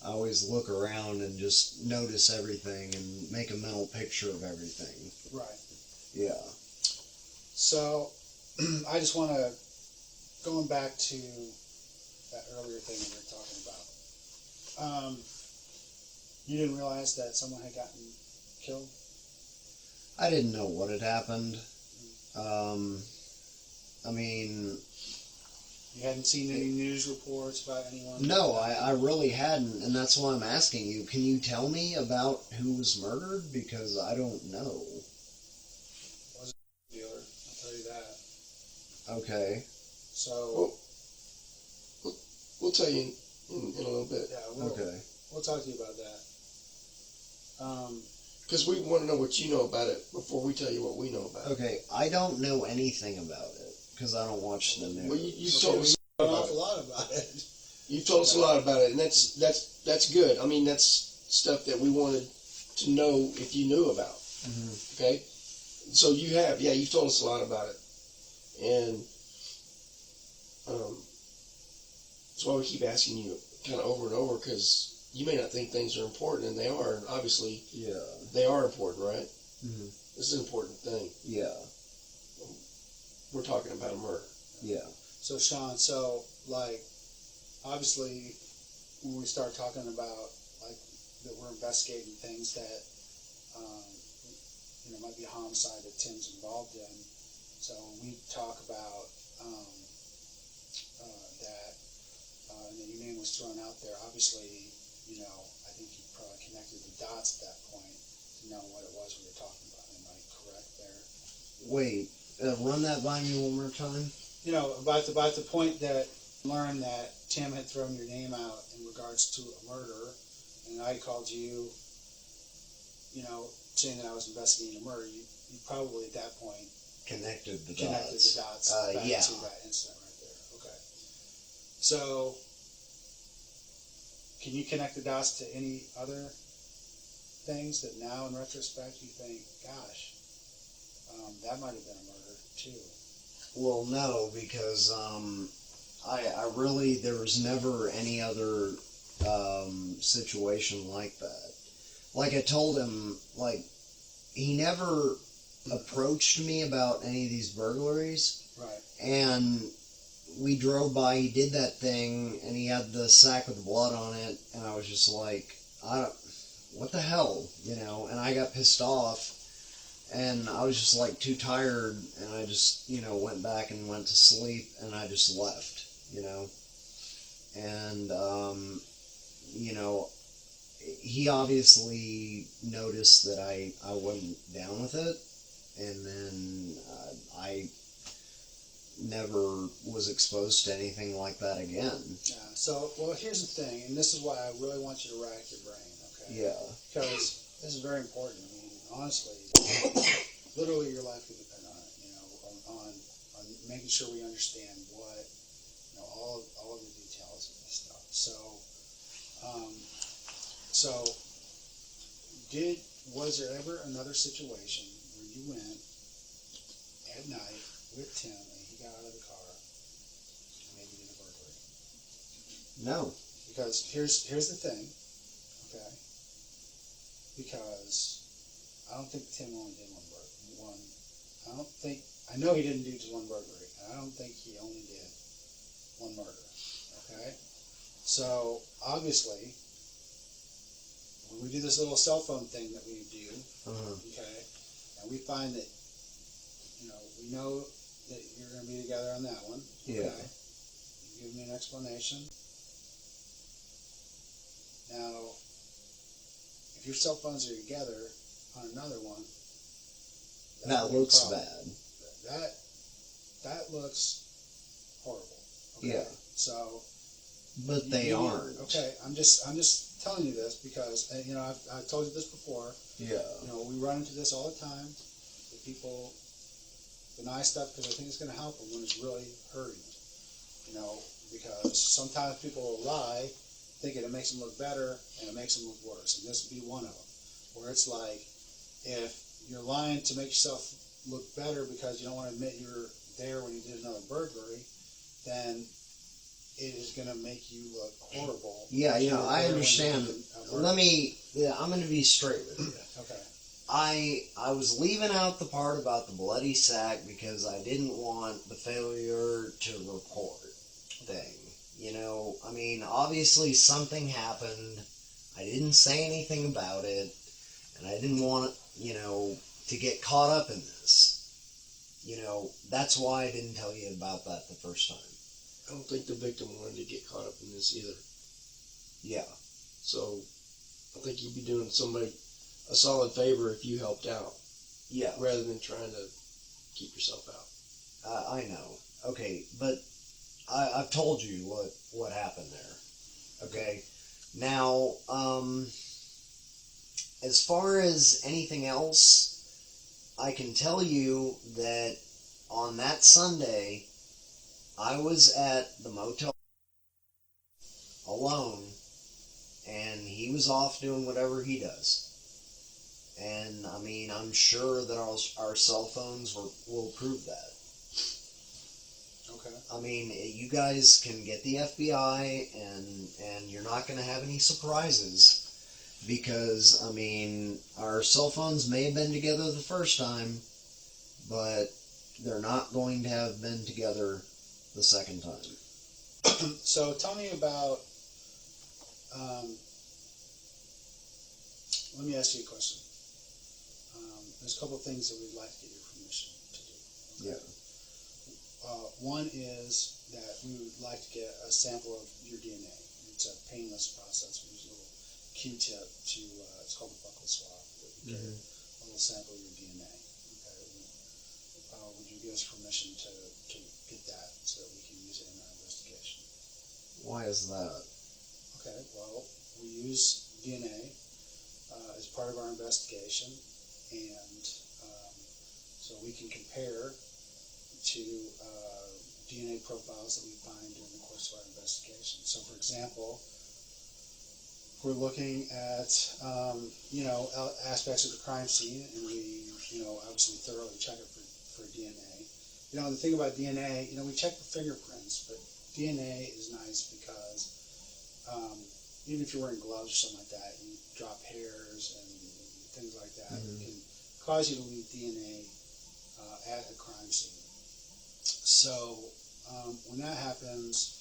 I always look around and just notice everything and make a mental picture of everything. Right. Yeah. So, I just want to, going back to that earlier thing that we're talking about. You didn't realize that someone had gotten killed? I didn't know what had happened. I mean... You hadn't seen any news reports about anyone? No, I really hadn't, and that's why I'm asking you. Can you tell me about who was murdered? Because I don't know. Wasn't a dealer, I'll tell you that. Okay. So... We'll tell you in a little bit. Yeah, Okay. We'll talk to you about that. Because we want to know what you know about it before we tell you what we know about it. Okay, I don't know anything about it, because I don't watch the news. Well, you've told us an awful lot about it. You've told us a lot about it, and that's good. I mean, that's stuff that we wanted to know if you knew about. Mm-hmm. Okay? So you have, yeah, you've told us a lot about it. And that's why we keep asking you kind of over and over, because you may not think things are important, and they are, and obviously they are important, right? Mm-hmm. This is an important thing. Yeah. We're talking about a murder. Yeah. So, Shawn, like, obviously, when we start talking about, like, that we're investigating things that, might be a homicide that Tim's involved in. So when we talk about that, and then your name was thrown out there, obviously, I think you probably connected the dots at that point to know what it was we were talking about. Am I correct there? Wait, run that by me one more time. About the point that you learned that Tim had thrown your name out in regards to a murder, and I called you, saying that I was investigating a murder. You probably at that point Connected the dots back yeah. to that incident right there. Okay. So, can you connect the dots to any other things that now in retrospect you think, gosh, that might have been a murder too? Well, no, because I really, there was never any other situation like that. Like I told him, like, he never approached me about any of these burglaries. Right. And we drove by, he did that thing, and he had the sack with the blood on it, and I was just like, what the hell, and I got pissed off, and I was just like too tired, and I just, went back and went to sleep, and I just left, and, he obviously noticed that I wasn't down with it, and then I never was exposed to anything like that again. Yeah. So, here's the thing, and this is why I really want you to rack your brain, okay? Yeah. Because this is very important. I mean, honestly, literally your life could depend on it, on making sure we understand what, all of the details of this stuff. So, was there ever another situation where you went at night with Tim and he got out of the car and maybe did a burglary? No. Because here's the thing, okay? Because I don't think Tim only did one. I know he didn't do just one burglary, and I don't think he only did one murder, okay? So, obviously, when we do this little cell phone thing that we do, okay, and we find that, we know that you're going to be together on that one, okay? Yeah. You give me an explanation. Now, if your cell phones are together on another one, that looks bad. That looks horrible. Okay? Yeah. So. But they aren't. Okay, I'm just telling you this because I've told you this before. Yeah. We run into this all the time. The people deny stuff because they think it's going to help them when it's really hurting them. Because sometimes people will lie, thinking it makes them look better, and it makes them look worse. And this would be one of them, where it's like, if you're lying to make yourself look better because you don't want to admit you're there when you did another burglary, then it is going to make you look horrible. Yeah, I understand. I'm going to be straight with you. Okay. I was leaving out the part about the bloody sack because I didn't want the failure to report thing. I mean, obviously something happened. I didn't say anything about it, and I didn't want, to get caught up in this. That's why I didn't tell you about that the first time. I don't think the victim wanted to get caught up in this either. Yeah. So, I think you'd be doing somebody a solid favor if you helped out. Yeah. Rather than trying to keep yourself out. I know. Okay, but I've told you what happened there. Okay? Now, as far as anything else, I can tell you that on that Sunday, I was at the motel alone, and he was off doing whatever he does. And, I mean, I'm sure that our cell phones will prove that. Okay. I mean, you guys can get the FBI, and you're not going to have any surprises. Because, I mean, our cell phones may have been together the first time, but they're not going to have been together the second time. So tell me about, let me ask you a question. There's a couple of things that we'd like to get your permission to do. Okay? Yeah. One is that we would like to get a sample of your DNA. It's a painless process. We use a little Q-tip to, it's called a buccal swab. We get a little sample of your DNA. Okay. Would you give us permission to get that so that we can use it in our investigation? Why is that? Okay, well, we use DNA as part of our investigation, and so we can compare to DNA profiles that we find during the course of our investigation. So, for example, if we're looking at, aspects of the crime scene, and we, obviously thoroughly check it for DNA. The thing about DNA, we check for fingerprints, but DNA is nice because even if you're wearing gloves or something like that, you drop hairs and things like that. It can cause you to leave DNA at a crime scene. So when that happens,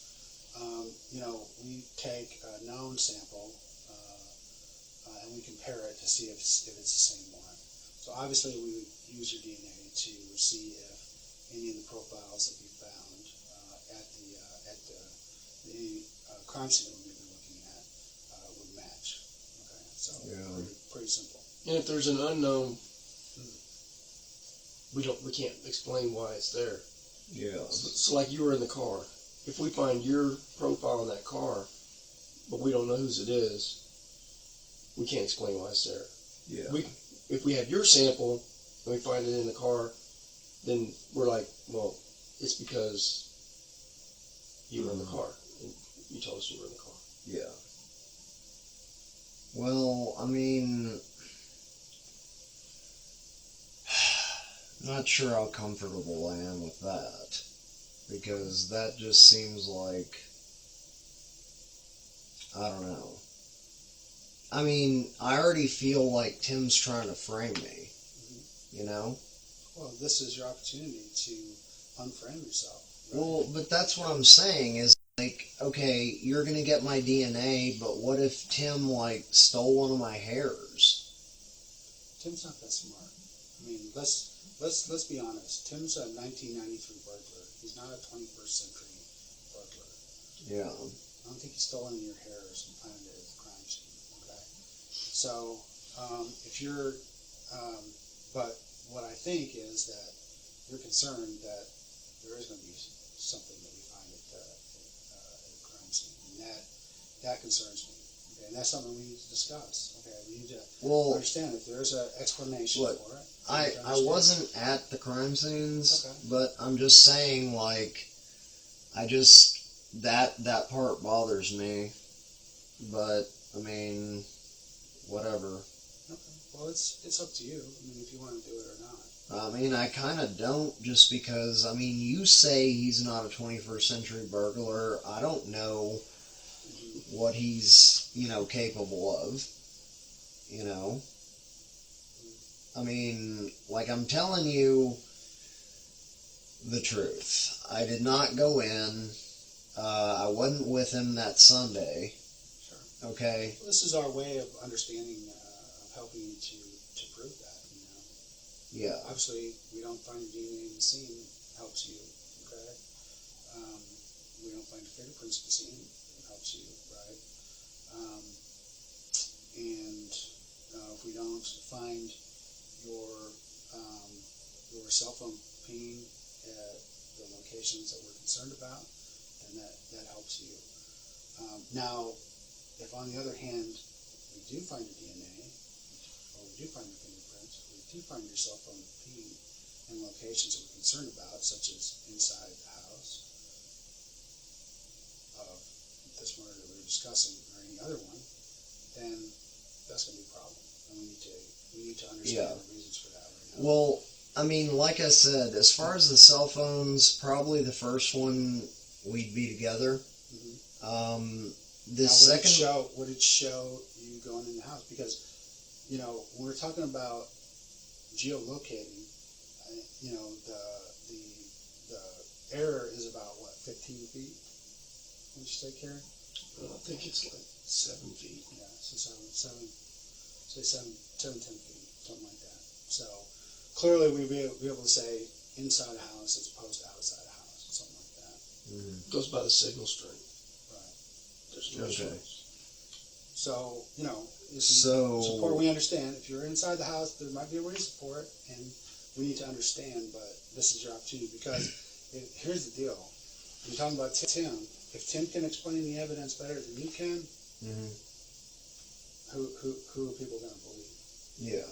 we take a known sample and we compare it to see if it's the same one. So obviously we would use your DNA to see if any of the profiles that we found at the crime scene that we've been looking at would match. Okay, so pretty simple. And if there's an unknown, we can't explain why it's there. Yeah. So like you were in the car. If we find your profile in that car, but we don't know whose it is, we can't explain why it's there. Yeah. If we have your sample and we find it in the car, then we're like, well, it's because you were in the car. And you told us you were in the car. Yeah. Well, I mean, not sure how comfortable I am with that, because that just seems like, I don't know. I mean, I already feel like Tim's trying to frame me, Well, this is your opportunity to unframe yourself. Right? Well, but that's what I'm saying is, like, okay, you're going to get my DNA, but what if Tim, stole one of my hairs? Tim's not that smart. I mean, let's be honest. Tim's a 1993 burglar. He's not a 21st century burglar. Yeah. I don't think he stole any of your hairs and planted it at the crime scene. Okay. So, if you're, but what I think is that you're concerned that there is going to be something that we find at the crime scene, and that concerns me. Okay, and that's something we need to discuss. Okay, we need to understand if there's an explanation for it. I wasn't at the crime scenes, Okay. but I'm just saying, that part bothers me. But I mean, whatever. Okay. Well, it's up to you. I mean, if you want to do it or not. I mean, I kind of don't, just because, I mean, you say he's not a 21st century burglar. I don't know what he's, capable of, I mean, I'm telling you the truth. I did not go in. I wasn't with him that Sunday. Sure. Okay. Well, this is our way of understanding, of helping you to prove that. You know. Yeah. Obviously, we don't find a DNA in the scene helps you. Okay. We don't find fingerprints in the scene helps you, right? And if we don't find your cell phone ping at the locations that we're concerned about, then that helps you. Now, if on the other hand we do find your DNA, or we do find your fingerprints, or we do find your cell phone ping in locations that we're concerned about, such as inside the house of this murder that we were discussing, or any other one, then that's going to be a problem, and we need to understand the reasons for that right now. Well, I mean, like I said, as far as the cell phones, probably the first one we'd be together. Mm-hmm. This now, second, would it show you going in the house? Because, you know, when we're talking about geolocating, you know, the error is about what, 15 feet? What did you say, Karen? I think it's like 7 feet. Yeah, so 10 feet, something like that. So clearly we'd be able to say inside a house as opposed to outside a house, or something like that. It goes by the signal strength. Right. There's no strength. So, you know, it's So- important we understand. If you're inside the house, there might be a reason for it, and we need to understand, but this is your opportunity, because here's the deal. You're talking about Tim. If Tim can explain the evidence better than you can, who are people going to believe? yeah.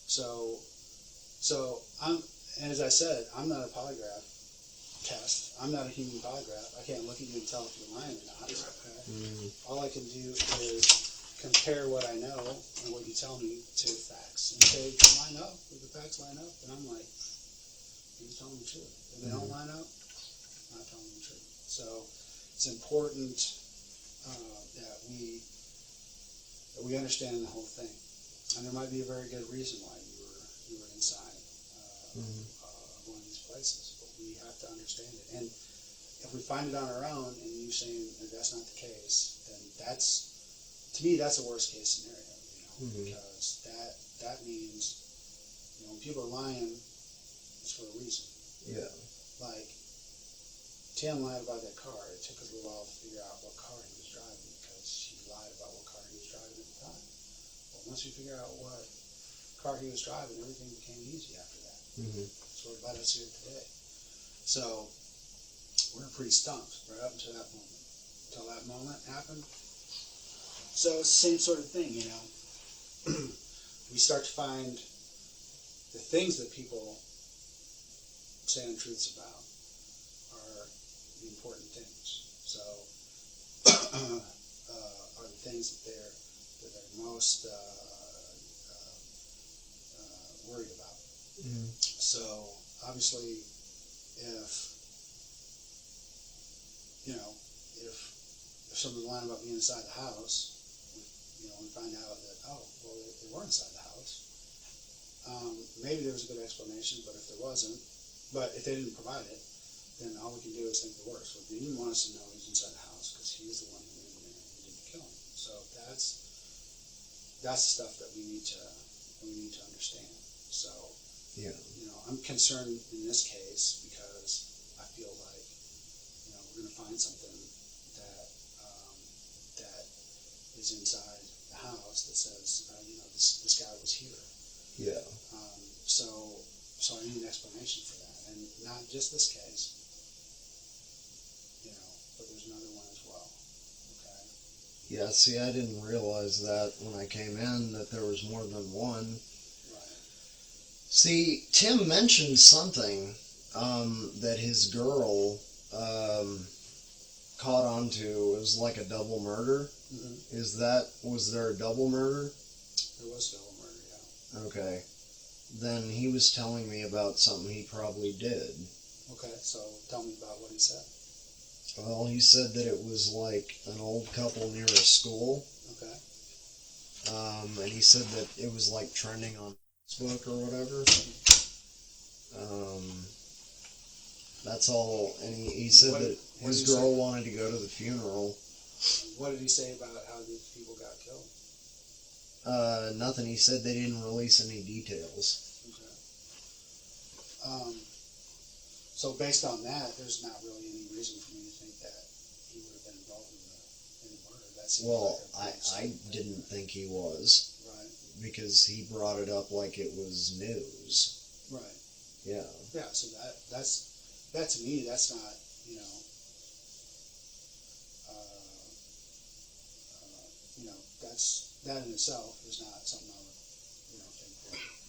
So and as I said, I'm not a polygraph test. I'm not a human polygraph. I can't look at you and tell if you're lying or not. Okay? All I can do is compare what I know and what you tell me to facts. And if they line up, if the facts line up, then I'm like, you're telling the truth. If they don't line up, I'm not telling the truth. So it's important that we understand the whole thing. And there might be a very good reason why you were inside one of these places, but we have to understand it. And if we find it on our own, and you saying that that's not the case, then to me, that's a worst case scenario. You know, because that means, you know, when people are lying, it's for a reason. Yeah. Like Tim lied about that car. It took us a little while to figure out what car he was driving, because he lied about what car he was driving at the time. But once we figure out what car he was driving, everything became easy after that. So we're glad us here today. So we're pretty stumped right up until that moment. Until that moment happened. So it's the same sort of thing, you know. We start to find the things that people say untruths about are the important things. So are the things that they're most worried about. So obviously, if someone's lying about being inside the house, we find out that they were inside the house. Maybe there was a good explanation, but if they didn't provide it, then all we can do is think the worst. Well, they didn't want us to know he was inside the house because he was the one who went in there and did the killing. So that's the stuff that we need to understand. So I'm concerned in this case because I feel like we're going to find something that is inside the house that says this guy was here. Yeah. So I need an explanation for that, and not just this case, but there's another one as well. Okay. Yeah. See, I didn't realize that when I came in that there was more than one. Right. See, Tim mentioned something that his girl caught on to. It was like a double murder. Was there a double murder? There was a double murder, yeah. Okay. Then he was telling me about something he probably did. Okay, so tell me about what he said. Well, he said that it was like an old couple near a school. Okay. And he said that it was like trending on Facebook or whatever. That's all. And he said that His girl wanted to go to the funeral. What did he say about how the people got killed? Nothing. He said they didn't release any details. Okay. So based on that, there's not really any reason for me to think that he would have been involved in the murder. That seems I didn't think he was. Right. Because he brought it up like it was news. Right. Yeah. Yeah. So that to me, that's not, that in itself is not something I would, think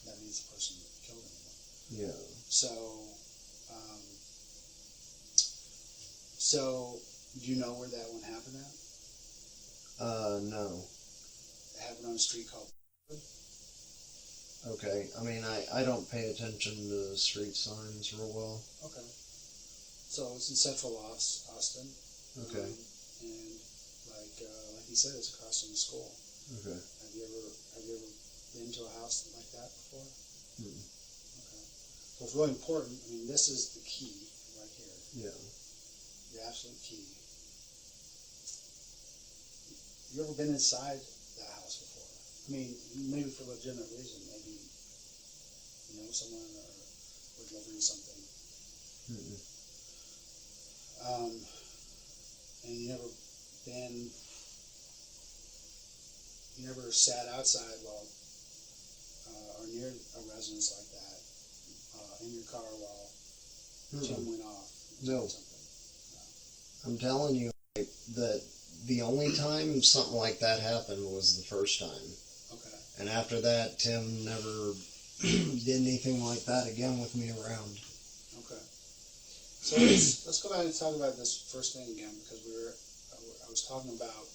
that means the person killed anyone. Yeah. So do you know where that one happened at? No. It happened on a street called. Okay. I mean, I don't pay attention to street signs real well. Okay. So it's in central Austin. Okay. And like he said, it's across from the school. Okay. Have you ever been to a house like that before? Mm-mm. Okay. So it's really important. I mean, this is the key right here. Yeah. The absolute key. You ever been inside that house before? I mean, maybe for a legitimate reason. Maybe you know someone or we're delivering something. Mm-mm. And you never sat outside while or near a residence like that in your car while Tim went off. No. Something. I'm telling you that the only time something like that happened was the first time. Okay. And after that, Tim never did anything like that again with me around. Okay. So let's go back and talk about this first thing again, because I was talking about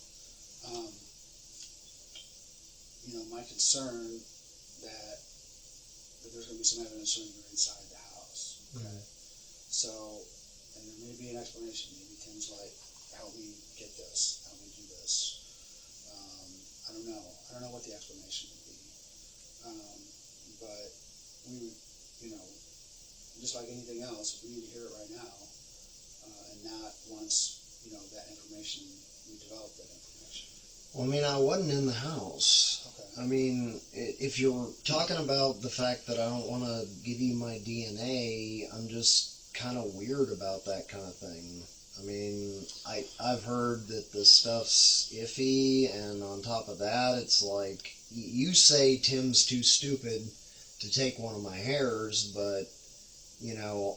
my concern that there's going to be some evidence showing you're inside the house. Okay. So, and there may be an explanation. Maybe Tim's like, help me get this, help me do this. I don't know. I don't know what the explanation would be. But we, just like anything else, we need to hear it right now, and not once, that information, we develop that information. Well, I mean, I wasn't in the house. Okay. I mean, if you're talking about the fact that I don't want to give you my DNA, I'm just kind of weird about that kind of thing. I mean, I've heard that the stuff's iffy, and on top of that, it's like, you say Tim's too stupid to take one of my hairs, but,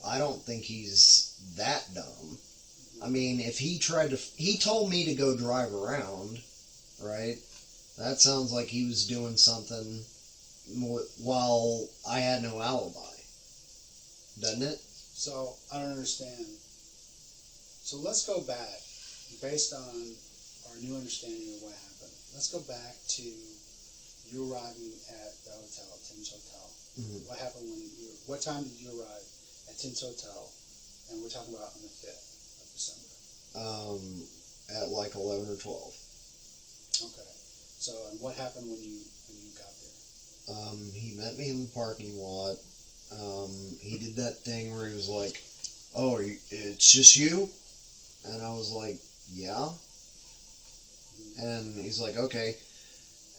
I don't think he's that dumb. I mean, if he told me to go drive around, right? That sounds like he was doing something while I had no alibi. Doesn't it? So, I don't understand. So let's go back, based on our new understanding of what happened. Let's go back to you arriving at the hotel, Tim's Hotel. Mm-hmm. What happened what time did you arrive at Tim's Hotel? And we're talking about on the 5th of December. At like 11 or 12. Okay. So, and what happened when you got there? He met me in the parking lot. He did that thing where he was like, "Oh, it's just you?" And I was like, "Yeah." And he's like, "Okay."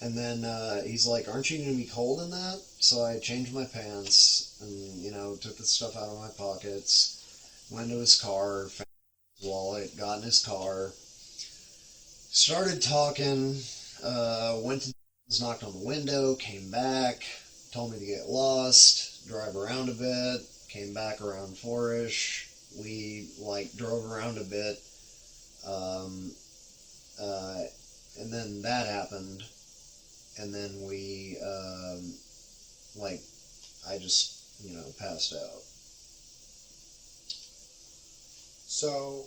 And then he's like, "Aren't you going to be cold in that?" So I changed my pants and, took the stuff out of my pockets, went to his car, found his wallet, got in his car, started talking, knocked on the window, came back, told me to get lost, drive around a bit, came back around 4-ish. We, drove around a bit, and then that happened, and then we, I just, passed out. So,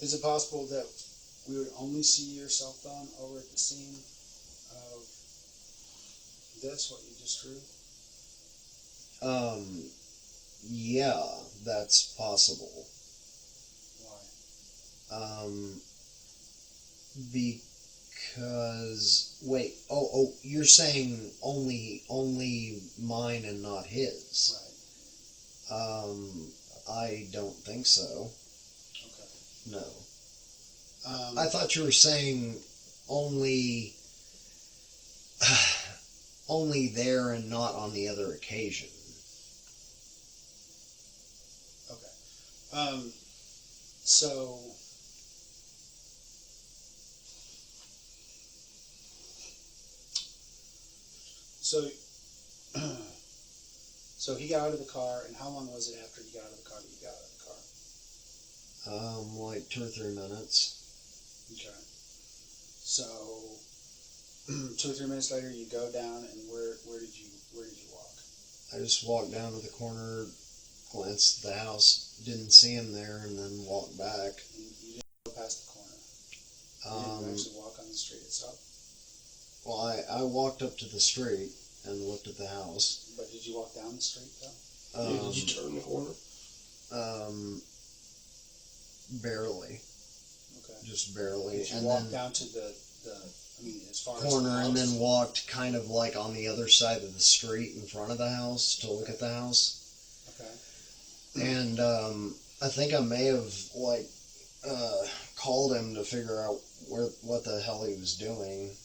is it possible that we would only see your cell phone over at the scene of this, what you just drew? Yeah, that's possible. Why? Because, wait, you're saying only mine and not his? Right. I don't think so. No. I thought you were saying only only there and not on the other occasion. Okay. So so he got out of the car, and how long was it after he got out of the car that you got out of the car? Like 2 or 3 minutes. Okay. So 2 or 3 minutes later, you go down, and where did you walk? I just walked down to the corner, glanced at the house, didn't see him there, and then walked back. You didn't go past the corner. You didn't actually walk on the street itself. Well, I walked up to the street and looked at the house. But did you walk down the street though? Did you turn the corner? Barely. Okay. Just barely. Did you and walk then down to the as far corner as the and house? then walked kind of like on the other side of the street in front of the house to look at the house. Okay. And I think I may have called him to figure out what the hell he was doing.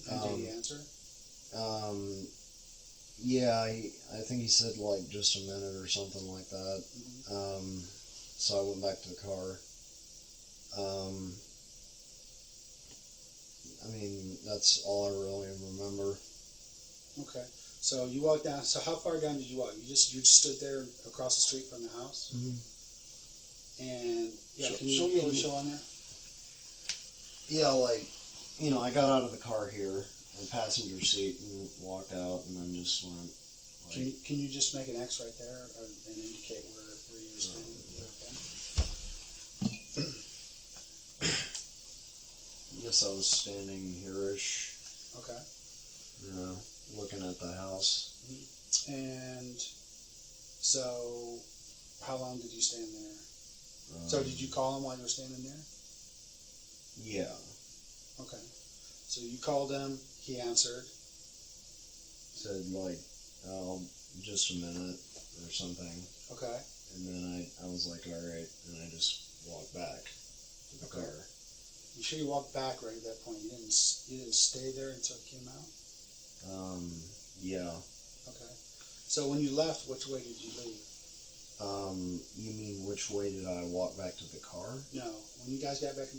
And did he answer? Yeah, I think he said like just a minute or something like that. So I went back to the car. I mean, that's all I really remember. Okay. So you walked down. So how far down did you walk? You just stood there across the street from the house. And yeah, can you show on there? Yeah, I got out of the car here in the passenger seat and walked out, and then just went. Can you just make an X right there and indicate where you were standing? I guess I was standing here-ish. Okay. Looking at the house. And so, how long did you stand there? So did you call him while you were standing there? Yeah. Okay. So you called him, he answered. Said just a minute or something. Okay. And then I was like, alright, and I just walked back to the car. You sure you walked back right at that point? You didn't stay there until it came out? Yeah. Okay. So when you left, which way did you leave? You mean which way did I walk back to the car? No. When you guys got back,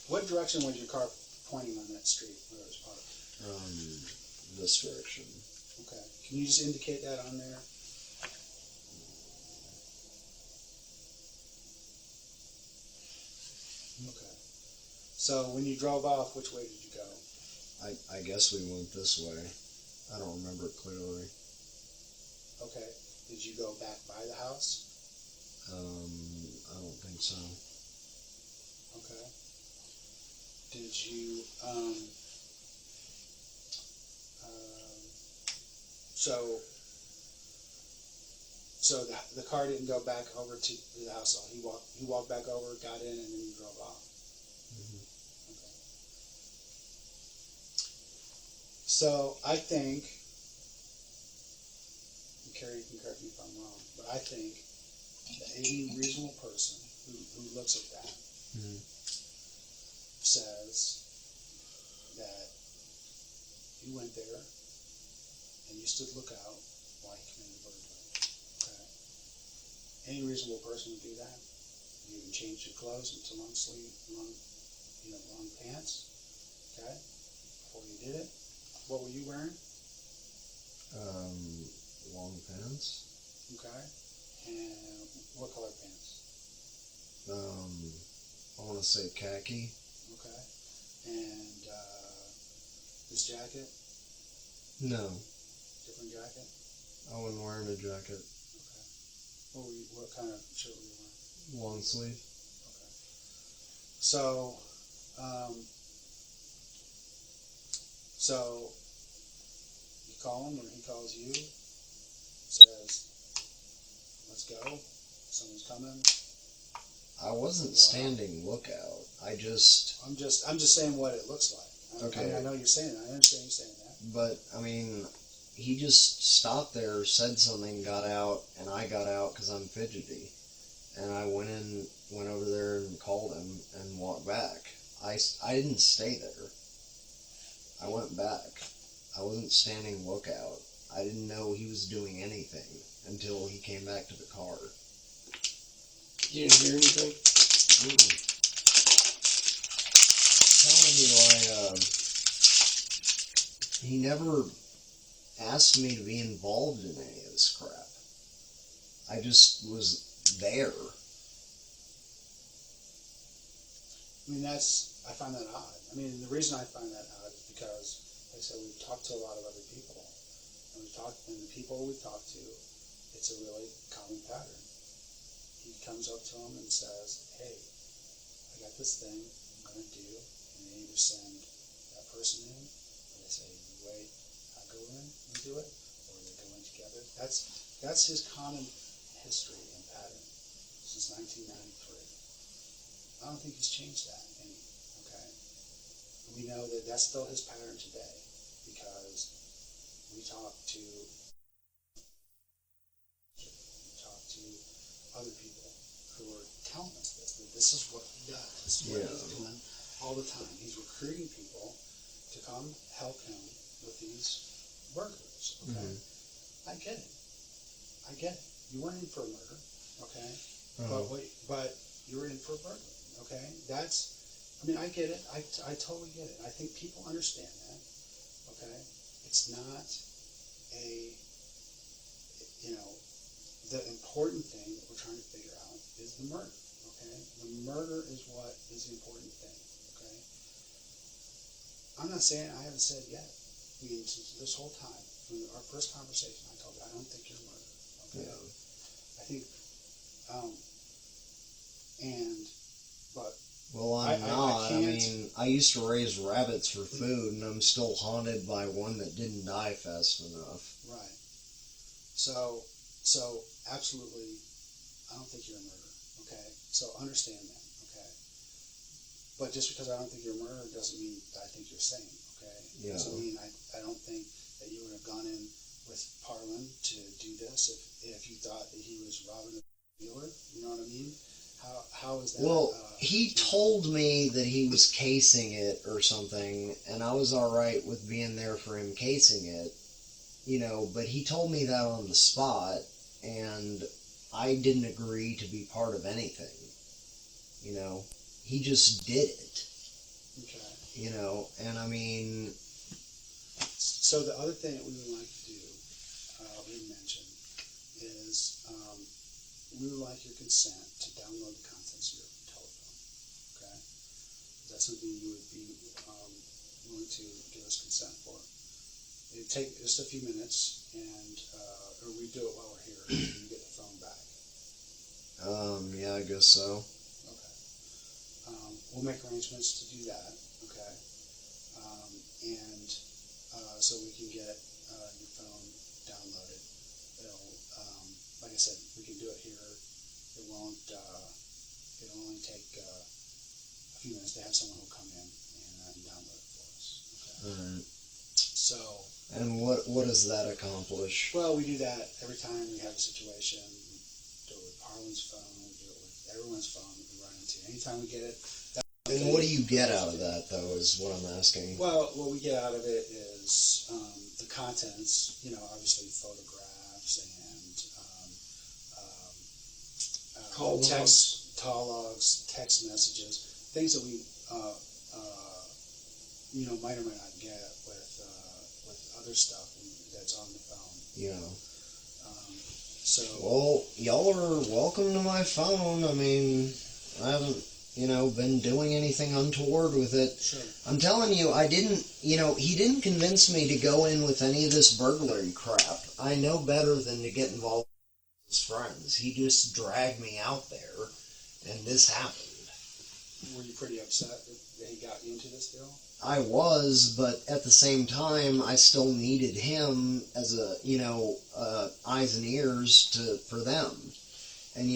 what direction was your car pointing on that street where it was parked? This direction. Okay. Can you just indicate that on there? Okay. So when you drove off, which way did you go? I guess we went this way. I don't remember it clearly. Okay. Did you go back by the house? I don't think so. Okay. Did you, so the car didn't go back over to the house. He walked back over, got in, and then you drove off. Okay. So I think, and Carrie, you can correct me if I'm wrong, but I think that any reasonable person who looks at that says that you went there and you stood lookout while he committed burglary. Okay. Any reasonable person would do that. You even changed your clothes into long pants. Okay. Before you did it, what were you wearing? Long pants. Okay. And what color pants? I want to say khaki. Okay. And this jacket? No. Different jacket? I wasn't wearing a jacket. Okay. What kind of shirt were you wearing? Long sleeve. Okay. So you call him when he calls you, says, let's go, someone's coming. I wasn't standing lookout. I'm just saying what it looks like. Okay. I know you're saying that. I understand you saying that. But, I mean, he just stopped there, said something, got out, and I got out because I'm fidgety. and I went over there and called him and walked back. I didn't stay there. I went back. I wasn't standing lookout. I didn't know he was doing anything until he came back to the car. You didn't hear anything? Mm-mm. I'm telling you, he never asked me to be involved in any of this crap. I just was there. I mean, I find that odd. I mean, the reason I find that odd is because, like I said, we've talked to a lot of other people, and the people we've talked to, it's a really common pattern. He comes up to them and says, "Hey, I got this thing I'm going to do," and they either send that person in, or they say, "You wait, I go in and do it," or they go in together. That's his common history and pattern since 1993. I don't think he's changed that any, okay? We know that that's still his pattern today because we talk to other people who are telling us that this is what he does. This is what he's doing all the time. He's recruiting people to come help him with these burglars, okay? Mm-hmm. I get it. You weren't in for a murder, okay? But you were in for a burglary. Okay, I get it. I totally get it. I think people understand that. Okay, it's not the important thing that we're trying to figure out is the murder. Okay, the murder is what is the important thing. Okay, I'm not saying I haven't said yet. I mean, since this whole time, from our first conversation, I told you I don't think you're a murderer. Okay, yeah. I think, Well, I'm not. I mean, I used to raise rabbits for food, and I'm still haunted by one that didn't die fast enough. Right. So absolutely, I don't think you're a murderer, okay? So understand that, okay? But just because I don't think you're a murderer doesn't mean that I think you're sane, okay? It doesn't mean I don't think that you would have gone in with Parlin to do this if you thought that he was robbing a dealer, you know what I mean? How is that? Well, he told me that he was casing it or something, and I was alright with being there for him casing it, but he told me that on the spot, and I didn't agree to be part of anything. He just did it. Okay. And I mean... So the other thing that we would like to do, we mentioned, is we would like your consent to download the contents of your telephone. Okay? Is that something you would be willing to give us consent for? It would take just a few minutes, and or we do it while we're here, and you get the phone back. Yeah, I guess so. Okay. We'll make arrangements to do that. Okay. And so we can get your phone downloaded. It'll, like I said, we can do it here. It won't. It'll only take a few minutes to have someone who'll come in and download it for us. Okay. All right. So. And what does that accomplish? Well, we do that every time we have a situation. We do it with Parlin's phone. We do it with everyone's phone that we run into. Anytime we get it. And what do you get out of that, though, is what I'm asking. Well, what we get out of it is the contents. Obviously photographs and call logs, text messages, things that we might or might not get with other stuff that's on the phone. Yeah. So. Well, y'all are welcome to my phone. I mean, I haven't, been doing anything untoward with it. Sure. I'm telling you, I didn't, he didn't convince me to go in with any of this burglary crap. I know better than to get involved with his friends. He just dragged me out there, and this happened. Were you pretty upset that he got you into this deal? I was, but at the same time, I still needed him as a, eyes and ears for them. And,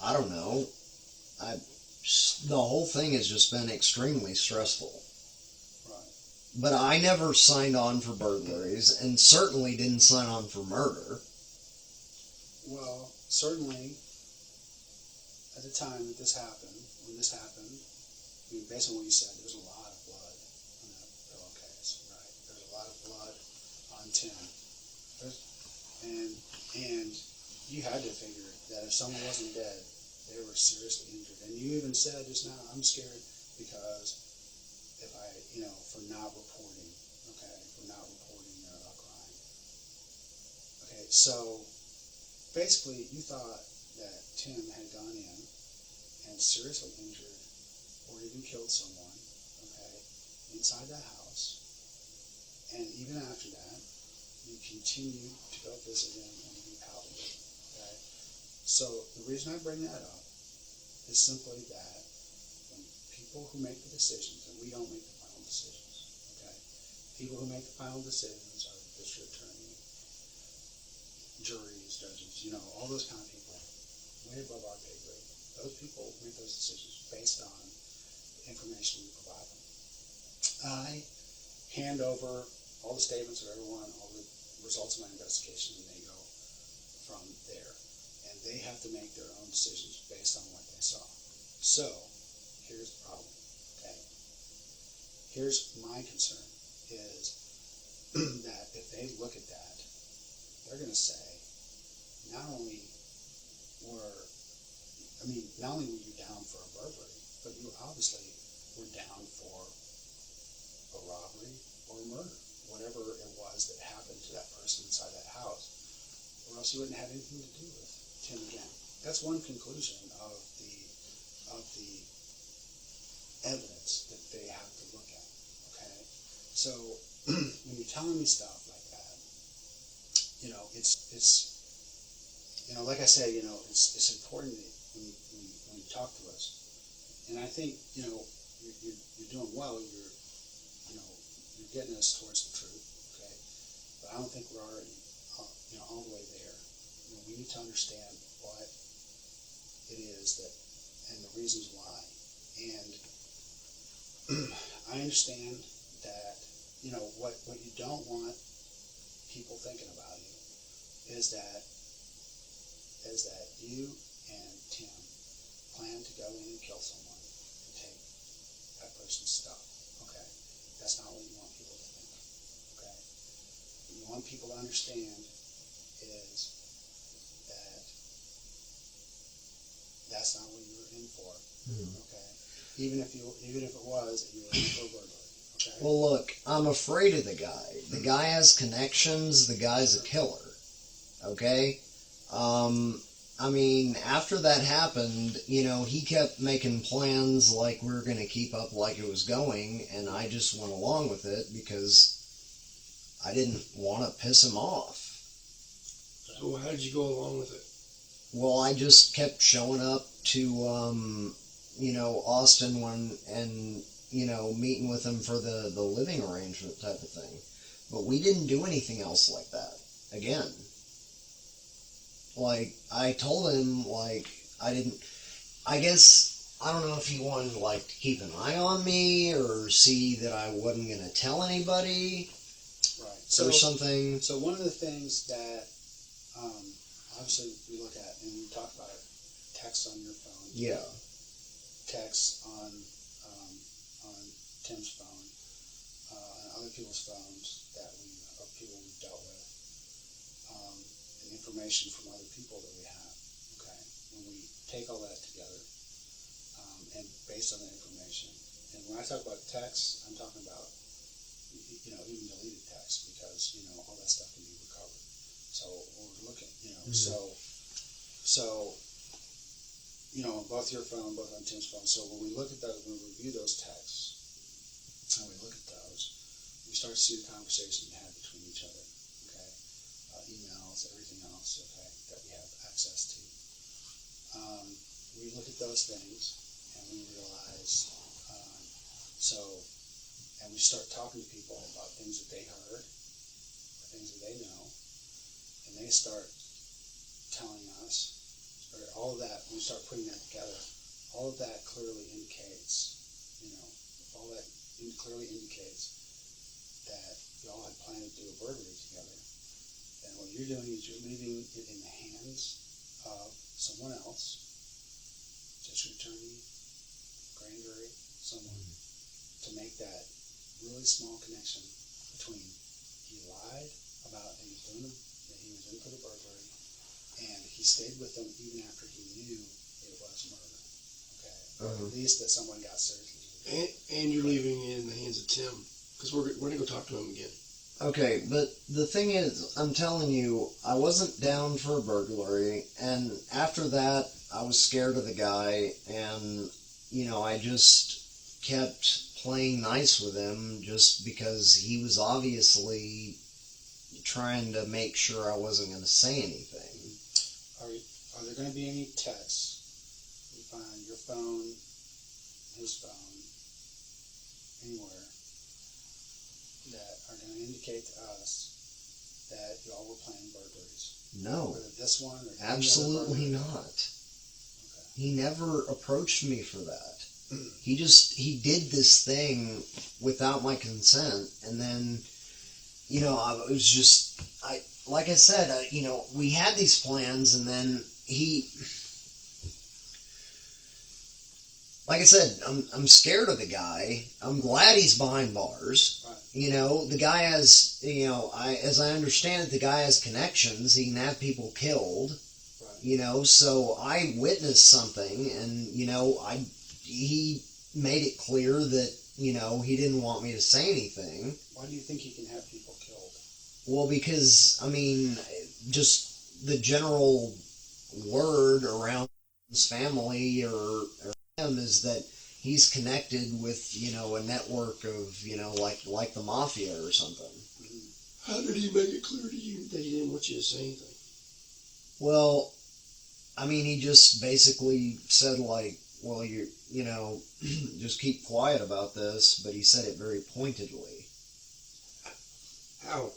I don't know. The whole thing has just been extremely stressful. Right. But I never signed on for burglaries, and certainly didn't sign on for murder. Well, certainly, at the time that this happened, when this happened, I mean, based on what you said, there's a lot of blood on that pillowcase, right? There's a lot of blood on Tim. And you had to figure that if someone wasn't dead, they were seriously injured. And you even said just now, I'm scared because if I, for not reporting, okay, for not reporting a crime. Okay, so basically you thought that Tim had gone in and seriously injured or even killed someone, okay, inside that house. And even after that, you continued to go visit him and be pal with him, okay? So the reason I bring that up is simply that when people who make the decisions, and we don't make the final decisions, okay? People who make the final decisions are the district attorney, juries, judges, all those kind of people, way above our pay grade. Those people make those decisions based on the information we provide them. I hand over all the statements of everyone, all the results of my investigation, and they go from there. And they have to make their own decisions based on what they saw. So, here's the problem, okay? Here's my concern, is that if they look at that, they're going to say, not only were you down for a burglary, but you obviously were down for a robbery or a murder, whatever it was that happened to that person inside that house, or else you wouldn't have anything to do with Tim again. That's one conclusion of the evidence that they have to look at, okay? So when you're telling me stuff like that, it's like I say, it's important that when you talk to us, and I think, you're doing well, you're getting us towards the truth, okay? But I don't think we're already, all the way there. We need to understand what it is that, and the reasons why. And I understand that, what you don't want people thinking about you is that you and Tim plan to go in and kill someone and take that person's stuff, okay? That's not what you want people to think, okay? What you want people to understand is that that's not what you were in for, okay? Even if it was, you were in for a burglary, okay? Well, look, I'm afraid of the guy. The guy has connections. The guy's a killer, okay? After that happened, he kept making plans like we were going to keep up like it was going, and I just went along with it because I didn't want to piss him off. So how did you go along with it? Well, I just kept showing up to, Austin and meeting with him for the living arrangement type of thing. But we didn't do anything else like that. Again. I told him, I guess, I don't know if he wanted, to keep an eye on me or see that I wasn't going to tell anybody. Right. Or something. So one of the things that, obviously we look at, and we talk about it, text on your phone. Yeah. Text on Tim's phone, and other people's phones of people we've dealt with, and information from other people that we have, okay? When we take all that together, and based on that information, and when I talk about text, I'm talking about, even deleted text, because, all that stuff can be recovered. So we're looking, both your phone, both on Tim's phone. So when we look at those, when we review those texts, and we look at those, we start to see the conversation we had between each other, okay? Emails, everything else, okay, that we have access to. We look at those things, and we realize, and we start talking to people about things that they heard, things that they know, and they start telling us, or all of that, when we start putting that together, all of that clearly indicates, clearly indicates that y'all had planned to do a burglary together. And what you're doing is you're leaving it in the hands of someone else, district attorney, grand jury, someone, to make that really small connection between he lied about that he was in for the burglary, and he stayed with them even after he knew it was murder. Okay, or at least that someone got seriously injured. And you're leaving it in the hands of Tim, because we're gonna go talk to him again. Okay, but the thing is, I'm telling you, I wasn't down for a burglary, and after that, I was scared of the guy, and, I just kept playing nice with him just because he was obviously trying to make sure I wasn't going to say anything. Are there going to be any texts you find your phone, his phone, anywhere, that are going to indicate to us that y'all were planning burglaries? No. Whether this one or absolutely not. Okay. He never approached me for that. He did this thing without my consent, and then, I was just, like I said, we had these plans, and then like I said, I'm scared of the guy. I'm glad he's behind bars. Right. The guy has, as I understand it, the guy has connections. He can have people killed. Right. So I witnessed something, and, he made it clear that, he didn't want me to say anything. Why do you think he can have people killed? Well, because, just the general word around his family or him is that he's connected with, a network of, like the mafia or something. How did he make it clear to you that he didn't want you to say anything? Well, he just basically said, well, just keep quiet about this, but he said it very pointedly. How?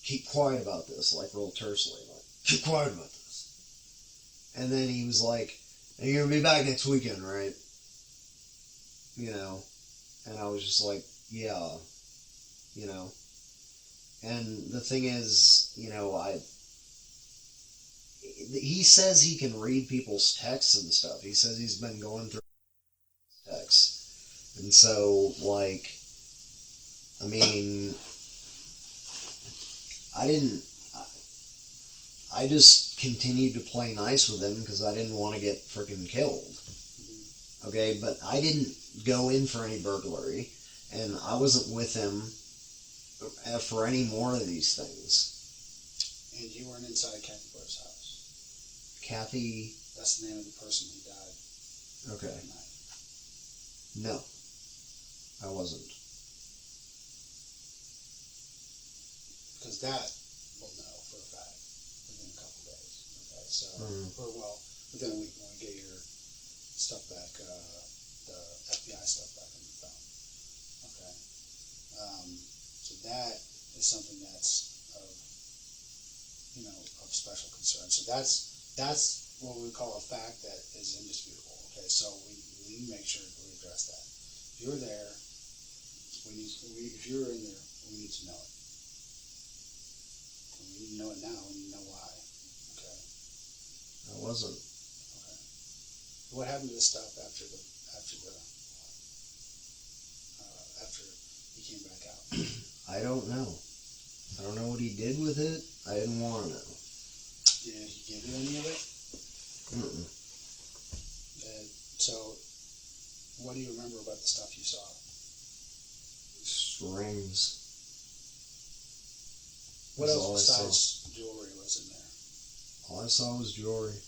Keep quiet about this, real tersely, keep quiet about this. And then he was like, and you're going to be back next weekend, right? And I was just like, yeah, And the thing is, he says he can read people's texts and stuff. He says he's been going through texts. And so, I just continued to play nice with him because I didn't want to get freaking killed. Okay, but I didn't go in for any burglary, and I wasn't with him for any more of these things. And you weren't inside Kathy Blair's house? Kathy... That's the name of the person who died. Okay. That night. No, I wasn't. Because that we'll know for a fact within a couple days. Okay, so within a week when we get your stuff back, the FBI stuff back on your phone. Okay, so that is something that's of special concern. So that's what we call a fact that is indisputable. Okay, so we need to make sure that we address that. If you're there, if you're in there, we need to know it. We need to know it now. We need to know why. Okay. I wasn't. Okay. What happened to the stuff after he came back out? I don't know. I don't know what he did with it. I didn't want to know. Did he give you any of it? Mm-mm. So, what do you remember about the stuff you saw? Rings. What else besides jewelry was in there? All I saw was jewelry.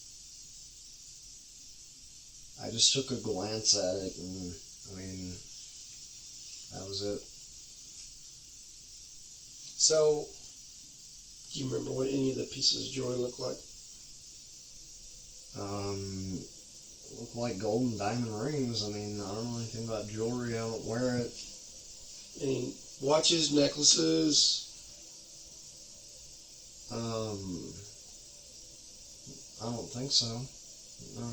I just took a glance at it, and that was it. So, do you remember what any of the pieces of jewelry looked like? Looked like gold and diamond rings. I don't know anything about jewelry. I don't wear it. Any watches, necklaces? I don't think so. No.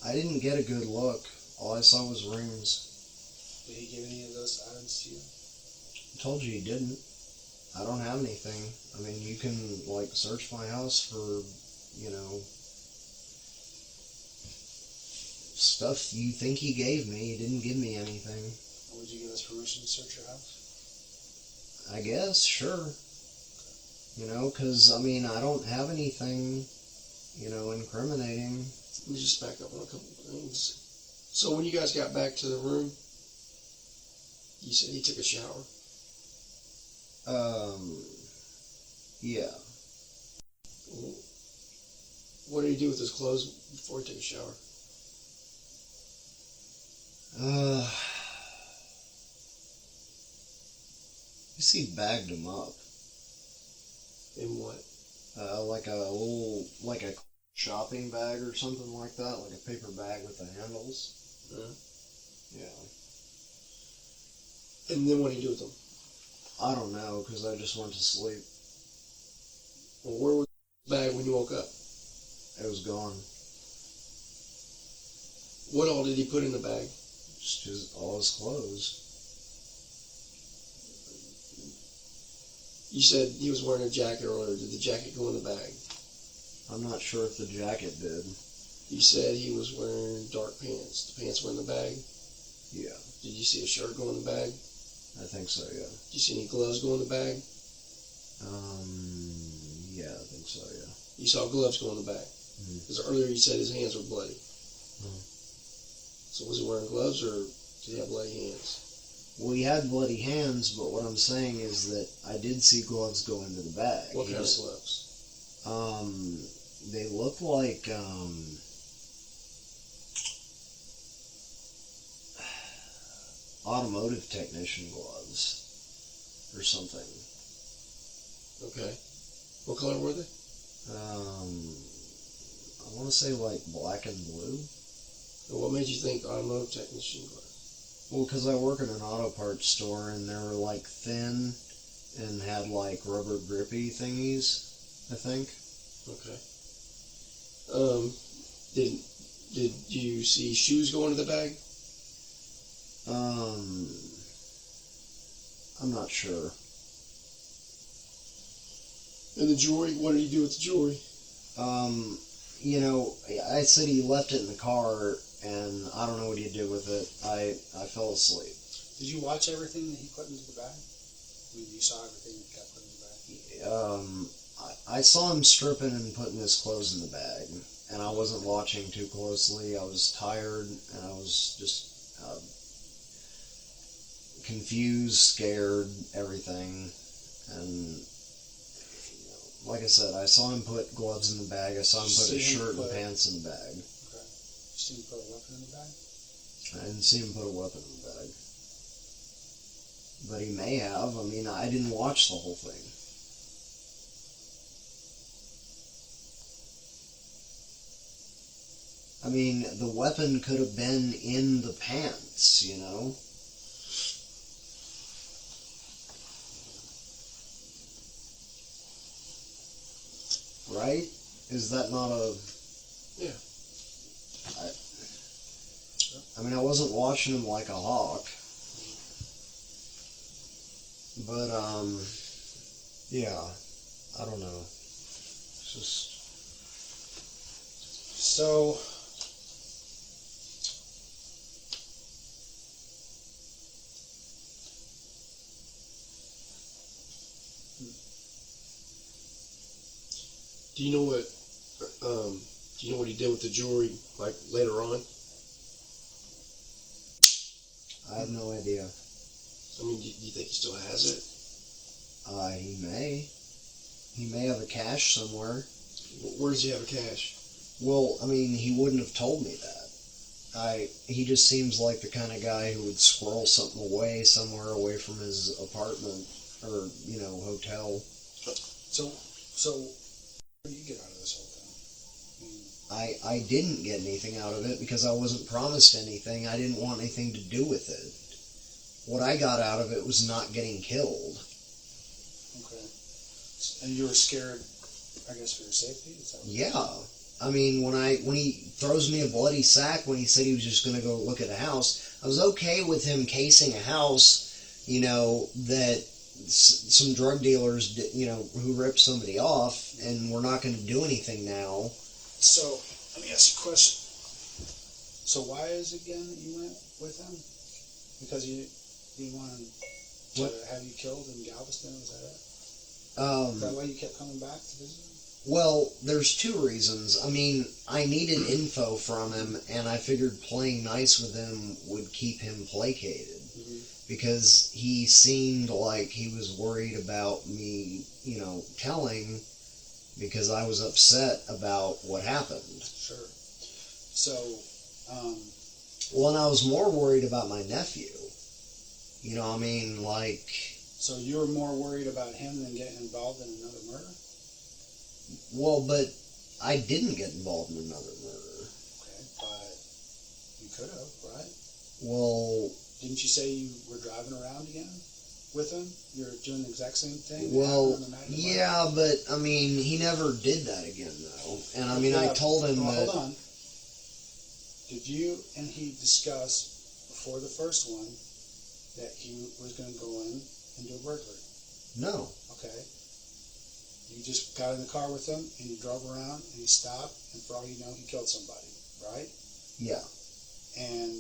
I didn't get a good look. All I saw was rings. Did he give any of those items to you? I told you he didn't. I don't have anything. I mean, you can, like, search my house for, you know, stuff you think he gave me. He didn't give me anything. Would you give us permission to search your house? I guess, sure. You know, because, I mean, I don't have anything, you know, incriminating. Let me just back up on a couple of things. So when you guys got back to the room, you said he took a shower? Yeah. What did he do with his clothes before he took a shower? You see, bagged him up. In what? Like a little, like a shopping bag or something like that, like a paper bag with the handles. Yeah. And then what did he do with them? I don't know, because I just went to sleep. Well, where was the bag when you woke up? It was gone. What all did he put in the bag? Just all his clothes. You said he was wearing a jacket earlier. Did the jacket go in the bag? I'm not sure if the jacket did. You said he was wearing dark pants. The pants were in the bag? Yeah. Did you see a shirt go in the bag? I think so, yeah. Did you see any gloves go in the bag? Yeah, I think so, yeah. You saw gloves go in the bag? Because earlier you said his hands were bloody. So was he wearing gloves or did he have bloody hands? Well, he had bloody hands, but what I'm saying is that I did see gloves go into the bag. What kind of gloves? They look like, automotive technician gloves or something. Okay. What color were they? I want to say like black and blue. And what made you think automotive technician gloves? Well, because I work in an auto parts store and they were like thin and had like rubber grippy thingies, I think. Okay. Did you see shoes go into the bag? I'm not sure. And the jewelry, what did he do with the jewelry? You know, I said he left it in the car, and I don't know what he did with it. I fell asleep. Did you watch everything that he put into the bag? I mean, you saw everything that got put in the bag? I saw him stripping and putting his clothes in the bag, and I wasn't watching too closely. I was tired, and I was just confused, scared, everything, and like I said, I saw him put gloves in the bag. I saw him put his shirt and pants in the bag. Okay. You see him put a weapon in the bag? I didn't see him put a weapon in the bag. But he may have. I mean, I didn't watch the whole thing. I mean, the weapon could have been in the pants, you know? Right? Is that not a... Yeah. I mean, I wasn't watching him like a hawk. But, yeah. I don't know. It's just... So... Do you know what? Do you know what he did with the jewelry, like later on? I have no idea. I mean, do you think he still has it? He may. He may have a cache somewhere. Where does he have a cache? Well, I mean, he wouldn't have told me that. He just seems like the kind of guy who would squirrel something away somewhere away from his apartment or, you know, hotel. So what do you get out of this whole thing? I didn't get anything out of it because I wasn't promised anything. I didn't want anything to do with it. What I got out of it was not getting killed. Okay. And you were scared, I guess, for your safety? Is that what Yeah. I mean, when he throws me a bloody sack when he said he was just going to go look at a house, I was okay with him casing a house you know, that some drug dealers, you know, who ripped somebody off, and we're not going to do anything now. So, let me ask you a question. So why is it again that you went with him? Because you wanted to have you killed in Galveston, is that it? Is that why you kept coming back to visit him? Well, there's two reasons. I mean, I needed info from him, and I figured playing nice with him would keep him placated. Because he seemed like he was worried about me, you know, telling, because I was upset about what happened. Sure. So, well, and I was more worried about my nephew. You know, I mean, like... So you were more worried about him than getting involved in another murder? Well, but I didn't get involved in another murder. Okay, but you could have, right? Well... Didn't you say you were driving around again with him? You're doing the exact same thing? Well, yeah, but, I mean, he never did that again, though. And, I mean, I told him that... Hold on. Did you and he discuss, before the first one, that he was going to go in and do a burglary? No. Okay. You just got in the car with him, and you drove around, and he stopped, and for all you know, he killed somebody, right? Yeah. And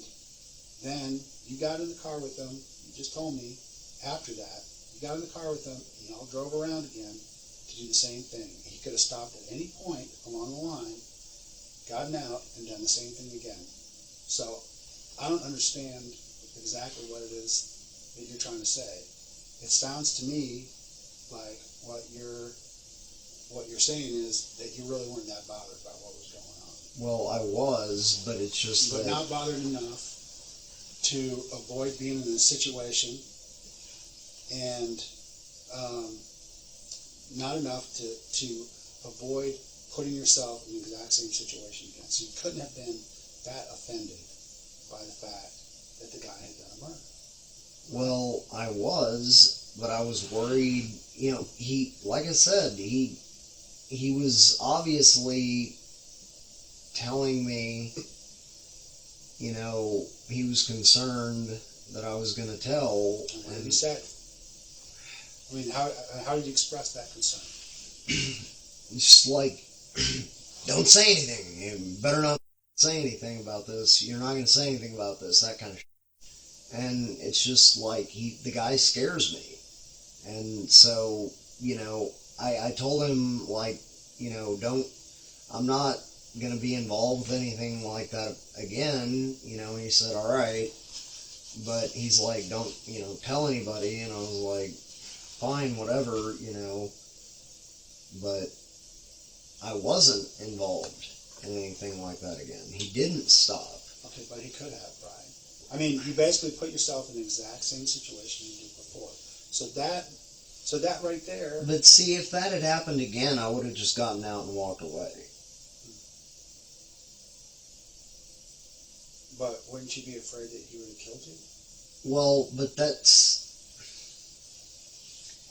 then you got in the car with him, you just told me, after that, you got in the car with him, and y'all drove around again to do the same thing. He could have stopped at any point along the line, gotten out, and done the same thing again. So, I don't understand exactly what it is that you're trying to say. It sounds to me like what you're saying is that you really weren't that bothered by what was going on. Well, I was, but it's just But that... not bothered enough to avoid being in a situation, and not enough to avoid putting yourself in the exact same situation again. So you couldn't have been that offended by the fact that the guy had done a murder. Well, I was, but I was worried, you know, like I said, he was obviously telling me, you know, he was concerned that I was going to tell. And he said, I mean, how did you express that concern? Just like, don't say anything. You better not say anything about this. You're not going to say anything about this, that kind of shit. And it's just like, the guy scares me. And so, you know, I told him, like, you know, I'm not going to be involved with anything like that again, you know, and he said, all right, but he's like, don't, you know, tell anybody, and I was like, fine, whatever, you know, but I wasn't involved in anything like that again. He didn't stop. Okay, but he could have, Brian. I mean, you basically put yourself in the exact same situation you did before. So that right there... But see, if that had happened again, I would have just gotten out and walked away. But wouldn't you be afraid that he would have killed you? Well, but that's...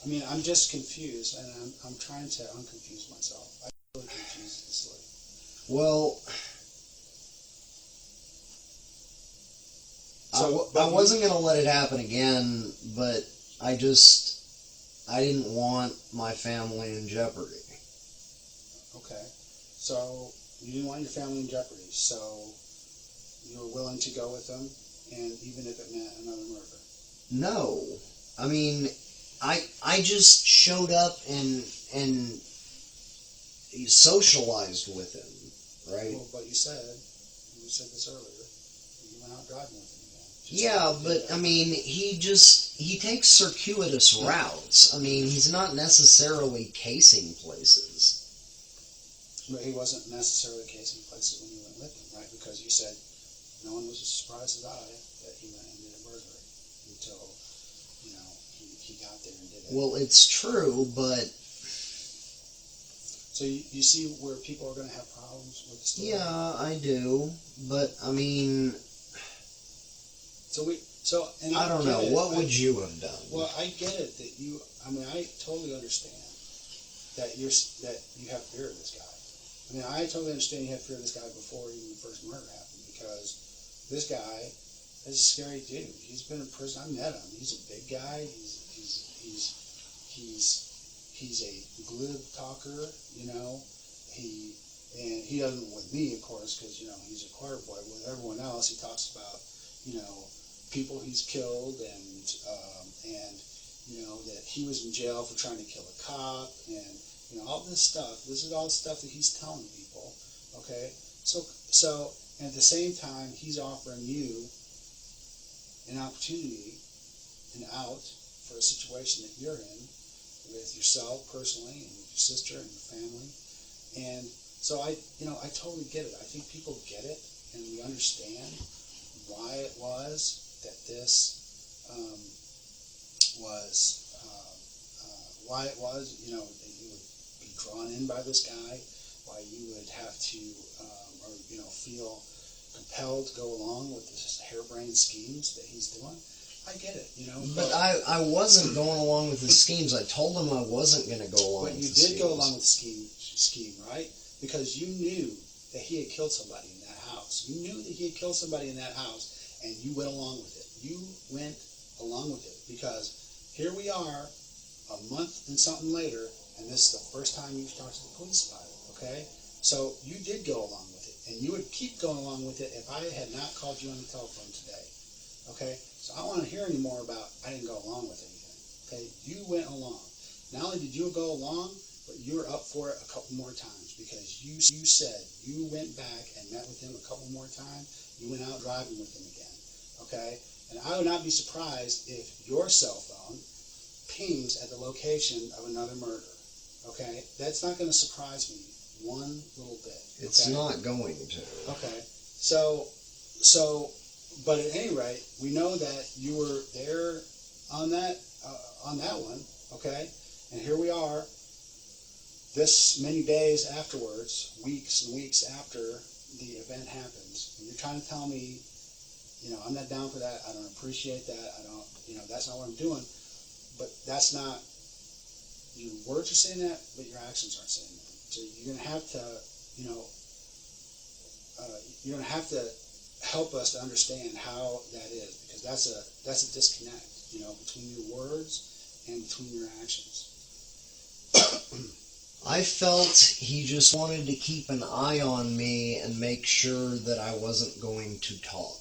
I mean, I'm just confused, and I'm trying to unconfuse myself. I'm really confused easily. Well... So, I wasn't going to let it happen again, but I didn't want my family in jeopardy. Okay. So, you didn't want your family in jeopardy, so you were willing to go with them, and even if it meant another murder? No. I mean, I just showed up and socialized with him, right? Well, but you said this earlier, you went out driving with him. Yeah, but, I mean, he takes circuitous routes. I mean, he's not necessarily casing places. But he wasn't necessarily casing places when you went with him, right? Because you said no one was as surprised as I that he went and did a burglary until, you know, he got there and did it. Well, it's true, but... So you see where people are going to have problems with the story? Yeah, I do, but, I mean... I don't know. What would you have done? Well, I get it that you. I mean, I totally understand that you have fear of this guy. I mean, I totally understand you have fear of this guy before even the first murder happened, because this guy is a scary dude. He's been in prison. I met him. He's a big guy. He's a glib talker. He doesn't with me, of course, because he's a choir boy. With everyone else, he talks about people he's killed and that he was in jail for trying to kill a cop and all this stuff. This is all the stuff that he's telling people. Okay, so and at the same time, he's offering you an opportunity, an out for a situation that you're in with yourself personally and with your sister and your family. And so I totally get it. I think people get it and we understand why it was that this that you would be drawn in by this guy, why you would have to feel compelled to go along with this harebrained schemes that he's doing. I get it, But I wasn't going along with the schemes. I told him I wasn't going to go along with the schemes. But you did go along with the scheme, right? Because you knew that he had killed somebody in that house. You knew that he had killed somebody in that house, and you went along with it. You went along with it because here we are, a month and something later, and this is the first time you've talked to the police about it, okay? So you did go along with it, and you would keep going along with it if I had not called you on the telephone today, okay? So I don't want to hear any more about I didn't go along with anything, okay? You went along. Not only did you go along, but you were up for it a couple more times because you said you went back and met with him a couple more times. You went out driving with him again, okay? And I would not be surprised if your cell phone pings at the location of another murder, okay? That's not going to surprise me one little bit. Okay? It's not going to. Okay. So, but at any rate, we know that you were there on that one, okay? And here we are, this many days afterwards, weeks and weeks after the event happens, and you're trying to tell me, I'm not down for that. I don't appreciate that. I don't, that's not what I'm doing. But that's not, your words are saying that, but your actions aren't saying that. So you're going to have to, you're going to have to help us to understand how that is, because that's a disconnect, between your words and between your actions. I felt he just wanted to keep an eye on me and make sure that I wasn't going to talk.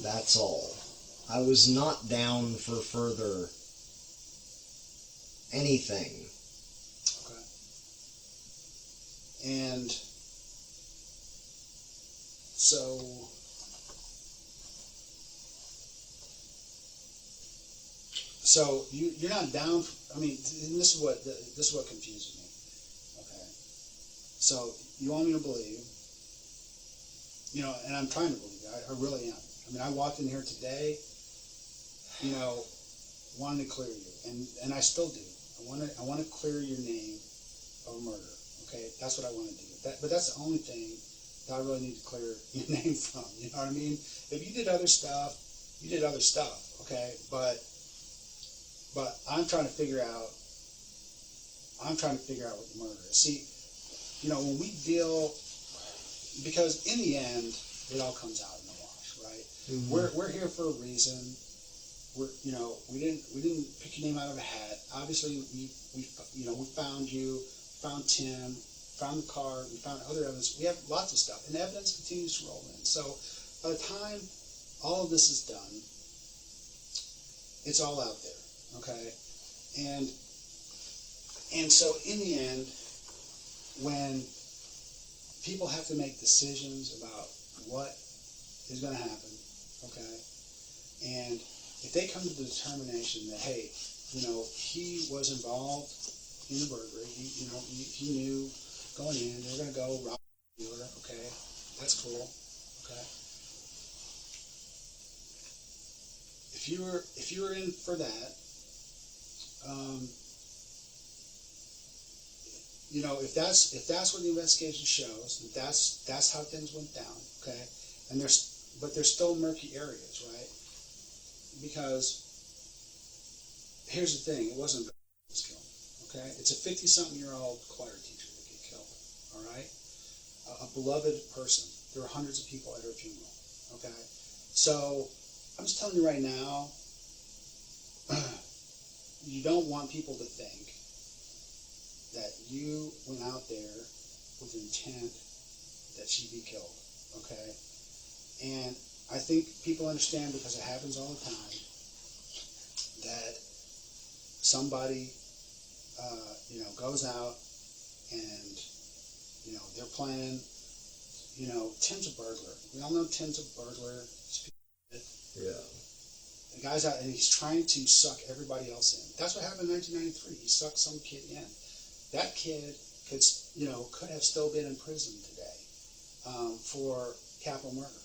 That's all. I was not down for further anything. Okay. And so you're not down. And this is what confuses me. Okay. So you want me to believe, and I'm trying to believe. I really am. I walked in here today, wanting to clear you, and I still do. I want to clear your name of murder. Okay, that's what I want to do. But that's the only thing that I really need to clear your name from. You know what I mean? If you did other stuff, you did other stuff. Okay, but I'm trying to figure out what the murder is. See, when we deal, because in the end, it all comes out in the wash, right? Mm-hmm. We're here for a reason. We didn't pick your name out of a hat. Obviously, we found you, found Tim, found the car, we found other evidence. We have lots of stuff, and evidence continues to roll in. So by the time all of this is done, it's all out there, okay? And so in the end, when people have to make decisions about what is going to happen, okay, and if they come to the determination that, hey, he was involved in the burglary, he knew going in, they were going to go rob the dealer, okay, that's cool, okay. If you were in for that, if that's what the investigation shows, that's how things went down, okay, but there's still murky areas, right? Because here's the thing, it wasn't that was killed, okay? It's a 50-something-year-old choir teacher that get killed, all right? A beloved person. There were hundreds of people at her funeral, okay? So I'm just telling you right now, you don't want people to think that you went out there with intent that she be killed, okay? And I think people understand, because it happens all the time, that somebody, goes out and, they're playing, Tim's a burglar. We all know Tim's a burglar. Yeah. The guy's out and he's trying to suck everybody else in. That's what happened in 1993. He sucked some kid in. That kid could have still been in prison today for capital murder.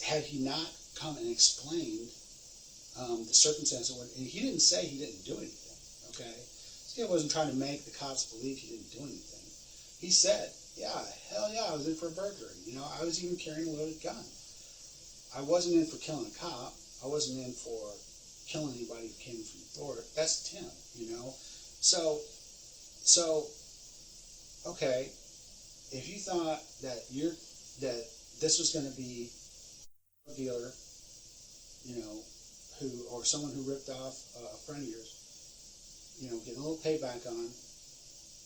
Had he not come and explained the circumstances of what, and he didn't say he didn't do anything, okay? This kid wasn't trying to make the cops believe he didn't do anything. He said, yeah, hell yeah, I was in for a burglary. I was even carrying a loaded gun. I wasn't in for killing a cop. I wasn't in for killing anybody who came from the door. That's Tim, So, okay, if you thought that this was going to be a dealer, or someone who ripped off a friend of yours, getting a little payback on,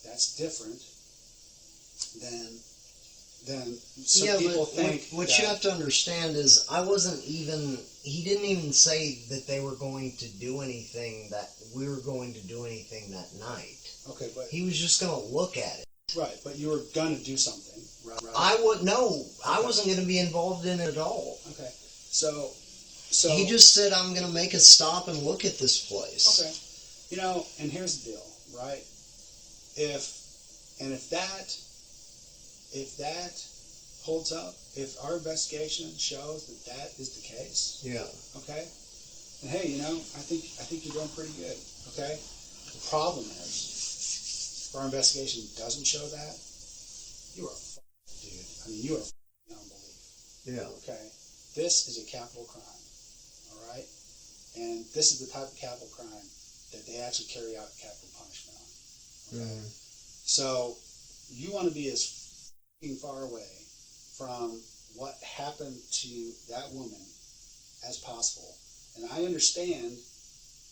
that's different than some people think. What you have to understand is, he didn't even say that they were going to do anything, that we were going to do anything that night. Okay, but he was just going to look at it. Right, but you were going to do something, right? I wasn't going to be involved in it at all. Okay, so he just said, I'm going to make a stop and look at this place. Okay, and here's the deal, right? If that holds up, if our investigation shows that is the case, yeah, okay, then hey, I think you're doing pretty good, okay. The problem is, if our investigation doesn't show that, you are dude. I mean, you are beyond belief. Yeah. Okay. This is a capital crime. All right. And this is the type of capital crime that they actually carry out capital punishment on. Okay. Mm-hmm. So you want to be as far away from what happened to that woman as possible. And I understand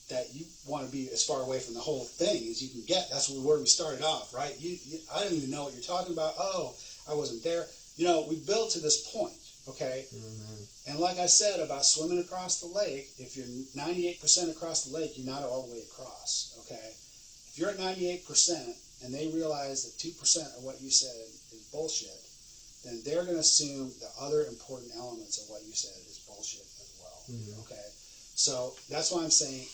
that you want to be as far away from the whole thing as you can get. That's where we started off, right? I don't even know what you're talking about. Oh, I wasn't there. We built to this point, okay? Mm-hmm. And like I said about swimming across the lake, if you're 98% across the lake, you're not all the way across, okay? If you're at 98% and they realize that 2% of what you said is bullshit, then they're going to assume the other important elements of what you said is bullshit as well, mm-hmm. Okay? So that's why I'm saying,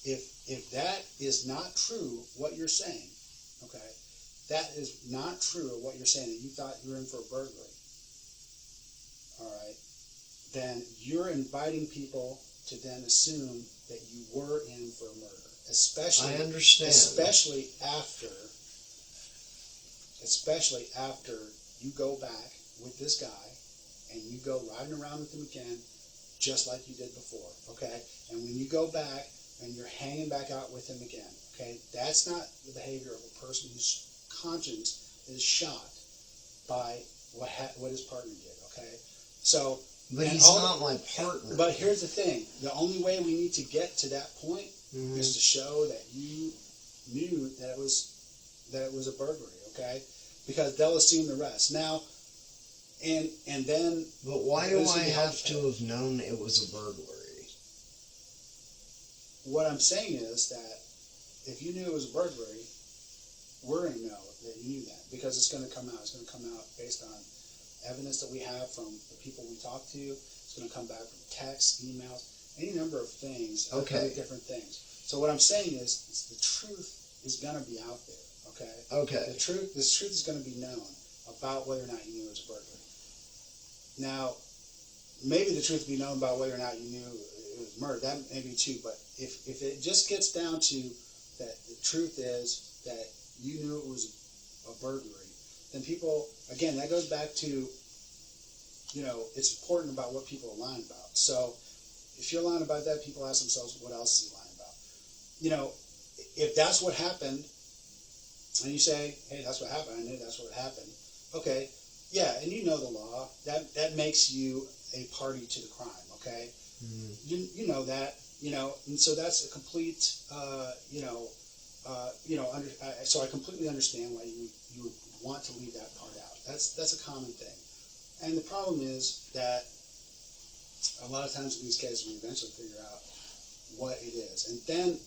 if that is not true, what you're saying, okay, that is not true of what you're saying, that you thought you were in for a burglary, all right, then you're inviting people to then assume that you were in for a murder, especially, I understand, especially after you go back with this guy and you go riding around with him again, just like you did before, okay, and when you go back and you're hanging back out with him again, okay? That's not the behavior of a person whose conscience is shot by what his partner did, okay? So, but he's not my partner. But here's the thing: the only way we need to get to that point mm-hmm. is to show that you knew that it was a burglary, okay? Because they'll assume the rest now. And then. But why do I have to have known it was a burglary? What I'm saying is that if you knew it was a burglary, we're going to know that you knew that, because it's going to come out. It's going to come out based on evidence that we have from the people we talk to. It's going to come back from texts, emails, any number of things, okay, different things. So what I'm saying is the truth is going to be out there, okay? Okay. This truth is going to be known about whether or not you knew it was a burglary. Now, maybe the truth will be known about whether or not you knew it was murder. That may be too, but if it just gets down to that the truth is that you knew it was a burglary, then people, again, that goes back to, it's important about what people are lying about. So if you're lying about that, people ask themselves, what else is he lying about? If that's what happened, and you say, hey, that's what happened, I knew that's what happened, okay, yeah, and you know the law, that makes you a party to the crime, okay? You know that, and so that's a complete, so I completely understand why you would want to leave that part out. That's a common thing. And the problem is that a lot of times in these cases we eventually figure out what it is. And then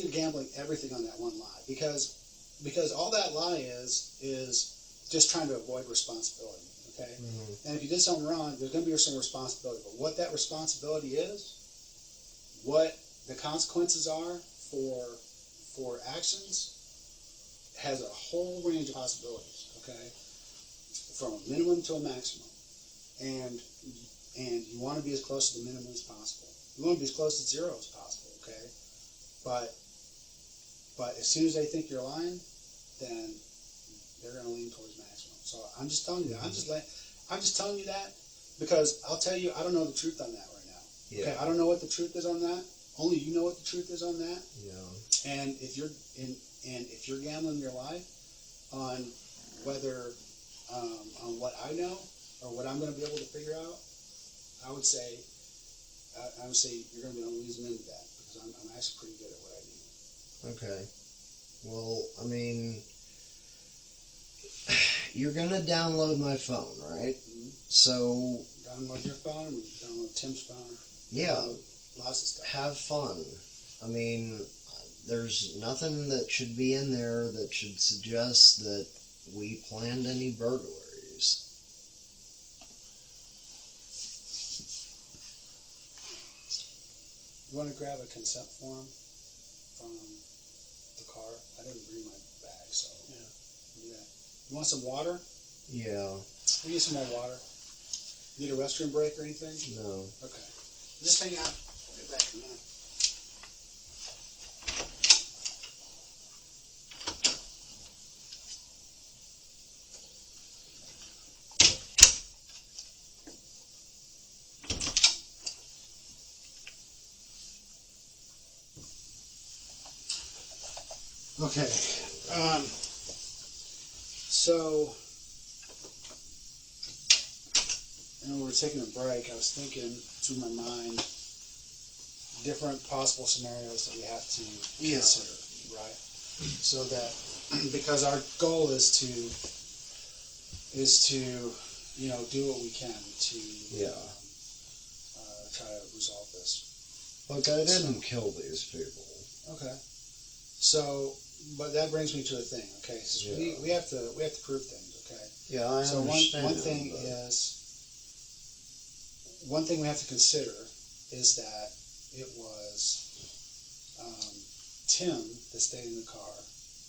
you're gambling everything on that one lie. Because all that lie is just trying to avoid responsibility. Okay? And if you did something wrong, there's going to be some responsibility. But what that responsibility is, what the consequences are for actions, has a whole range of possibilities. Okay, from a minimum to a maximum, and you want to be as close to the minimum as possible. You want to be as close to zero as possible. Okay, but as soon as they think you're lying, then they're going to lean towards maximum. So I'm just telling you that. I'm just telling you that because I'll tell you, I don't know the truth on that right now. Yeah. Okay, I don't know what the truth is on that. Only you know what the truth is on that. Yeah. And if you're gambling your life on whether on what I know or what I'm going to be able to figure out, I would say you're going to be on the losing end of that because I'm actually pretty good at what I do. Okay. Well, I mean, you're going to download my phone, right? So download your phone and download Tim's phone. Yeah. Lots of stuff. Have fun. I mean, there's nothing that should be in there that should suggest that we planned any burglaries. You want to grab a consent form from the car? I didn't bring my bag, so yeah. You want some water? Yeah. We need some more water. Need a restroom break or anything? No. Okay. Just hang out. I'll get back in a minute. Okay, so, when we were taking a break, I was thinking through my mind different possible scenarios that we have to consider, right? So that, because our goal is to do what we can to try to resolve this. Look, I didn't kill these people. Okay. So, but that brings me to a thing, okay? So we have to prove things, okay? Yeah, I understand. One thing we have to consider is that it was Tim that stayed in the car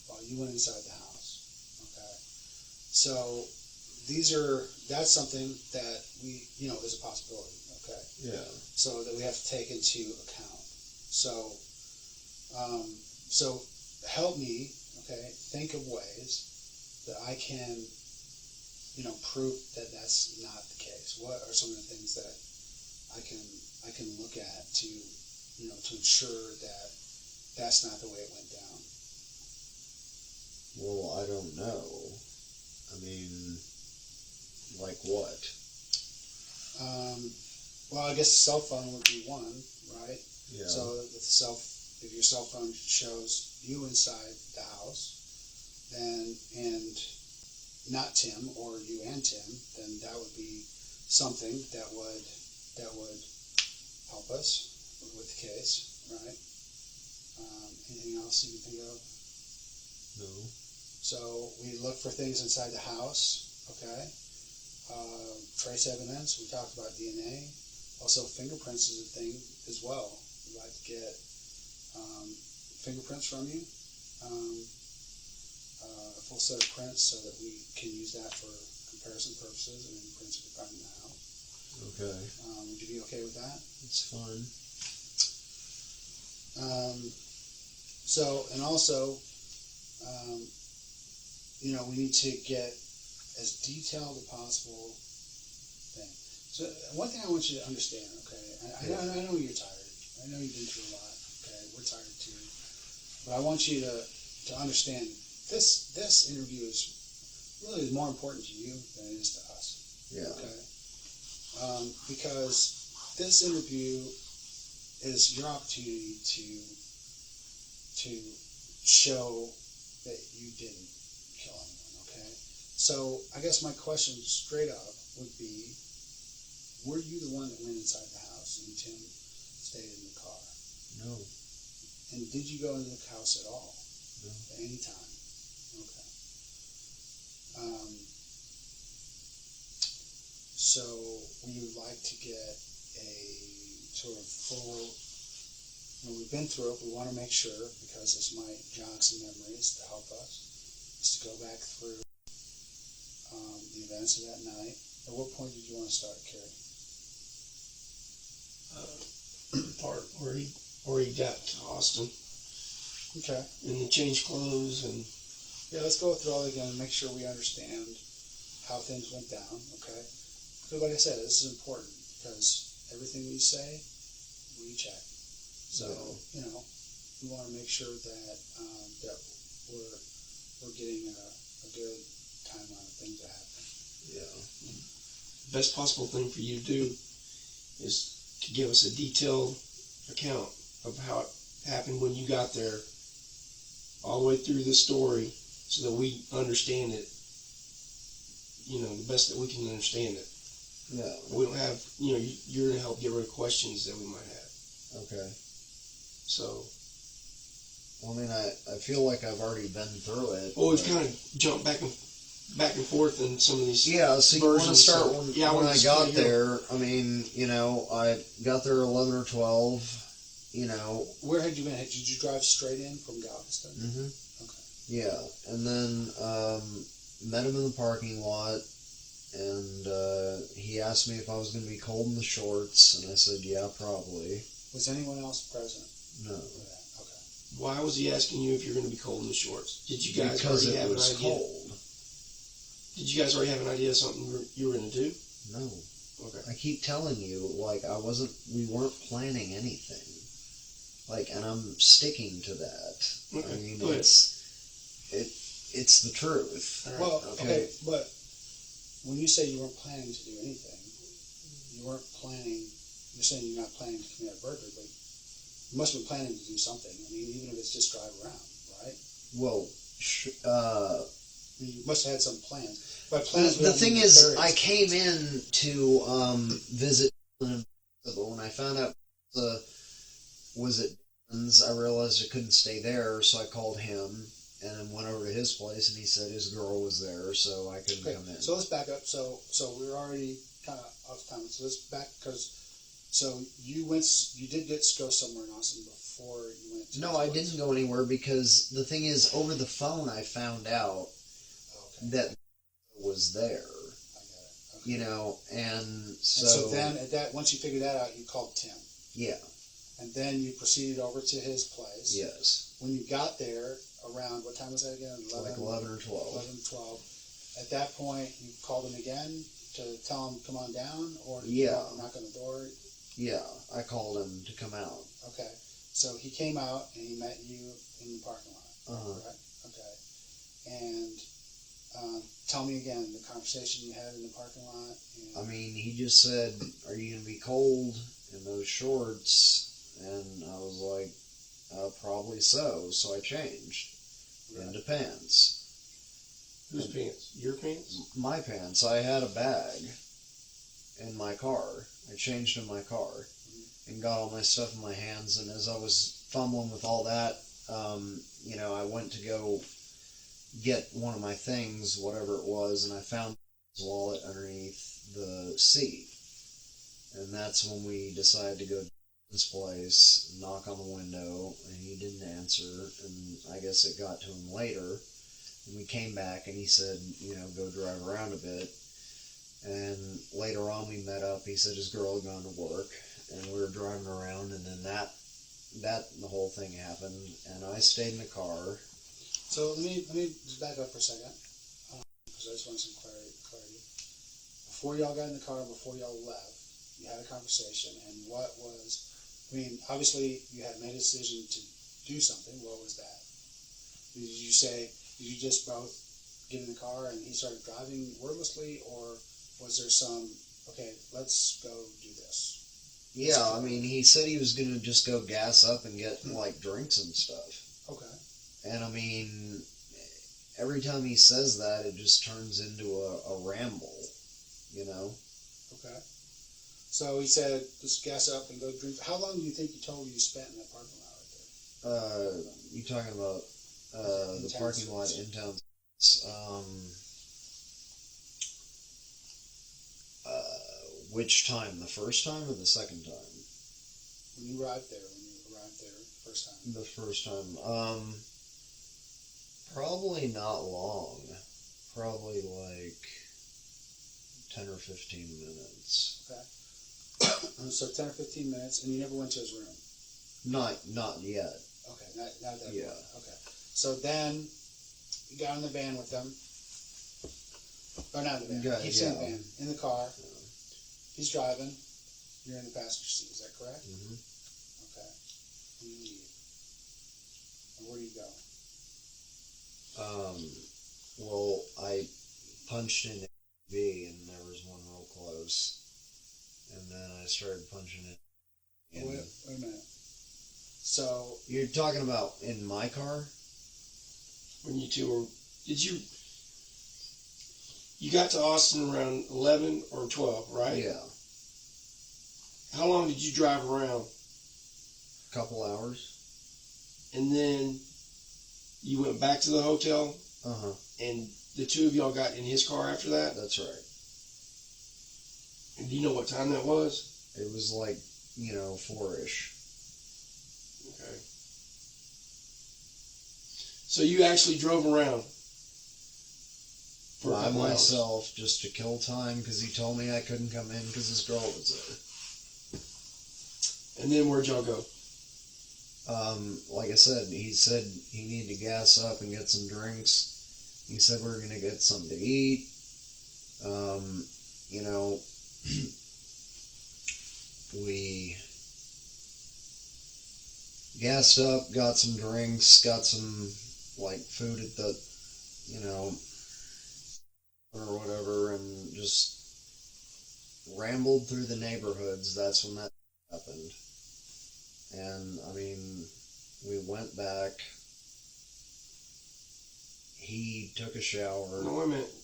while you went inside the house, okay? So that's something that we, is a possibility, okay? Yeah. So that we have to take into account. So help me, okay, think of ways that I can, prove that that's not the case. What are some of the things that I can look at to ensure that that's not the way it went down? Well, I don't know. I mean, like what? Well, I guess the cell phone would be one, right? Yeah. So if your cell phone shows you inside the house, and not Tim or you and Tim, then that would be something that would help us with the case, right? Anything else you can think of? No. So we look for things inside the house, okay? Trace evidence. We talked about DNA. Also, fingerprints is a thing as well. We'd like to get fingerprints from you, a full set of prints so that we can use that for comparison purposes and any prints we find in the house. Okay. Would you be okay with that? It's fine. So, and also, we need to get as detailed as possible thing. So, one thing I want you to understand, okay, I know you're tired. I know you've been through a lot, okay? We're tired too. But I want you to understand this interview is really more important to you than it is to us. Yeah. Okay? Because this interview is your opportunity to show that you didn't kill anyone, okay? So I guess my question straight up would be, were you the one that went inside the house and Tim stayed in the car? No. And did you go into the house at all? No. At any time? Okay. So we would like to get a sort of full, we've been through it, we want to make sure, because this might jog some memories to help us, is to go back through the events of that night. At what point did you want to start, Carrie? Part where he got to Austin. Okay. And he changed clothes and... Yeah, let's go through all again and make sure we understand how things went down, okay? Because like I said, this is important, because everything we say, we check. So, we want to make sure that that we're getting a good timeline of things that happen. Yeah. The best possible thing for you to do is to give us a detailed account of how it happened when you got there, all the way through the story, so that we understand it, the best that we can understand it. Yeah. We don't have, you're going to help get rid of questions that we might have. Okay. So. Well, I mean, I feel like I've already been through it. Well, we've kind of jumped back and forth in some of these. Yeah, so you want to start when I got there. I mean, I got there 11 or 12. Where had you been? Did you drive straight in from Galveston? Mm-hmm. Okay. Yeah, and then met him in the parking lot, and he asked me if I was going to be cold in the shorts, and I said, yeah, probably. Was anyone else present? No. Okay. Why was he asking you if you're going to be cold in the shorts? Did you guys because already have an idea? Because it was cold. Did you guys already have an idea of something you were going to do? No. Okay. I keep telling you, we weren't planning anything. And I'm sticking to that. Okay. I mean, it's the truth. Right. Well, okay, but when you say you weren't planning to do anything, you weren't planning, you're saying you're not planning to commit a burglary, but you must have been planning to do something. I mean, even if it's just drive around, right? Well, you must have had some plans. By plans, the thing is, I came in to visit, but when I found out was it Dylan's, I realized I couldn't stay there, so I called him and then went over to his place, and he said his girl was there, so I couldn't come in. So let's back up. So we're already kind of off time. So let's back, so you did go somewhere in Austin before you went to No, I didn't go anywhere, because the thing is, over the phone I found out that was there. I got it. Okay. And so... And so then, once you figured that out, you called Tim. Yeah. And then you proceeded over to his place. Yes. When you got there, around, what time was that again? 11 or 12. 11, 12. At that point, you called him again to tell him, come on down? Or did you knock on the door? Yeah, I called him to come out. Okay. So he came out and he met you in the parking lot. Right? Okay. And tell me again the conversation you had in the parking lot. I mean, he just said, are you going to be cold in those shorts? And I was like, probably so. So I changed into pants. Whose pants? Your pants? My pants. I had a bag in my car. I changed in my car and got all my stuff in my hands. And as I was fumbling with all that, I went to go get one of my things, whatever it was, and I found his wallet underneath the seat. And that's when we decided to go to his place, knock on the window, and he didn't answer, and I guess it got to him later. And we came back, and he said, go drive around a bit. And later on, we met up. He said his girl had gone to work, and we were driving around, and then the whole thing happened, and I stayed in the car. So let me just back up for a second, because I just want some clarity. Before y'all got in the car, before y'all left, you had a conversation, and obviously you had made a decision to do something. What was that? Did you just both get in the car and he started driving wordlessly, or was there some, okay, let's go do this? Yeah, I mean, he said he was gonna just go gas up and get, like, drinks and stuff. Okay. And, I mean, every time he says that, it just turns into a ramble, you know? Okay. So he said, just gas up and go drink. How long do you think he told you spent in that parking lot right there? You talking about the parking lot in town? Which time? The first time or the second time? When you arrived there, first time. The first time. Probably not long. Probably like 10 or 15 minutes. Okay. So 10 or 15 minutes, and you never went to his room? Not yet. Okay, not at that Yeah. point. Okay. So then you got in the van with them. Or not in the van. He's in the van. In the car. Yeah. He's driving. You're in the passenger seat. Is that correct? Mm-hmm. Okay. And you leave. And where do you go? Well, I punched in B, and there was one real close. And then I started punching it. Wait a minute. So you're talking about in my car? When you two were... Did you... You got to Austin around 11 or 12, right? Yeah. How long did you drive around? A couple hours. And then you went back to the hotel? Uh-huh. And the two of y'all got in his car after that? That's right. And do you know what time that was? It was like, 4-ish. Okay. So you actually drove around? By myself, just to kill time, because he told me I couldn't come in because his girl was there. And then where'd y'all go? Like I said, he said he needed to gas up and get some drinks. He said we were going to get something to eat. We gassed up, got some drinks, got some, food at the, or whatever, and just rambled through the neighborhoods. That's when that happened. And, we went back. He took a shower. No, wait a minute.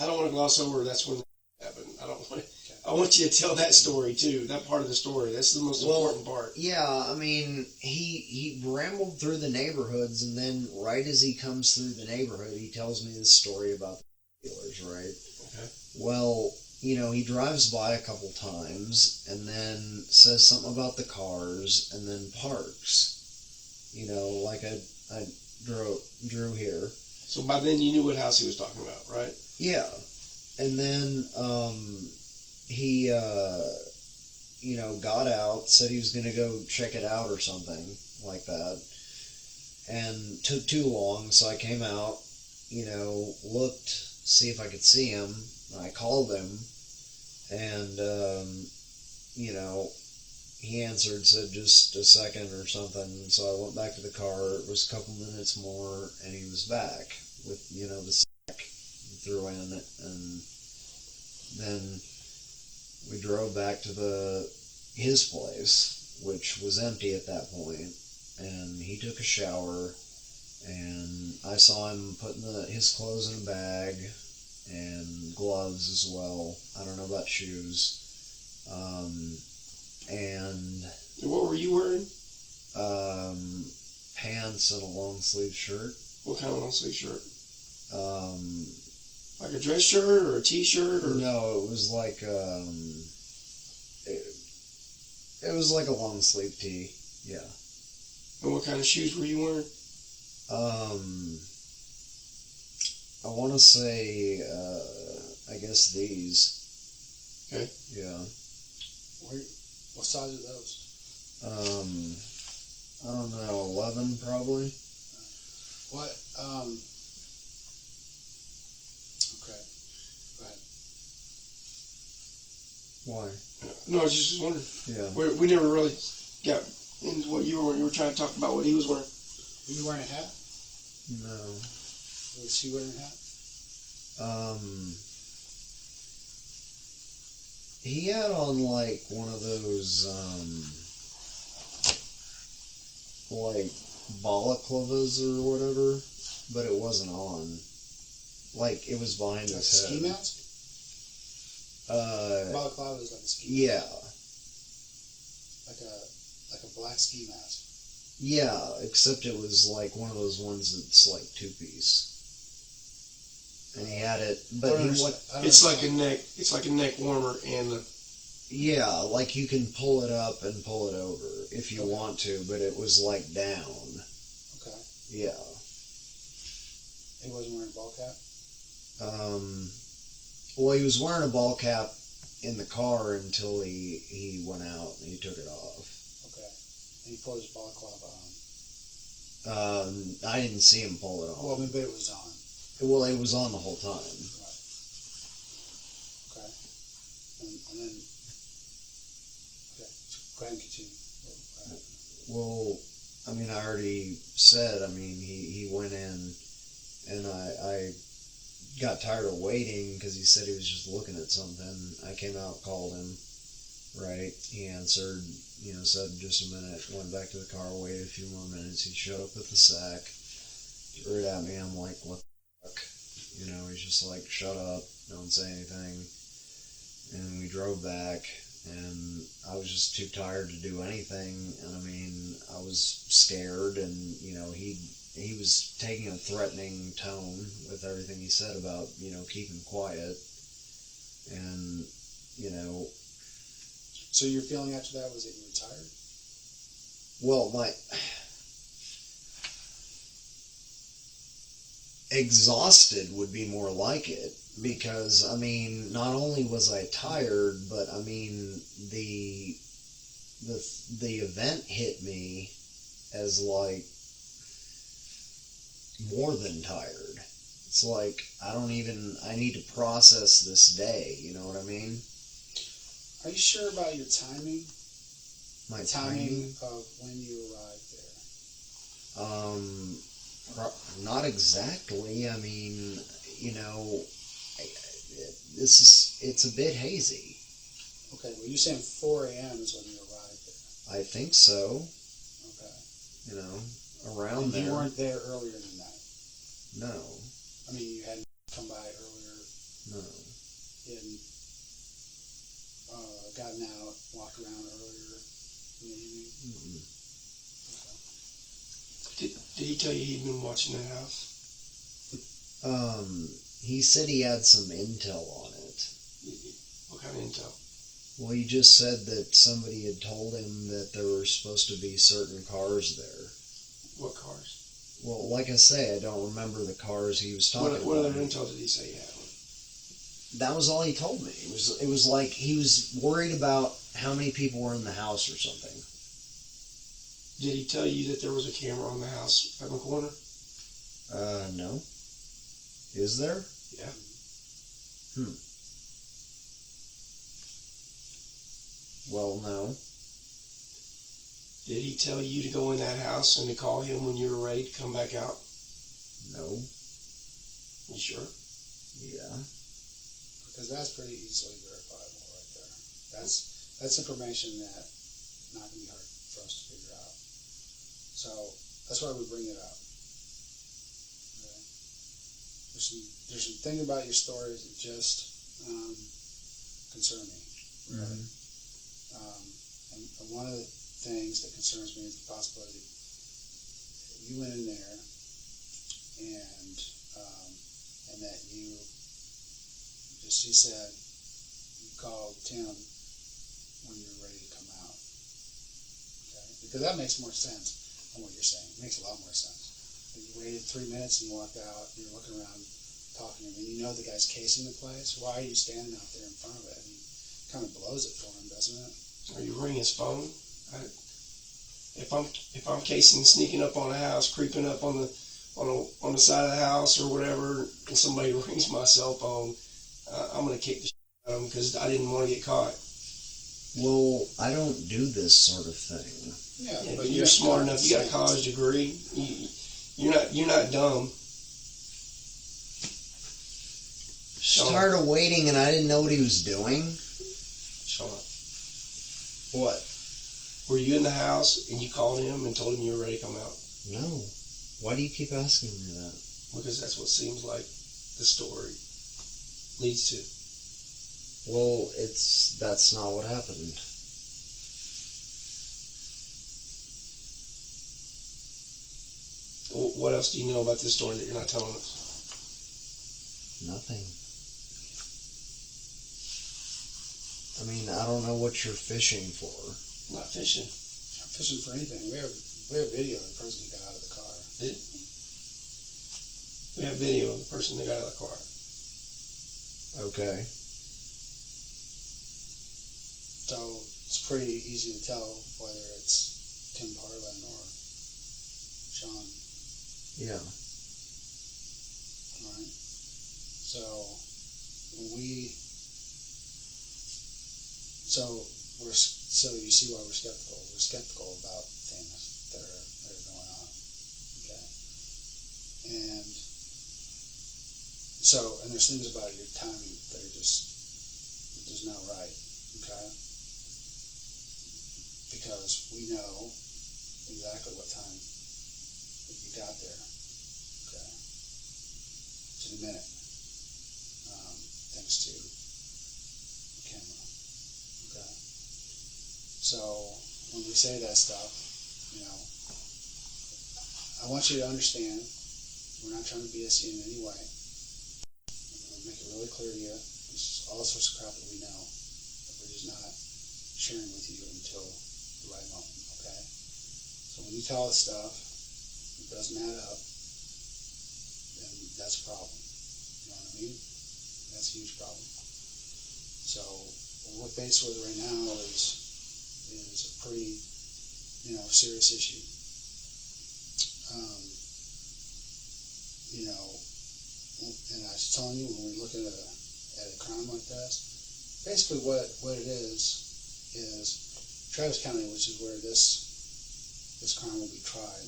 I don't want to gloss over that's when that happened. I want you to tell that story, too. That part of the story. That's the most important part. Yeah, he rambled through the neighborhoods, and then right as he comes through the neighborhood, he tells me this story about the dealers, right? Okay. Well, he drives by a couple times, and then says something about the cars, and then parks. Like I drew here. So by then you knew what house he was talking about, right? Yeah. And then, he, got out, said he was going to go check it out or something like that, and took too long, so I came out, looked, see if I could see him. I called him, and, he answered, said just a second or something, so I went back to the car. It was a couple minutes more, and he was back with, the sack threw in it, and then we drove back to his place, which was empty at that point, and he took a shower, and I saw him putting his clothes in a bag, and gloves as well. I don't know about shoes. And what were you wearing? Pants and a long sleeve shirt. What kind of long sleeve shirt? Like a dress shirt or a t-shirt? Or? No, it was like it was like a long sleeve tee. Yeah. And what kind of shoes were you wearing? I want to say, I guess these. Okay. Yeah. What size are those? I don't know, 11 probably. What? Okay. Go ahead. Why? No, I was just wondering. Yeah. We never really got into what you were trying to talk about what he was wearing. Were you wearing a hat? No. Was he wearing a hat? He had on, like, one of those, like, balaclavas or whatever, but it wasn't on. Like, it was behind his head. Ski mask? Balaclava is like a ski mask. Yeah. Like a black ski mask. Yeah, except it was like one of those ones that's like two-piece. And he had it, but it's like a neck warmer and yeah, like you can pull it up and pull it over if you want to, but it was like down. Okay. Yeah. He wasn't wearing a ball cap? Well, he was wearing a ball cap in the car until he went out and he took it off. Okay. And he pulled his balaclava on. I didn't see him pull it off. Well, but it was on. Well, it was on the whole time. Right. Okay. And then, okay, go ahead and continue. Well, I mean, I already said, I mean, he went in and I got tired of waiting because he said he was just looking at something. I came out, called him, right? He answered, said just a minute, went back to the car, waited a few more minutes. He showed up at the sack, threw it at me. I'm like, what the fuck? He's just like, shut up, don't say anything. And we drove back, and I was just too tired to do anything. And I mean, I was scared, and, he was taking a threatening tone with everything he said about, keeping quiet. And, So your feeling after that was that you were tired? Well, exhausted would be more like it, because, I mean, not only was I tired, but, I mean, the event hit me as, like, more than tired. It's like, I need to process this day, you know what I mean? Are you sure about your timing? My timing of when you arrived there? Not exactly. I mean, it's a bit hazy. Okay, well, you're saying 4 a.m. is when you arrived there. I think so. Okay. Around and there. You weren't there earlier than that? No. I mean, you hadn't come by earlier? No. You hadn't gotten out, walked around earlier in the evening? Mm-mm. Okay. Did he tell you he'd been watching that house? He said he had some intel on it. What kind of intel? Well, he just said that somebody had told him that there were supposed to be certain cars there. What cars? Well, like I say, I don't remember the cars he was talking about. What other intel did he say he had? That was all he told me. It was like he was worried about how many people were in the house or something. Did he tell you that there was a camera on the house in the corner? No. Is there? Yeah. Well, no. Did he tell you to go in that house and to call him when you were ready to come back out? No. You sure? Yeah. Because that's pretty easily verifiable right there. That's information that's not going to be hard for us to figure out. So that's why we bring it up. Okay. There's some things about your stories that just concern me, really. And one of the things that concerns me is the possibility that you went in there and that you, as she said, you called Tim when you were ready to come out. Okay? Because that makes more sense than what you're saying. It makes a lot more sense. You waited 3 minutes and you walked out, and you're looking around talking to him, and you know the guy's casing the place. Why are you standing out there in front of it? I mean, it kind of blows it for him, doesn't it? Are you ringing his phone? If I'm casing, sneaking up on a house, creeping up on the side of the house or whatever, and somebody rings my cell phone, I'm gonna kick the shit out of them because I didn't want to get caught. Well, I don't do this sort of thing. Yeah, but you're smart enough. You got a college degree. You're not dumb. Just tired of waiting, and I didn't know what he was doing. Shawn? What? Were you in the house and you called him and told him you were ready to come out? No. Why do you keep asking me that? Because that's what seems like the story leads to. Well, that's not what happened. What else do you know about this story that you're not telling us? Nothing. I mean, I don't know what you're fishing for. I'm not fishing. I'm fishing for anything. We have video of the person who got out of the car. We have video of the person that got out of the car. Okay. So it's pretty easy to tell whether it's Tim Parlin or Shawn. Yeah. Alright. So you see why we're skeptical. We're skeptical about things that are going on. Okay. And there's things about your timing that are just not right. Okay. Because we know exactly what time that you got there. Okay. To the minute. Thanks to the camera. Okay. So when we say that stuff, I want you to understand we're not trying to BS you in any way. I'm going to make it really clear to you. This is all sorts of crap that we know that we're just not sharing with you until the right moment. Okay. So when you tell us stuff, it doesn't add up, then that's a problem. You know what I mean? That's a huge problem. So what we're faced with right now is a pretty, serious issue. And I was telling you, when we look at a crime like this, basically what it is Travis County, which is where this crime will be tried.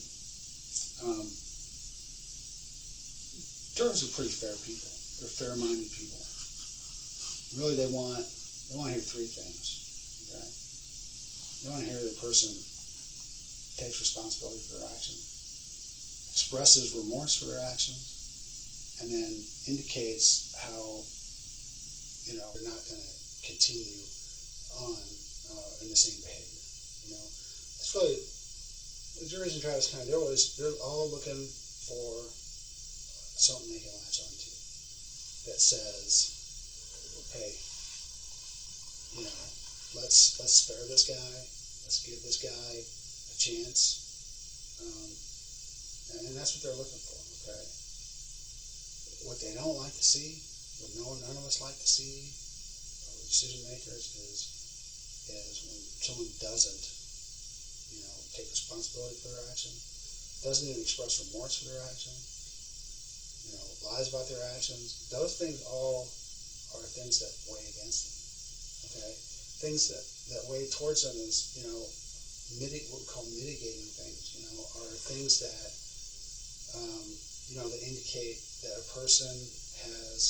Jurors are pretty fair people. They're fair-minded people. Really, they want to hear three things. Okay? They want to hear the person takes responsibility for their actions, expresses remorse for their actions, and then indicates how they're not going to continue on in the same behavior. That's really the juries in Travis County. They're all looking for something they can latch onto that says, hey, let's spare this guy, let's give this guy a chance, and that's what they're looking for. Okay. What they don't like to see, what none of us like to see, decision makers, is when someone doesn't, take responsibility for their action, doesn't even express remorse for their action, lies about their actions. Those things all are things that weigh against them. Okay, things that weigh towards them is what we call mitigating things. Are things that that indicate that a person has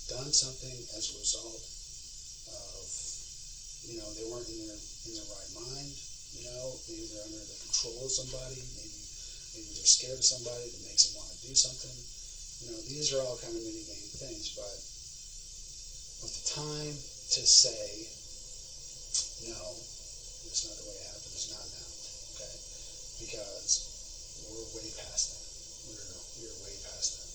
done something as a result of they weren't in their right mind. Maybe they're under the control of somebody. Maybe they're scared of somebody that makes them want to do something. These are all kind of mitigating things, but with the time to say, no, that's not the way it happened, it's not now, okay? Because we're way past that. We're way past that.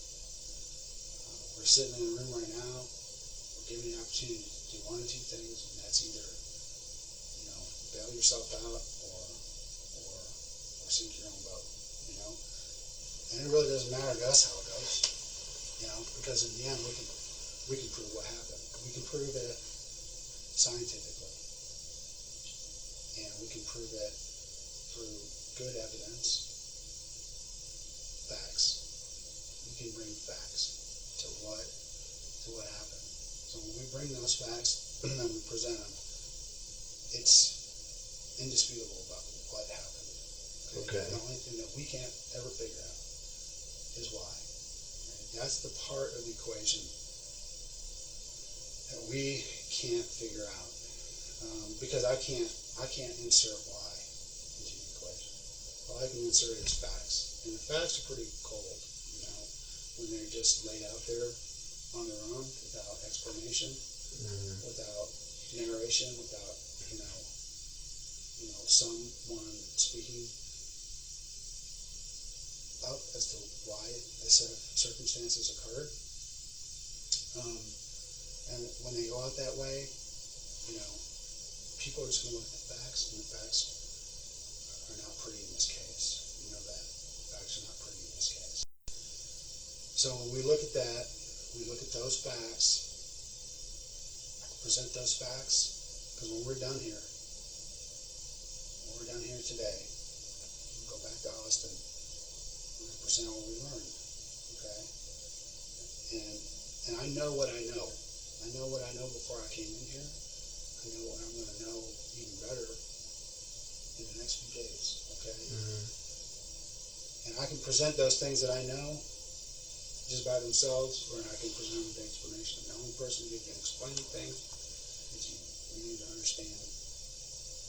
We're sitting in a room right now, we're given the opportunity to do one of two things, and that's either, bail yourself out or sink your own boat, And it really doesn't matter to us how it goes, because in the end we can prove what happened. We can prove it scientifically, and we can prove it through good evidence, facts. We can bring facts to what happened. So when we bring those facts and we present them, it's indisputable about what happened. Okay. The only thing that we can't ever figure out is why. That's the part of the equation that we can't figure out, because I can't insert why into the equation. All I can insert is facts, and the facts are pretty cold, when they're just laid out there on their own without explanation, without narration, without someone speaking up as to why this set of circumstances occurred. And when they go out that way, people are just going to look at the facts, and the facts are not pretty in this case. You know that. The facts are not pretty in this case. So when we look at that, we look at those facts, present those facts, because when we're done here today, we'll go back to Austin, we're going to present what we learned, okay? And I know what I know. I know what I know before I came in here. I know what I'm going to know even better in the next few days, okay? And I can present those things that I know just by themselves, or I can present them with explanation. The only person who can explain things is you. We need to understand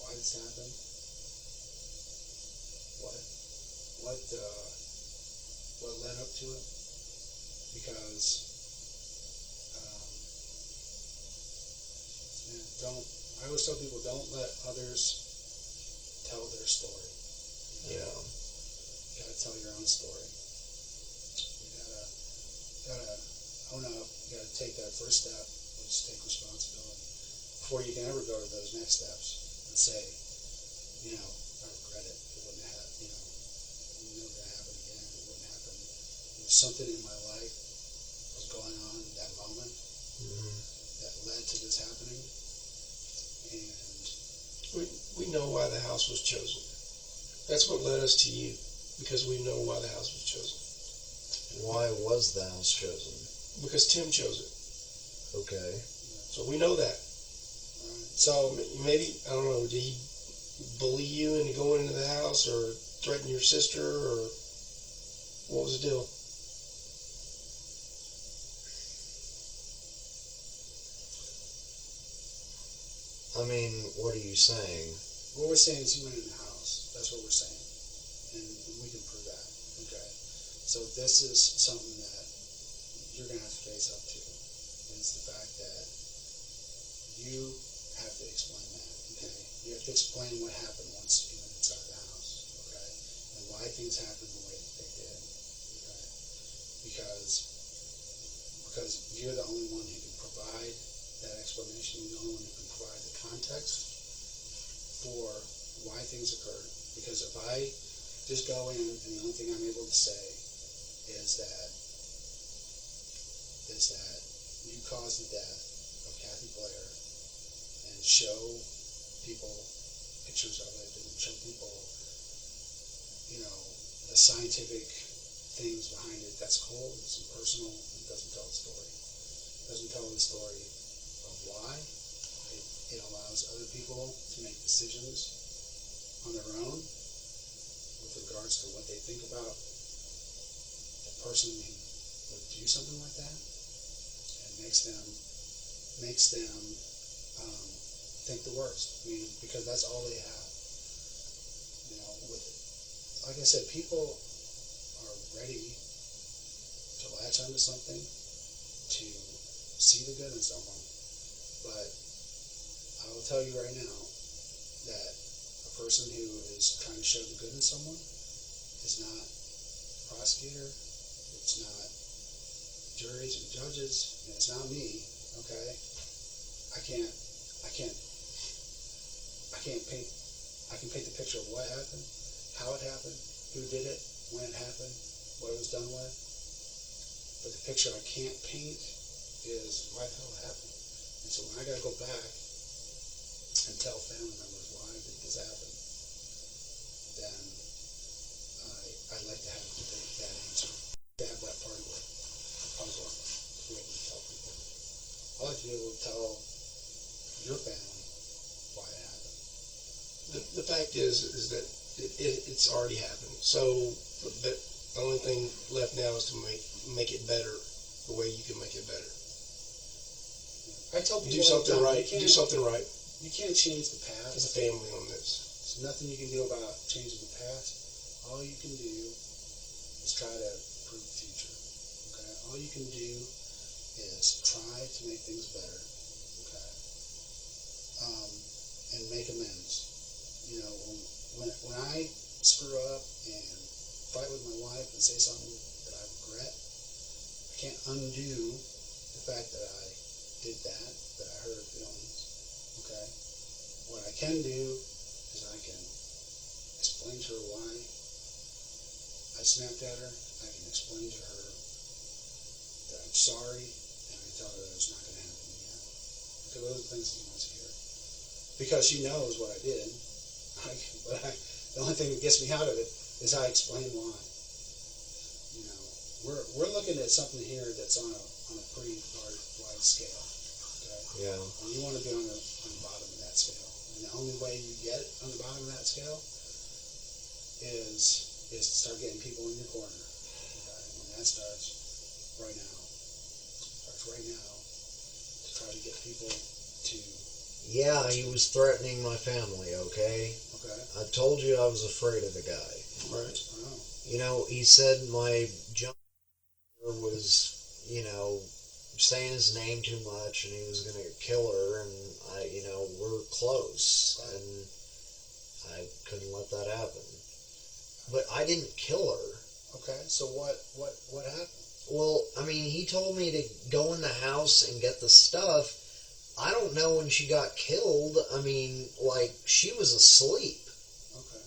why this happened, what led up to it, because I always tell people, don't let others tell their story. You gotta tell your own story. You gotta own up. You gotta take that first step, which is take responsibility, before you can ever go to those next steps and say, I regret it. It wouldn't have, it was never gonna happen again. It wouldn't happen. There was something in my life was going on at that moment that led to this happening. And we know why the house was chosen. That's what led us to you, because we know why the house was chosen. Why was the house chosen? Because Tim chose it. Okay. So we know that. So maybe, I don't know, did he bully you into going into the house, or threaten your sister, or what was the deal? I mean, what are you saying? What we're saying is he went in the house. That's what we're saying. And we can prove that. Okay. So this is something that you're going to have to face up to. And it's the fact that you have to explain that. Okay. You have to explain what happened once you went inside the house. Okay. And why things happened the way that they did. Okay. Because you're the only one who can provide that explanation. You're the only one who can provide the context for why things occurred. Because if I just go in and the only thing I'm able to say is that you caused the death of Kathy Blair, and show people pictures of it, and show people, the scientific things behind it, that's cold, it's impersonal, it doesn't tell the story. It doesn't tell the story of why. It allows other people to make decisions on their own with regards to what they think about the person who would do something like that, and makes them think the worst. I mean, because that's all they have. Like I said, people are ready to latch onto something, to see the good in someone, but I will tell you right now that a person who is trying to show the good in someone is not a prosecutor, it's not juries and judges, and it's not me, okay? I can paint the picture of what happened, how it happened, who did it, when it happened, what it was done with, but the picture I can't paint is why the hell it happened. And so when I gotta go back and tell family members why did this happen, then I'd like to have that answer, to have that part of the puzzle to be able to tell people. I'd like to be able to tell your family why it happened. The fact is that it's already happened. So the only thing left now is to make it better the way you can make it better. I tell people do something all the time, right. Do something right. You can't change the past. As a family on this. There's nothing you can do about changing the past. All you can do is try to improve the future. Okay? All you can do is try to make things better. Okay? And make amends. You know, when I screw up and fight with my wife and say something that I regret, I can't undo the fact that I did that I hurt her feelings. Okay? What I can do is I can explain to her why I snapped at her. I can explain to her that I'm sorry, and I can tell her that it's not going to happen again. Because those are the things she wants to hear. Because she knows what I did. The only thing that gets me out of it is I explain why. You know, we're looking at something here that's on a pretty wide scale. Okay? Yeah. And you want to be on the bottom of that scale. And the only way you get on the bottom of that scale is to start getting people in your corner. Okay? And that starts right now. To try to get people to... Yeah, he was threatening my family, okay? Okay. I told you I was afraid of the guy. Right. Oh. You know, he said my jump was, you know, saying his name too much and he was going to kill her, and we're close, and I couldn't let that happen. But I didn't kill her. Okay, so what happened? Well, I mean, he told me to go in the house and get the stuff. I don't know when she got killed. I mean, like, she was asleep. Okay.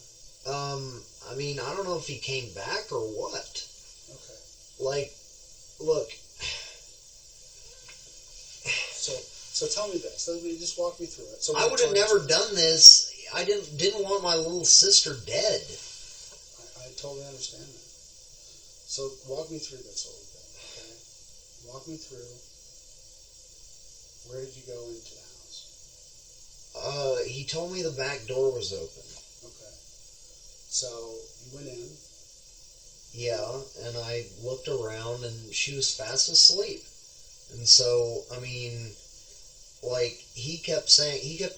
I mean, I don't know if he came back or what. Okay. Like, look. So tell me this. Just walk me through it. So I would have never done this. I didn't want my little sister dead. I totally understand that. So walk me through this a little bit, okay? Walk me through. Where did you go into the house? He told me the back door was open. Okay. So you went in. Yeah, and I looked around and she was fast asleep. And so, I mean, like, he kept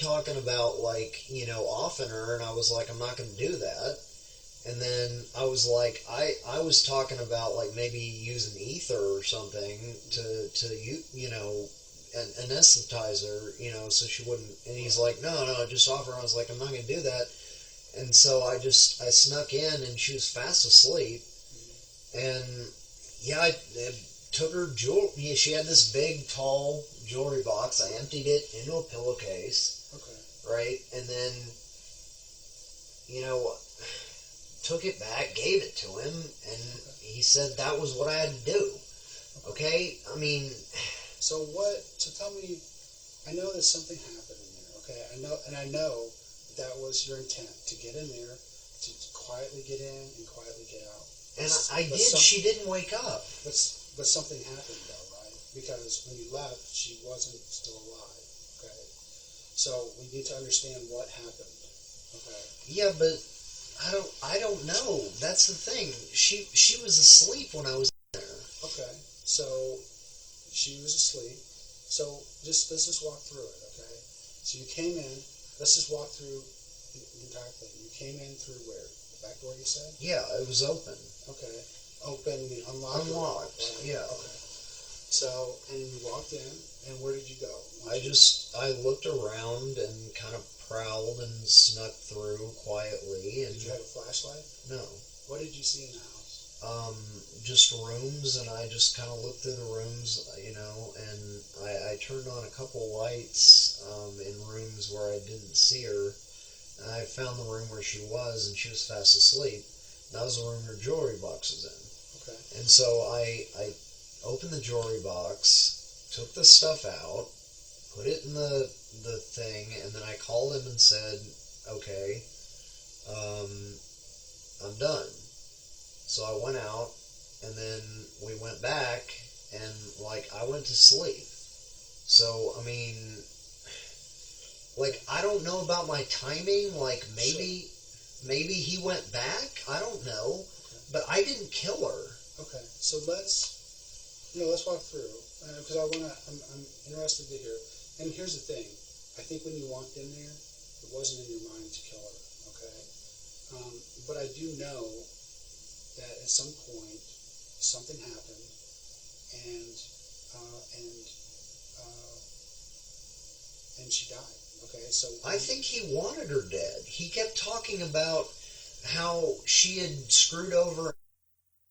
talking about, like, you know, offing her, and I was like, I'm not going to do that. And then I was like, I was talking about, like, maybe using ether or something to you know, anesthetize her, you know, so she wouldn't, and he's like, no, just offer her. I was like, I'm not going to do that. And so I snuck in, and she was fast asleep. And, yeah, I took her jewelry. Yeah, she had this big, tall jewelry box. I emptied it into a pillowcase. Okay. Right? And then, you know, took it back, gave it to him, and he said that was what I had to do. Okay? I mean... So tell me, I know that something happened in there, okay? I know that was your intent, to get in there, to quietly get in and quietly get out. And I did. She didn't wake up. But something happened, though, right? Because when you left, she wasn't still alive, okay? So we need to understand what happened, okay? Yeah, but I don't know. That's the thing. She was asleep when I was there. Okay, so she was asleep. So let's just walk through it, okay? So you came in. Let's just walk through the entire thing. You came in through where? The back door, you said? Yeah, it was open. Okay. Open, unlocked? Unlocked, right? yeah. Okay. So, and you walked in, and where did you go? I looked around and kind of prowled and snuck through quietly. And did you have a flashlight? No. What did you see in the house? Just rooms, and I just kind of looked through the rooms, you know, and I turned on a couple lights in rooms where I didn't see her. And I found the room where she was, and she was fast asleep. That was the room her jewelry box was in. Okay. And so I opened the jewelry box, took the stuff out, put it in the thing, and then I called him and said, okay, I'm done. So I went out, and then we went back, and, like, I went to sleep. So, I mean, like, I don't know about my timing. Like, maybe he went back. I don't know. Okay. But I didn't kill her. Okay, so let's let's walk through, because I'm interested to hear. And here's the thing. I think when you walked in there, it wasn't in your mind to kill her, okay? But I do know that at some point, something happened, and she died, okay? So I think he wanted her dead. He kept talking about how she had screwed over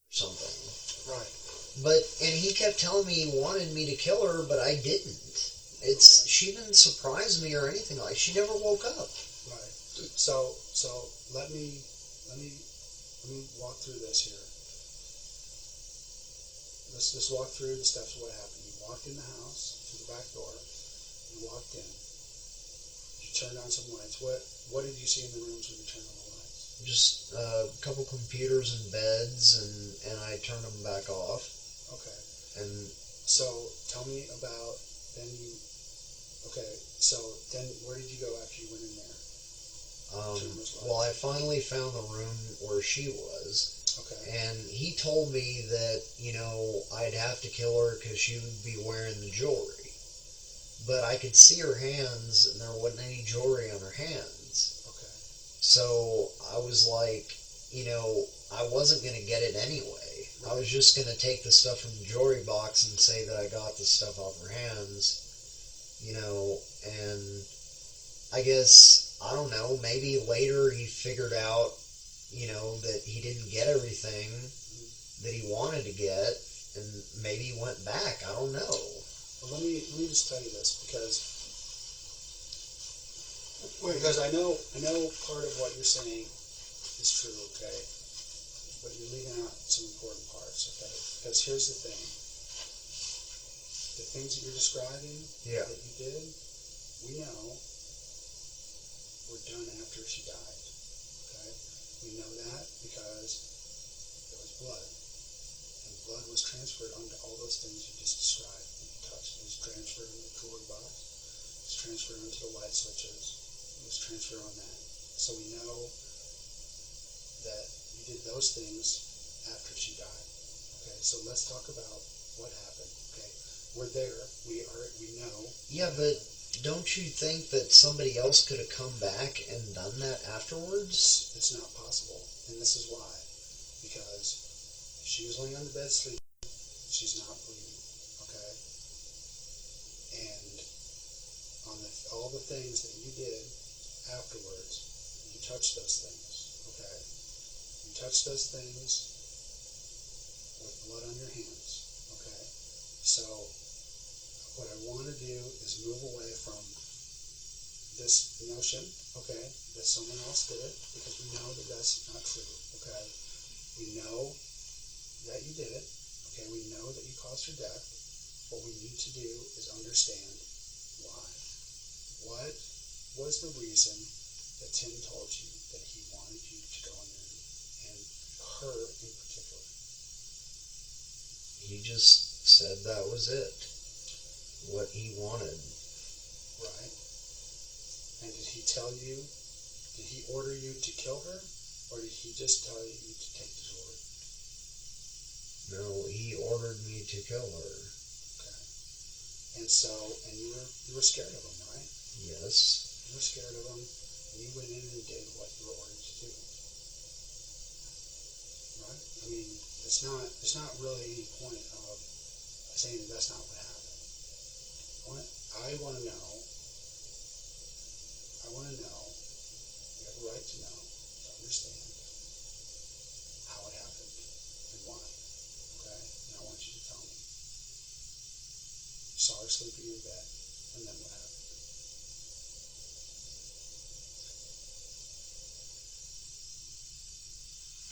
something. Right. And he kept telling me he wanted me to kill her, but I didn't. She didn't surprise me or anything like. She never woke up. Right. So let me walk through this here. Let's just walk through the steps of what happened. You walked in the house through the back door. You walked in. You turned on some lights. What did you see in the rooms when you turned on the lights? Just a couple computers and beds, and I turned them back off. Okay. And so tell me about then you. Okay. So then where did you go after you went in there? Well, I finally found the room where she was. Okay. And he told me that, I'd have to kill her because she would be wearing the jewelry. But I could see her hands, and there wasn't any jewelry on her hands. Okay. So I was like, I wasn't going to get it anyway. Right. I was just going to take the stuff from the jewelry box and say that I got the stuff off her hands, and I guess, I don't know, maybe later he figured out, that he didn't get everything that he wanted to get, and maybe he went back. I don't know. Well, let me just tell you this, because I know part of what you're saying is true, okay? But you're leaving out some important parts, okay? Because here's the thing. The things that you're describing that you did, we know were done after she died, okay? We know that because there was blood. And blood was transferred onto all those things you just described that you touched. It was transferred in the cooler box. It was transferred onto the light switches. It was transferred on that. So we know that you did those things after she died. Okay, so let's talk about what happened. Okay, we're there. We know. Yeah, but don't you think that somebody else could have come back and done that afterwards? It's not possible, and this is why. Because she was laying on the bed sleeping. She's not bleeding. Okay, and on all the things that you did afterwards, you touched those things. Okay, you touched those things with blood on your hands. Okay, so what I want to do is move away from this notion, okay, that someone else did it, because we know that that's not true, okay? We know that you did it, okay? We know that you caused her death. What we need to do is understand why. What was the reason that Tim told you that he wanted you to go in there, and her in particular? He just said that was it. What he wanted. Right. And did he tell you, did he order you to kill her, or did he just tell you to take the jewelry? No, he ordered me to kill her. Okay. And you were scared of him, right? Yes. You were scared of him, and you went in and did what you were ordered to do. Right? I mean, it's not really any point of saying that that's not what happened. I want to know, you have a right to know, to understand how it happened and why, okay? And I want you to tell me. You saw her sleeping in bed, and then what happened?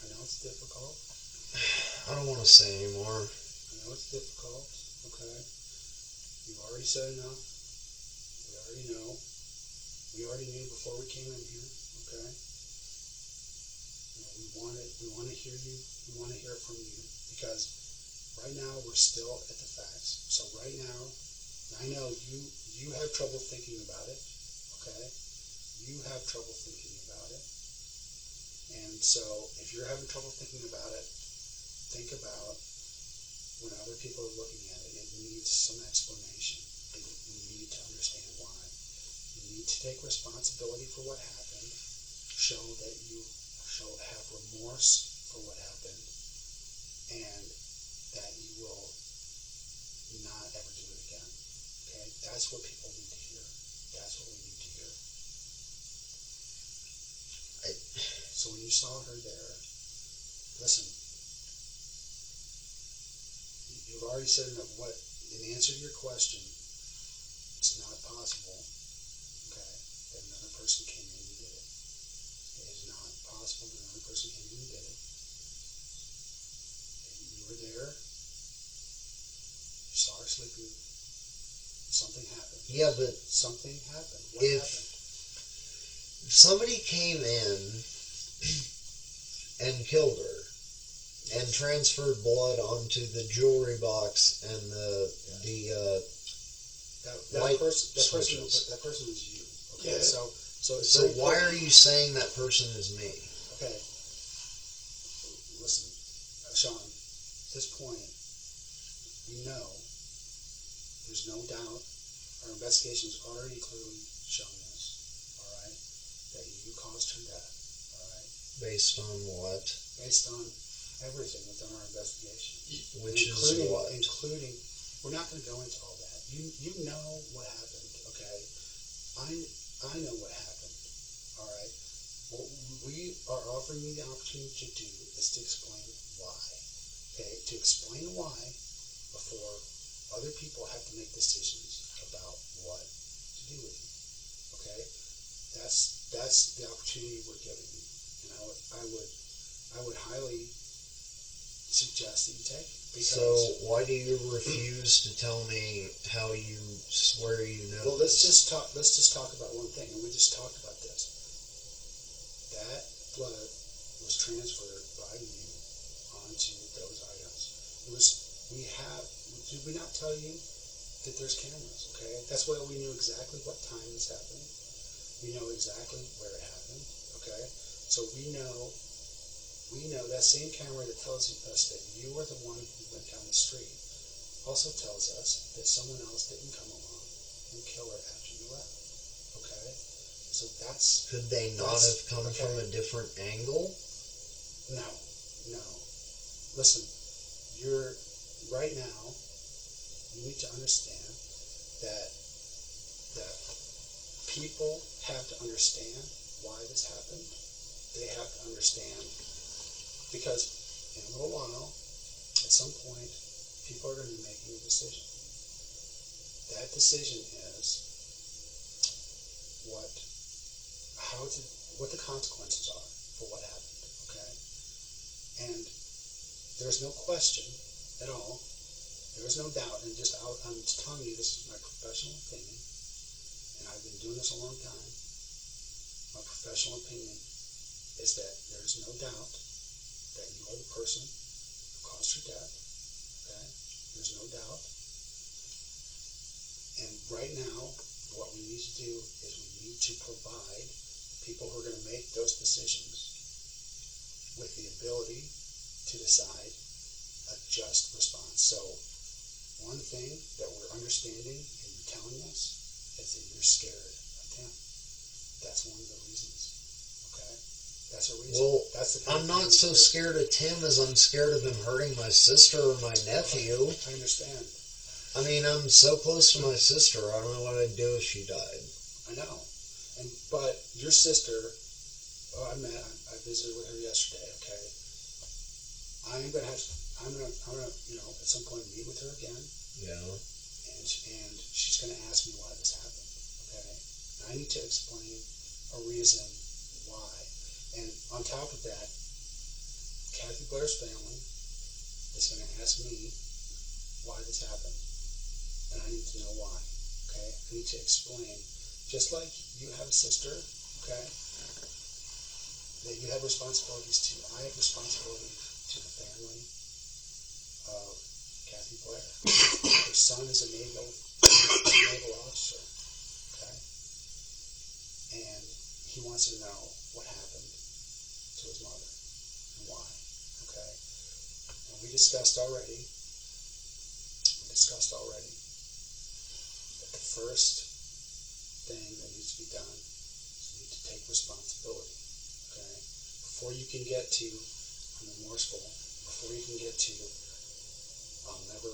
I know it's difficult. I don't want to say anymore. I know it's difficult, okay? You've already said enough. We already know. We already knew before we came in here, okay? We want to hear you. We want to hear from you, because right now we're still at the facts. So right now, I know you have trouble thinking about it, okay? You have trouble thinking about it. And so if you're having trouble thinking about it, think about when other people are looking at it, it needs some explanation. You need to understand why. You need to take responsibility for what happened, show that you have remorse for what happened, and that you will not ever do it again. Okay? That's what people need to hear. That's what we need to hear. So when you saw her there, listen, you've already said enough. In answer to your question, it's not possible, okay, that another person came in and did it. It is not possible that another person came in and did it. You were there. You saw her sleeping. Something happened. Yeah, but something happened. What happened? If somebody came in and killed her and transferred blood onto the jewelry box and that person is you. Okay, yeah. So why are you saying that person is me? Okay, listen, Shawn. At this point, there's no doubt. Our investigation has already clearly shown this. All right, that you caused her death. All right. Based on what? Based on everything within our investigation. Which is what? Including, we're not going to go into all that. You know what happened, okay? I know what happened, all right? What we are offering you the opportunity to do is to explain why, okay? To explain why before other people have to make decisions about what to do with you, okay? That's the opportunity we're giving you, and I would highly suggest that you take it. So why do you refuse to tell me how you swear you know? Well, let's just talk about one thing, and we just talked about this. That blood was transferred by you onto those items. Did we not tell you that there's cameras? Okay, that's why we knew exactly what time this happened. We know exactly where it happened. Okay, so we know that same camera that tells us that you were the one who went down the street also tells us that someone else didn't come along and kill her after you left. Okay? So that's... Could they not have come from a different angle? No. Listen, right now, you need to understand that people have to understand why this happened. They have to understand, because in a little while, at some point, people are going to be making a decision. That decision is what the consequences are for what happened, okay? And there's no question at all, there is no doubt, and I'm just telling you, this is my professional opinion, and I've been doing this a long time. My professional opinion is that there's no doubt that you are the person who caused her death. Okay? There's no doubt. And right now, what we need to do is we need to provide people who are going to make those decisions with the ability to decide a just response. So, one thing that we're understanding and you're telling us is that you're scared of Tim. That's one of the reasons. Okay? That's a reason. Well, that's the I'm not so scared of Tim as I'm scared of him hurting my sister or my nephew. I understand. I mean, I'm so close to my sister, I don't know what I'd do if she died. I know. But your sister, I visited with her yesterday, okay? I'm gonna, at some point meet with her again. Yeah. And she's gonna ask me why this happened, okay? And I need to explain a reason why. And on top of that, Kathy Blair's family is gonna ask me why this happened. And I need to know why, okay? I need to explain. Just like you have a sister, okay, that you have responsibilities to, I have responsibility to the family of Kathy Blair. Her son is a naval officer, okay? And he wants to know what happened to his mother and why, okay? And we discussed already discussed already, that the first thing that needs to be done is you need to take responsibility, okay? Before you can get to, I'm remorseful, before you can get to, I'll never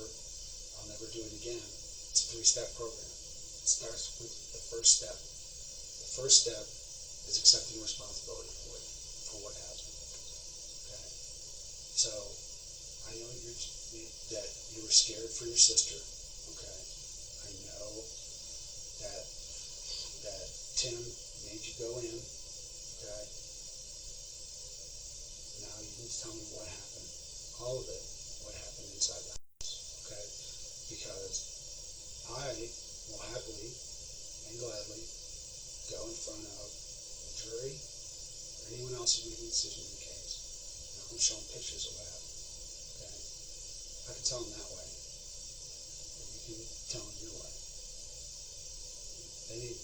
do it again. It's a 3-step program. It starts with the first step. The first step is accepting responsibility for what happened, okay? So, I know that you were scared for your sister, okay? I know that Tim made you go in, okay? Now you need to tell me what happened, all of it, what happened inside the house, okay? Because I will happily and gladly go in front of the jury or anyone else who's making a decision in the case. Now I'm showing pictures of what happened, okay? I can tell them that way, or you can tell them your way.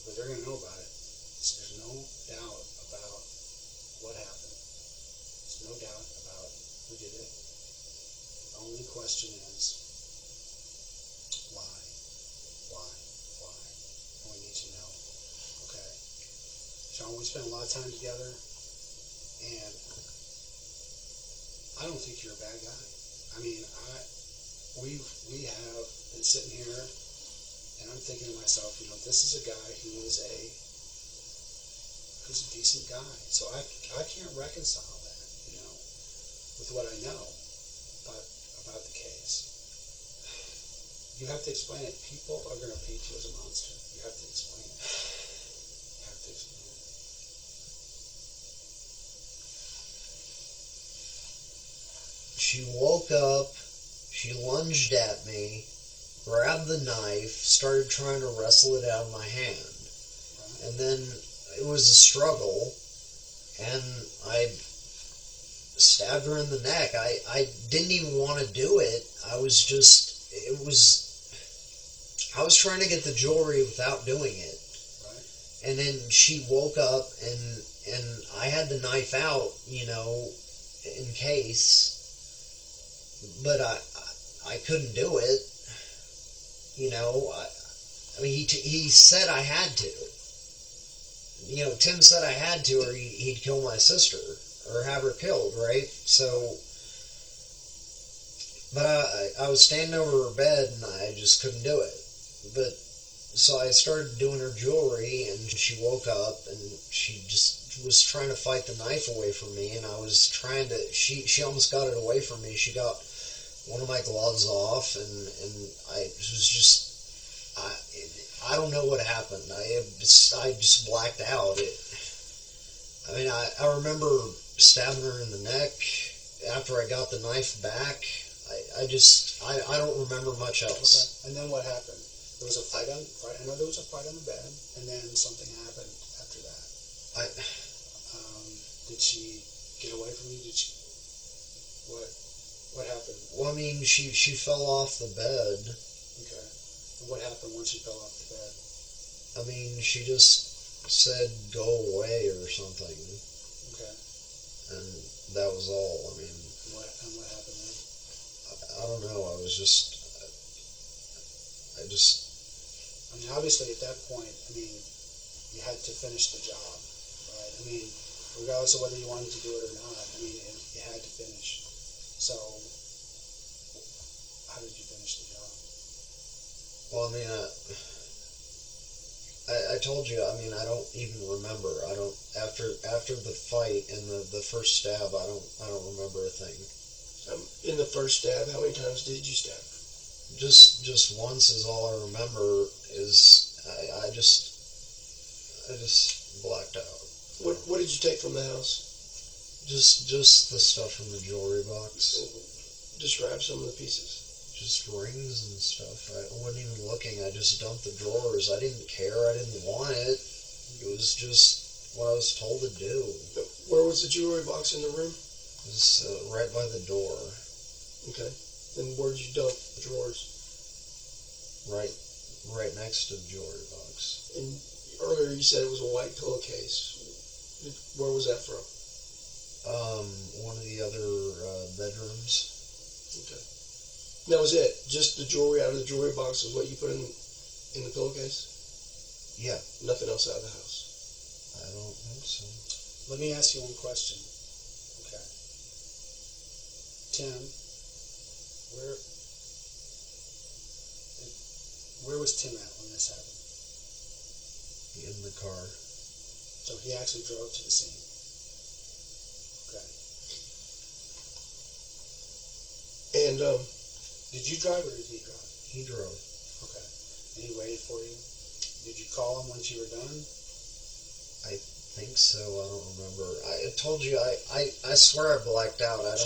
But they're going to know about it. So there's no doubt about what happened. There's no doubt about who did it. The only question is, why? And we need to know, okay? Shawn, we spent a lot of time together, and I don't think you're a bad guy. I mean, we have been sitting here, and I'm thinking to myself, this is a guy who's a decent guy. So I can't reconcile that, with what I know about the case. You have to explain it. People are going to paint you as a monster. You have to explain it. She woke up, she lunged at me, grabbed the knife, started trying to wrestle it out of my hand. Right. And then it was a struggle, and I stabbed her in the neck. I didn't even want to do it. I was trying to get the jewelry without doing it. Right. And then she woke up, and I had the knife out, in case, but I couldn't do it. I mean, he said I had to. Tim said I had to, or he'd kill my sister, or have her killed, right? So, but I was standing over her bed, and I just couldn't do it. So I started doing her jewelry, and she woke up, and she just was trying to fight the knife away from me, and I was trying to, she almost got it away from me. She got one of my gloves off, and I was just, I don't know what happened. I just blacked out. I remember stabbing her in the neck after I got the knife back. I don't remember much else. Okay. And then what happened? There was a fight I know there was a fight on the bed, and then something happened after that. Did she get away from you? What happened? Well, I mean, she fell off the bed. Okay. And what happened once she fell off the bed? I mean, she just said, "Go away," or something. Okay. And that was all. I mean... And what happened then? I don't know. I mean, obviously at that point, you had to finish the job, right? I mean, regardless of whether you wanted to do it or not, you had to finish. So, how did you finish the job? Well, I told you, I don't even remember. After the fight and the first stab, I don't remember a thing. In the first stab, how many times did you stab? Just once is all I remember. I just blacked out. What did you take from the house? Just the stuff from the jewelry box. Describe some of the pieces. Just rings and stuff. I wasn't even looking. I just dumped the drawers. I didn't care. I didn't want it. It was just what I was told to do. Where was the jewelry box in the room? It was right by the door. Okay. And where did you dump the drawers? Right next to the jewelry box. And earlier you said it was a white pillowcase. Where was that from? One of the other bedrooms. Okay. That was it. Just the jewelry out of the jewelry box was what you put in the pillowcase? Yeah. Nothing else out of the house? I don't think so. Let me ask you one question. Okay. Tim, where was Tim at when this happened? In the car. So he actually drove to the scene. Okay. And, did you drive or did he drive? He drove. Okay. And he waited for you? Did you call him once you were done? I think so. I don't remember. I told you. I swear I blacked out. I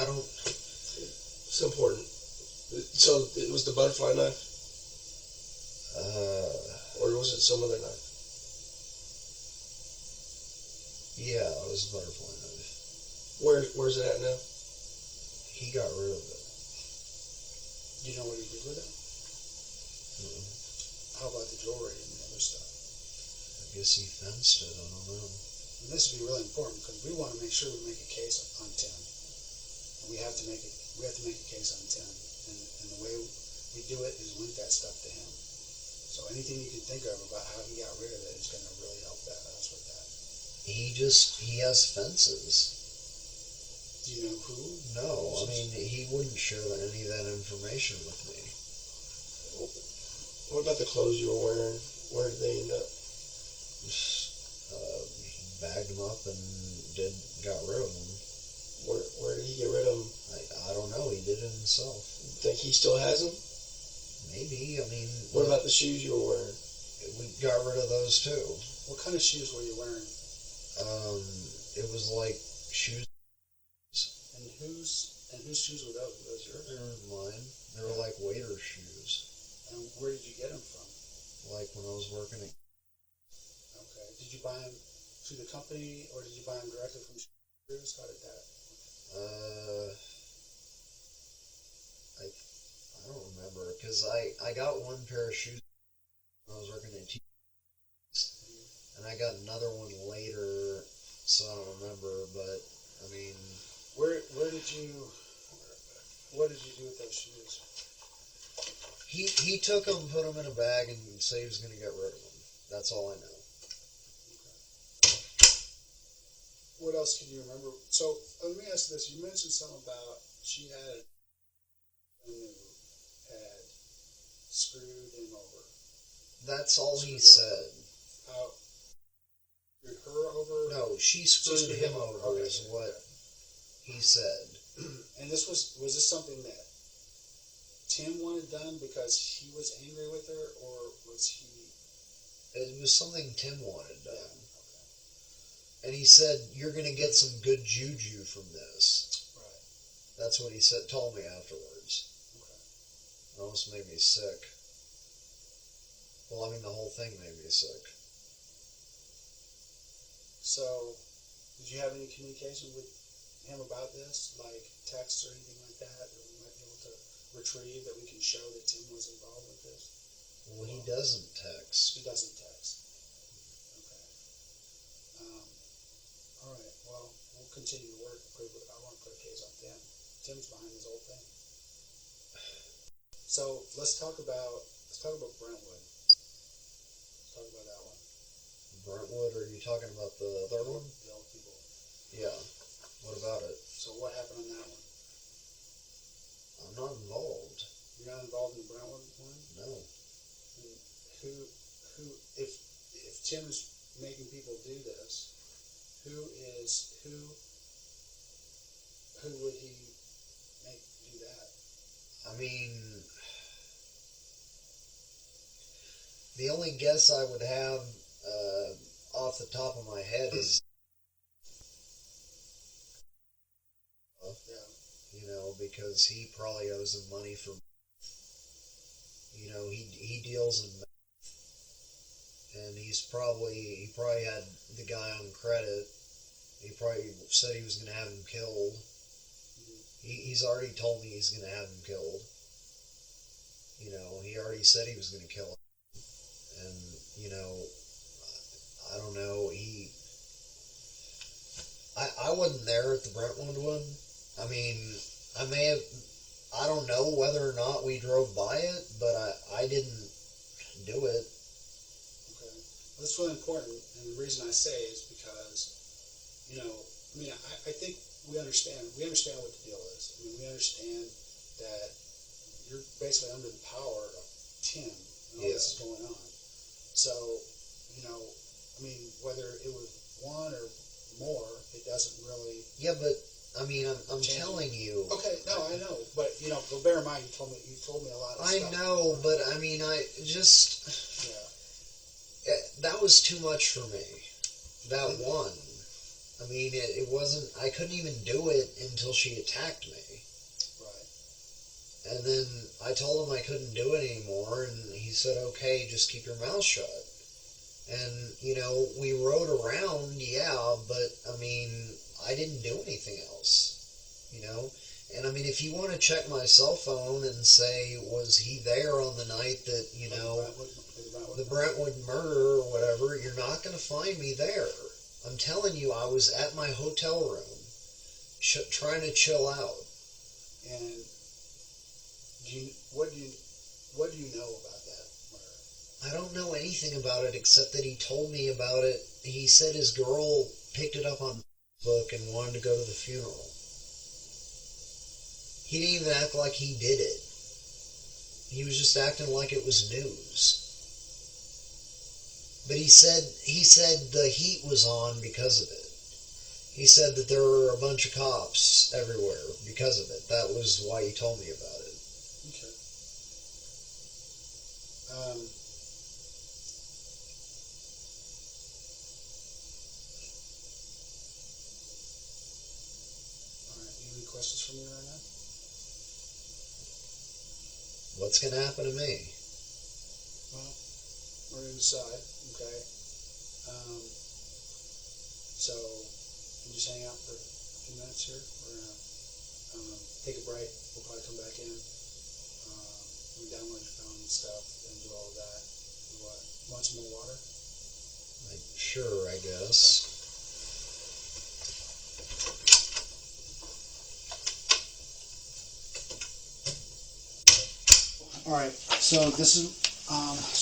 don't. It's important. So it was the butterfly knife, or was it some other knife? Yeah, it was a butterfly knife. Where's it at now? He got rid of it. Do you know what he did with it? Mm-mm. How about the jewelry and the other stuff? I guess he fenced it. I don't know. And this would be really important because we want to make sure we make a case on Tim. And we have to make a case on Tim. And the way we do it is link that stuff to him. So anything you can think of about how he got rid of it is going to really help us with that. He has fences. Do you know who? No, I mean, he wouldn't share any of that information with me. What about the clothes you were wearing? Where did they end up? He bagged them up and got rid of them. Where did he get rid of them? I don't know. He did it himself. Think he still has them? Maybe. I mean, what about the shoes you were wearing? We got rid of those too. What kind of shoes were you wearing? It was like shoes. And whose shoes were those? Were those yours? They were mine. They were like waiter shoes. And where did you get them from? Like when I was working at... Okay. Did you buy them through the company or did you buy them directly from shoes? How did that? I don't remember because I got one pair of shoes when I was working at and I got another one later, so I don't remember. But I mean, what did you do with those shoes? He took them, put them in a bag, and said he was going to get rid of them. That's all I know. Okay. What else can you remember? So let me ask you this: you mentioned something about she had screwed him over. That's all he said. How? Screwed her over? No, she screwed him over is what he said. And was this something that Tim wanted done because he was angry with her, or was he? It was something Tim wanted done. Yeah, okay. And he said, "You're going to get some good juju from this." Right. That's what he said. Told me afterwards. It almost made me sick. Well, I mean, the whole thing made me sick. So, did you have any communication with him about this, like texts or anything like that we might be able to retrieve that we can show that Tim was involved with this? Well, he doesn't text. He doesn't text. Okay. All right. Well, we'll continue to work. I want to put a case on Tim. Tim's behind this whole thing. So let's talk about Brentwood. Let's talk about that one. Brentwood, are you talking about the third one? The old people. Yeah. What about it? So what happened on that one? I'm not involved. You're not involved in the Brentwood one? No. And if Tim's making people do this, who would he make do that? I mean, the only guess I would have off the top of my head is, you know, because he probably owes him money for, you know, he deals in meth, and he probably had the guy on credit. He probably said he was going to have him killed. He's already told me he's going to have him killed. You know, he already said he was going to kill him. And, you know, I don't know, I wasn't there at the Brentwood one. I mean, I may have, I don't know whether or not we drove by it, but I didn't do it. Okay. Well, that's really important, and the reason I say is because, I think we understand what the deal is. I mean, we understand that you're basically under the power of Tim and all this is going on. So, whether it was one or more, it doesn't really... Yeah, but, I'm telling you... Okay, no, I know, but, but bear in mind, you told me a lot of stuff. I know, but, I just... Yeah. That was too much for me. That one. It wasn't... I couldn't even do it until she attacked me. Right. And then I told him I couldn't do it anymore, and he said, okay, just keep your mouth shut. And, we rode around, but, I didn't do anything else, And, if you want to check my cell phone and say, was he there on the night that, the Brentwood murder or whatever, you're not going to find me there. I'm telling you, I was at my hotel room trying to chill out. And what do you know about that murder? I don't know anything about it except that he told me about it. He said his girl picked it up on Facebook and wanted to go to the funeral. He didn't even act like he did it. He was just acting like it was news. But he said the heat was on because of it. He said that there were a bunch of cops everywhere because of it. That was why he told me about it. Okay. All right. Any questions for me right now? What's going to happen to me? Well, we're going to decide. Okay. So you just hang out for a few minutes here. We're gonna take a break. We'll probably come back in. We download your phone and stuff and do all of that. What? Want some more water? Sure, I guess. All right. So this is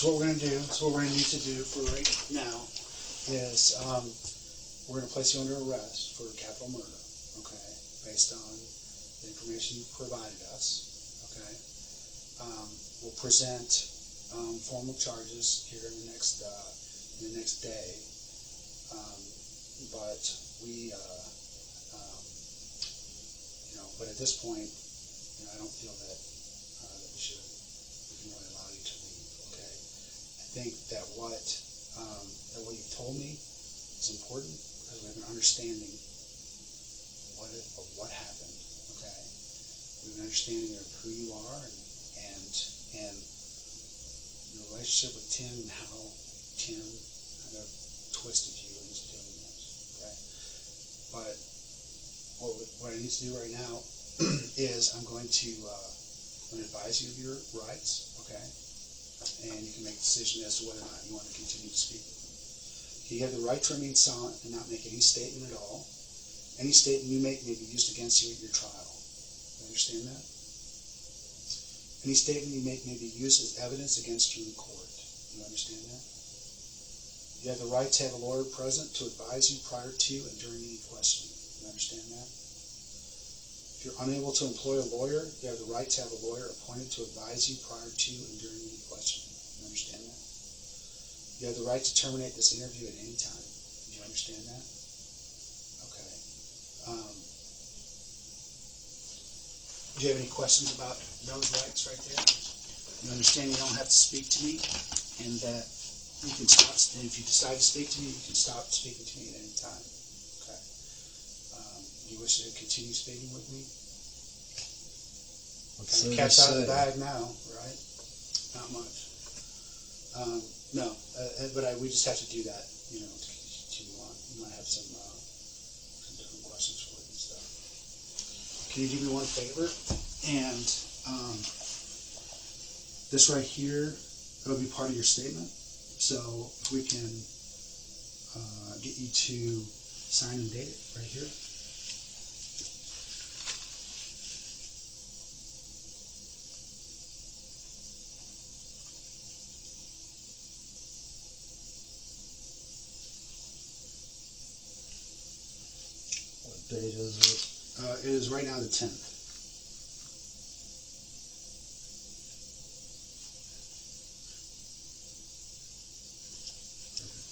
what we're going to do. So what we're going to need to do for right now is we're going to place you under arrest for capital murder, okay, based on the information you provided us, okay. We'll present formal charges here in the next day, but we, but at this point, I don't feel that we can really allow you to leave, okay. I think that what you told me is important because we have an understanding of what happened, okay. We have an understanding of who you are and your relationship with Tim and how Tim kind of twisted you into doing this, okay. But what I need to do right now is I'm going to advise you of your rights, okay, and you can make a decision as to whether or not you want to continue to speak with me. You have the right to remain silent and not make any statement at all. Any statement you make may be used against you at your trial. You understand that? Any statement you make may be used as evidence against you in court. You understand that? You have the right to have a lawyer present to advise you prior to and during any questioning. You understand that? If you're unable to employ a lawyer, you have the right to have a lawyer appointed to advise you prior to and during any questioning. You understand that? You have the right to terminate this interview at any time. Do you understand that? Okay. Do you have any questions about those rights right there? You understand you don't have to speak to me, and that you can stop. And if you decide to speak to me, you can stop speaking to me at any time. Okay. You wish to continue speaking with me? Kind of cat's out of the bag now, right? Not much. No, but we just have to do that, to continue on. You might have some different questions for you and stuff. Can you do me one favor? And this right here, it'll be part of your statement. So if we can get you to sign and date it right here. date is it? It is right now the 10th.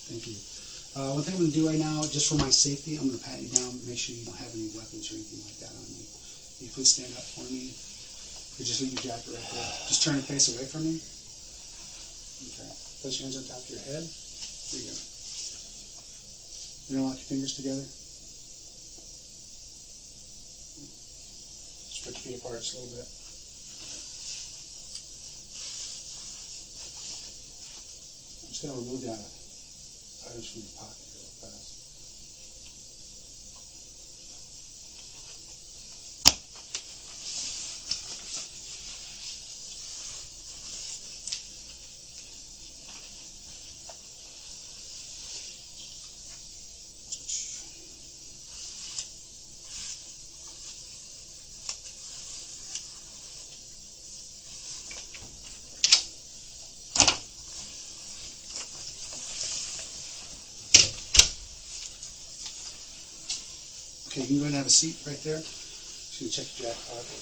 Thank you. One thing I'm going to do right now, just for my safety, I'm going to pat you down, make sure you don't have any weapons or anything like that on you. Can you please stand up for me? Or just leave your jacket right there. Just turn and face away from me. Okay. Place your hands on top of your head. There you go. Interlock your fingers together. Spread your feet apart just a little bit. I'm just going to remove that items from your pocket real fast. Okay, you can go ahead and have a seat right there. Just gonna check your jacket pocket.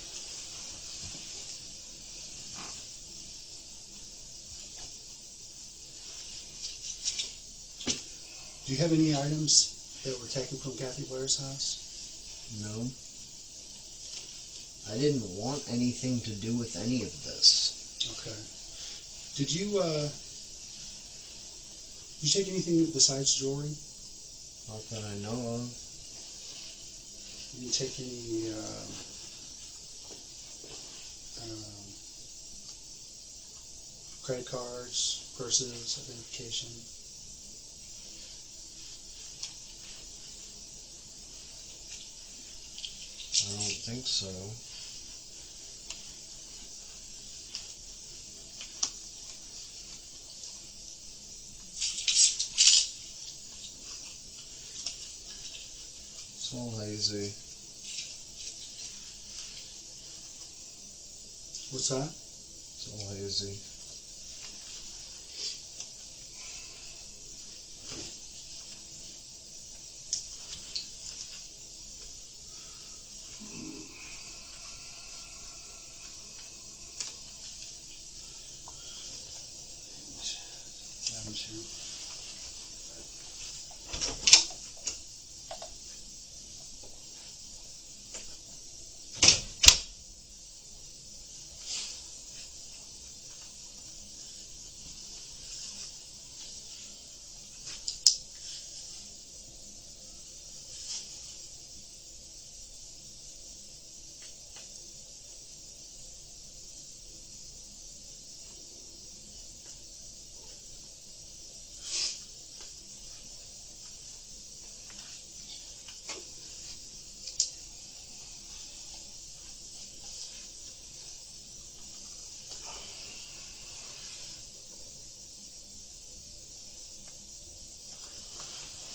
Do you have any items that were taken from Kathy Blair's house? No. I didn't want anything to do with any of this. Okay. Did you take anything besides jewelry? Not that I know of. You didn't take any credit cards, purses, identification? I don't think so. It's all hazy. What's that? It's all hazy.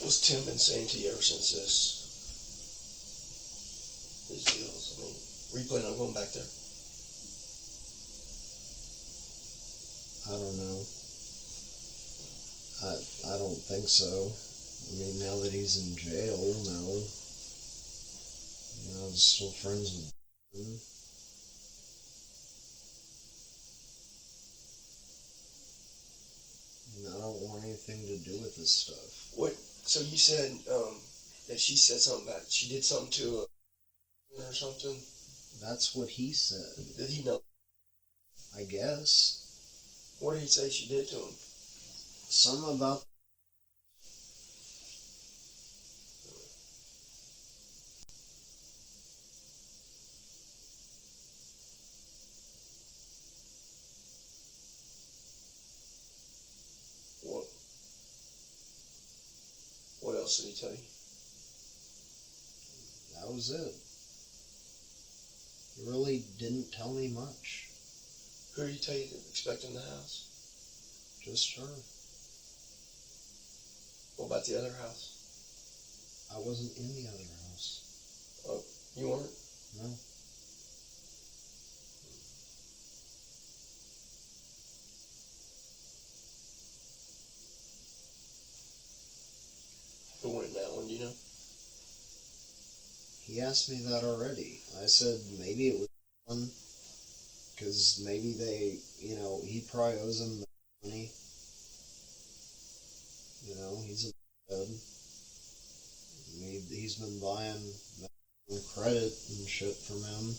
What's Tim been saying to you ever since these deals? I mean, were you planning on going back there? I don't know. I don't think so. I mean, now that he's in jail, no. You know, I'm still friends with him. And I don't want anything to do with this stuff. What? So you said that she said something about she did something to or something? That's what he said. Did he know? I guess. What did he say she did to him? Something about... What else did he tell you? That was it. He really didn't tell me much. Who did he tell you to expect in the house? Just her. What about the other house? I wasn't in the other house. Oh, you weren't? No. Who went in that one, do you know? He asked me that already. I said maybe it was one, because maybe they, you know, he probably owes him money. You know, he's a bad. He's been buying credit and shit from him.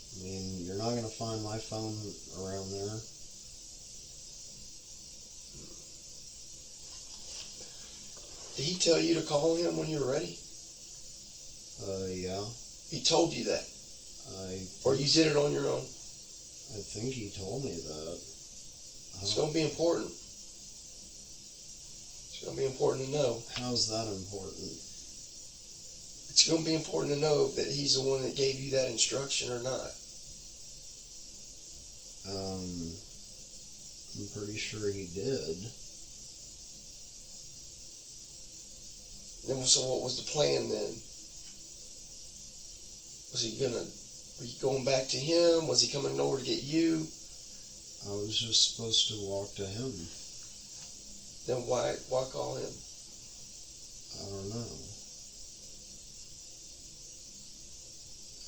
I mean, you're not going to find my phone around there. Did he tell you to call him when you were ready? Yeah. He told you that? Or you did it on your own? I think he told me that. It's going to be important. It's going to be important to know. How's that important? It's going to be important to know that he's the one that gave you that instruction or not. I'm pretty sure he did. So what was the plan then? Were you going back to him? Was he coming over to get you? I was just supposed to walk to him. Then why call him? I don't know.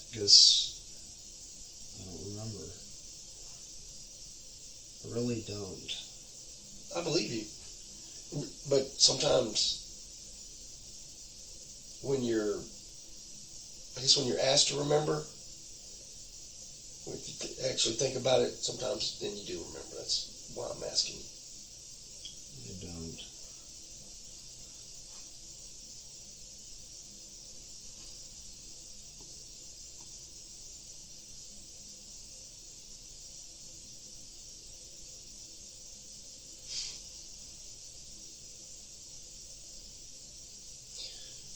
I guess I don't remember. I really don't. I believe you. But sometimes when you're asked to remember, if you actually think about it, sometimes then you do remember. That's why I'm asking you. I don't.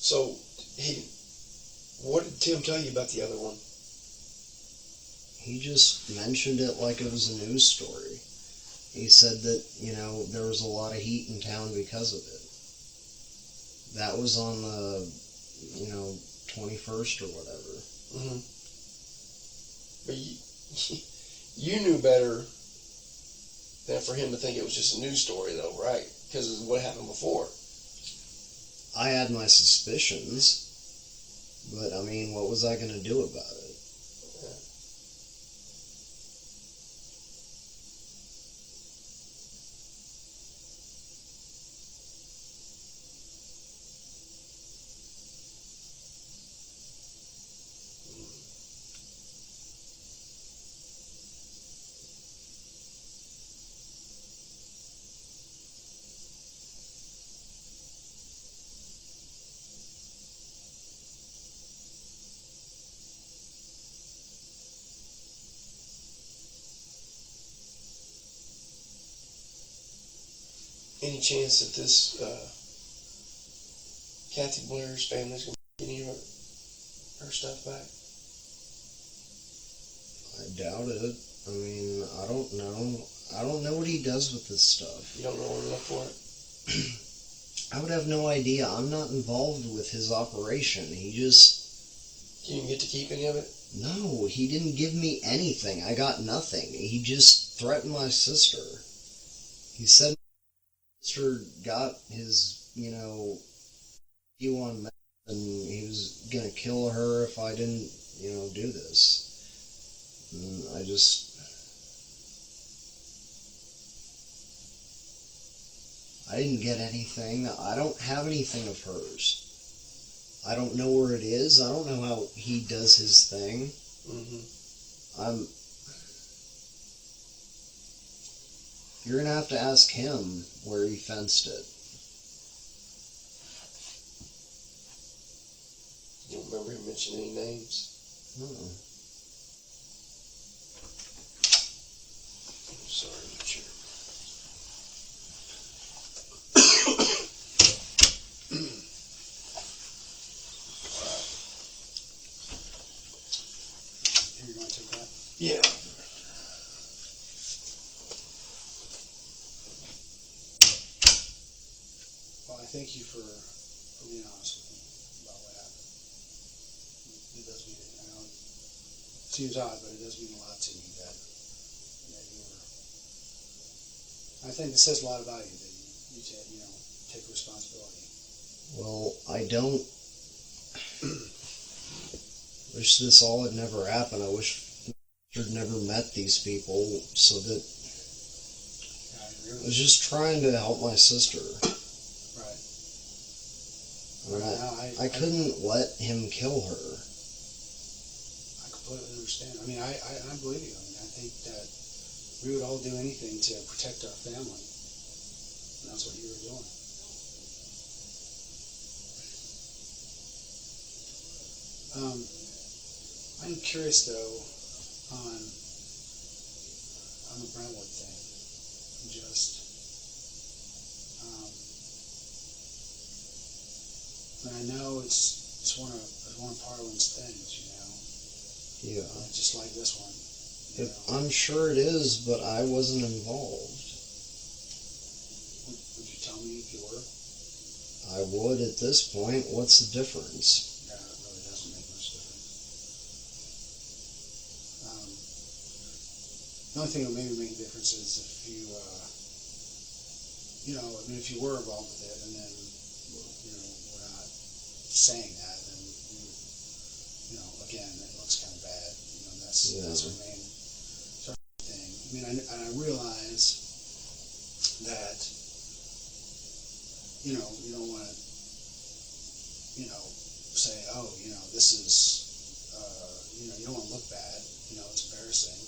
So, what did Tim tell you about the other one? He just mentioned it like it was a news story. He said that, you know, there was a lot of heat in town because of it. That was on the, 21st or whatever. Mm-hmm. But you knew better than for him to think it was just a news story, though, right? Because of what happened before. I had my suspicions, but I mean, what was I going to do about it? Yeah. Any chance that this Kathy Blair's family's going to get any of her stuff back? I doubt it. I mean, I don't know. I don't know what he does with this stuff. You don't know enough for it? I would have no idea. I'm not involved with his operation. He just... You didn't get to keep any of it? No, he didn't give me anything. I got nothing. He just threatened my sister. He said my sister got his, P1 meth and he was going to kill her if I didn't, do this. And I didn't get anything. I don't have anything of hers. I don't know where it is. I don't know how he does his thing. Mm-hmm. You're going to have to ask him where he fenced it. You don't remember him mentioning any names? Uh-uh. I'm sorry, I'm sure. Here, you want to take that? Yeah. Well, I thank you for being honest with me about what happened. It does mean, it seems odd, but it does mean a lot to me that you were. I think it says a lot about you that you take responsibility. Well, I don't... Wish this all had never happened. I wish I'd never met these people, so that I was just trying to help my sister. Right. I couldn't let him kill her. I completely understand. I mean, I believe you. I mean, I think that we would all do anything to protect our family. And that's what you were doing. I'm curious, though, on the Brentwood thing. And I know it's one of Parlin's things, you know. Yeah. Just like this one. I'm sure it is, but I wasn't involved. Would you tell me if you were? I would at this point. What's the difference? Yeah, it really doesn't make much difference. The only thing that maybe make a difference is if if you were involved with it, and then, we're not saying that, then, again, it looks kind of bad. That's our main thing. I mean, and I realize that, you don't want to, say, oh, this is, you don't want to look bad, it's embarrassing.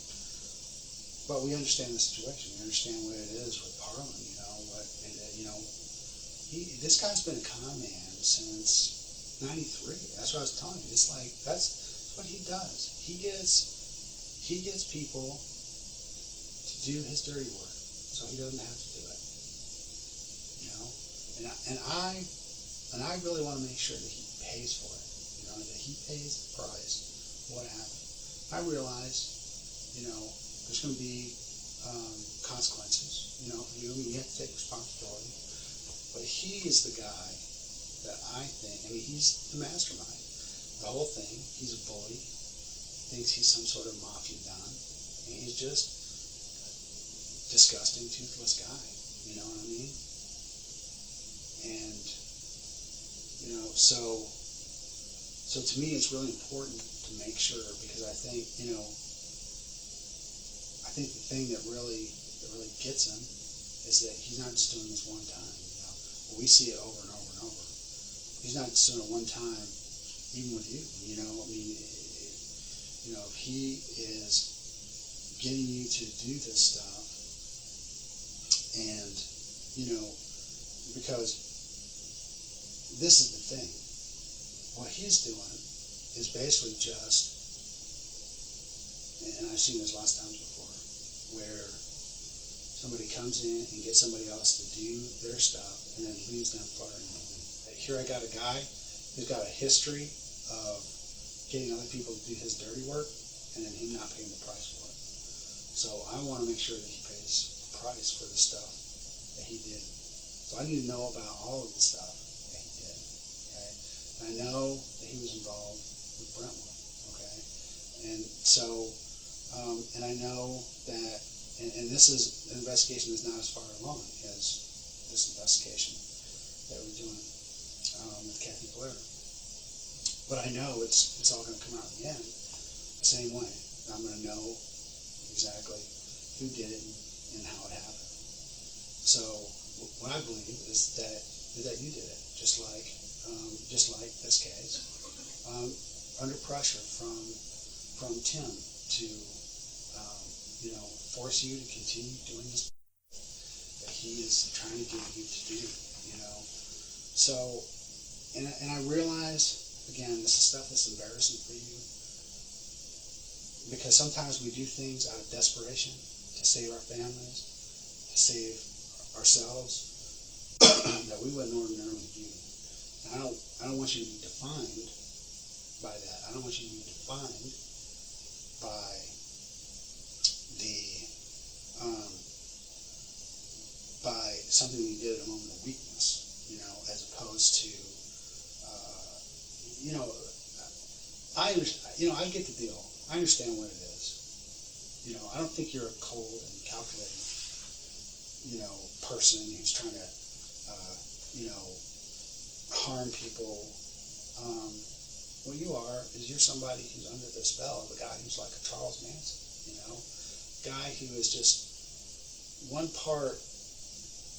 But we understand the situation. We understand what it is with Parlin, this guy's been a con man since '93. That's what I was telling you. It's like, that's what he does. He gets people to do his dirty work, so he doesn't have to do it. And I really want to make sure that he pays for it. That he pays the price. What happened? I realize, there's going to be consequences. You have to take responsibility. But he is the guy that I think, he's the mastermind. The whole thing, he's a bully, thinks he's some sort of mafia don, and he's just disgusting, toothless guy. You know what I mean? And, so to me it's really important to make sure, because I think, I think the thing that really gets him is that he's not just doing this one time. We see it over and over and over. He's not just doing it one time, even with you. If he is getting you to do this stuff, and because this is the thing, what he's doing is basically just, and I've seen this lots of times before, where somebody comes in and gets somebody else to do their stuff, and then leaves them fluttering. Here I got a guy who's got a history of getting other people to do his dirty work, and then him not paying the price for it. So I want to make sure that he pays the price for the stuff that he did. So I need to know about all of the stuff that he did. Okay? And I know that he was involved with Brentwood. Okay? And so, and I know that, and this is an investigation that's not as far along as this investigation that we're doing with Kathy Blair. But I know it's all going to come out in the end the same way. I'm going to know exactly who did it and how it happened. So what I believe is that you did it, just like this case, under pressure from Tim to force you to continue doing this that he is trying to get you to do, So, and I realize, again, this is stuff that's embarrassing for you, because sometimes we do things out of desperation to save our families, to save ourselves, that we wouldn't ordinarily do. And I don't want you to be defined by that. I don't want you to be defined by by something you did at a moment of weakness, as opposed to, I get the deal. I understand what it is. I don't think you're a cold and calculating, person who's trying to, harm people. What you are is you're somebody who's under the spell of a guy who's like a Charles Manson, guy who is just one part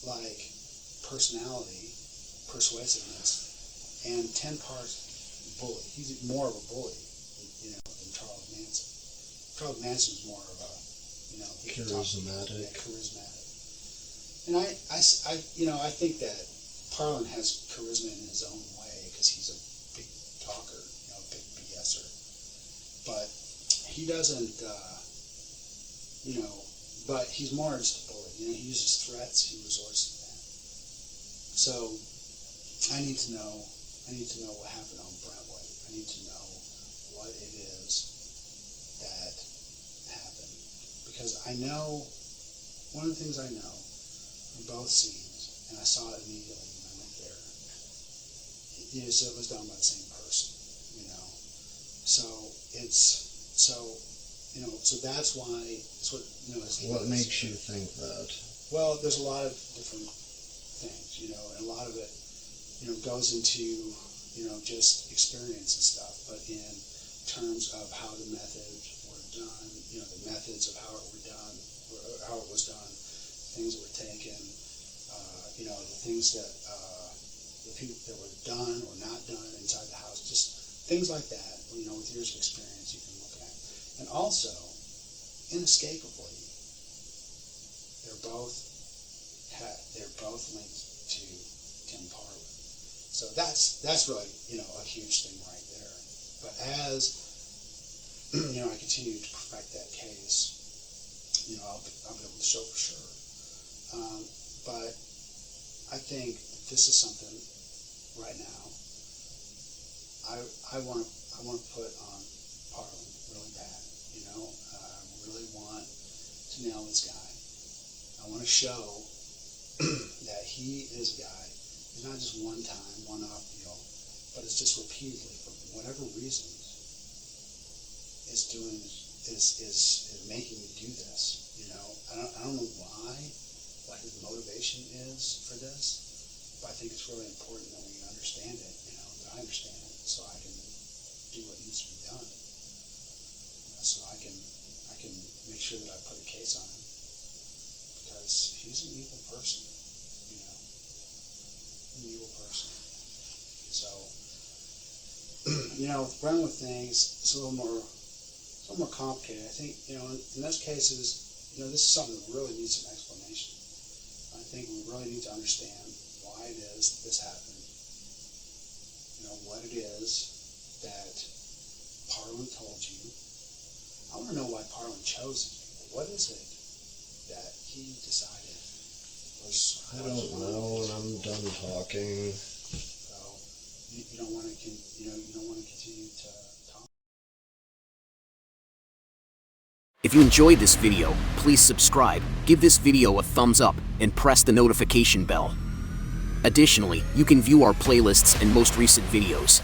like personality, persuasiveness, and 10 parts bully. He's more of a bully, than Charles Manson. Charles Manson's more of a, charismatic. Charismatic. And I think that Parlin has charisma in his own way because he's a big talker, a big BSer. But he doesn't, but he's more just a bully. He uses threats, he resorts to that. So I need to know what happened on Brentwood. I need to know what it is that happened. Because I know, one of the things I know in both scenes, and I saw it immediately when I went there, is it was done by the same person, So so that's why, what makes you think that? Well, there's a lot of different things, and a lot of it, goes into, just experience and stuff, but in terms of how the methods were done, the methods of how it were done, or how it was done, things that were taken, the things that, the people that were done or not done inside the house, just things like that, with years of experience you can look at. And also, inescapably, they're both linked to Tim Parlin. So that's really, a huge thing right there. But as, I continue to perfect that case, I'll be able to show for sure. But I think this is something right now I want to put on Parlin really bad. I really want to nail this guy. I want to show that he is a guy who's not just one time, one-off deal, but it's just repeatedly, for whatever reasons, is making me do this. I don't know what his motivation is for this, but I think it's really important that we understand it. That I understand it, so I can do what needs to be done. So I can make sure that I put a case on him, because he's an evil person. An evil person. So, with Brentwood things, it's a little more complicated. I think, in those cases, this is something that really needs some explanation. I think we really need to understand why it is this happened. What it is that Parlin told you. I want to know why Parlin chose these people. What is it that he decided was... I don't know, and I'm done talking. So, you don't want to continue to talk? If you enjoyed this video, please subscribe, give this video a thumbs up, and press the notification bell. Additionally, you can view our playlists and most recent videos.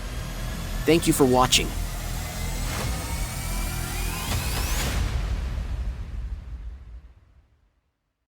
Thank you for watching.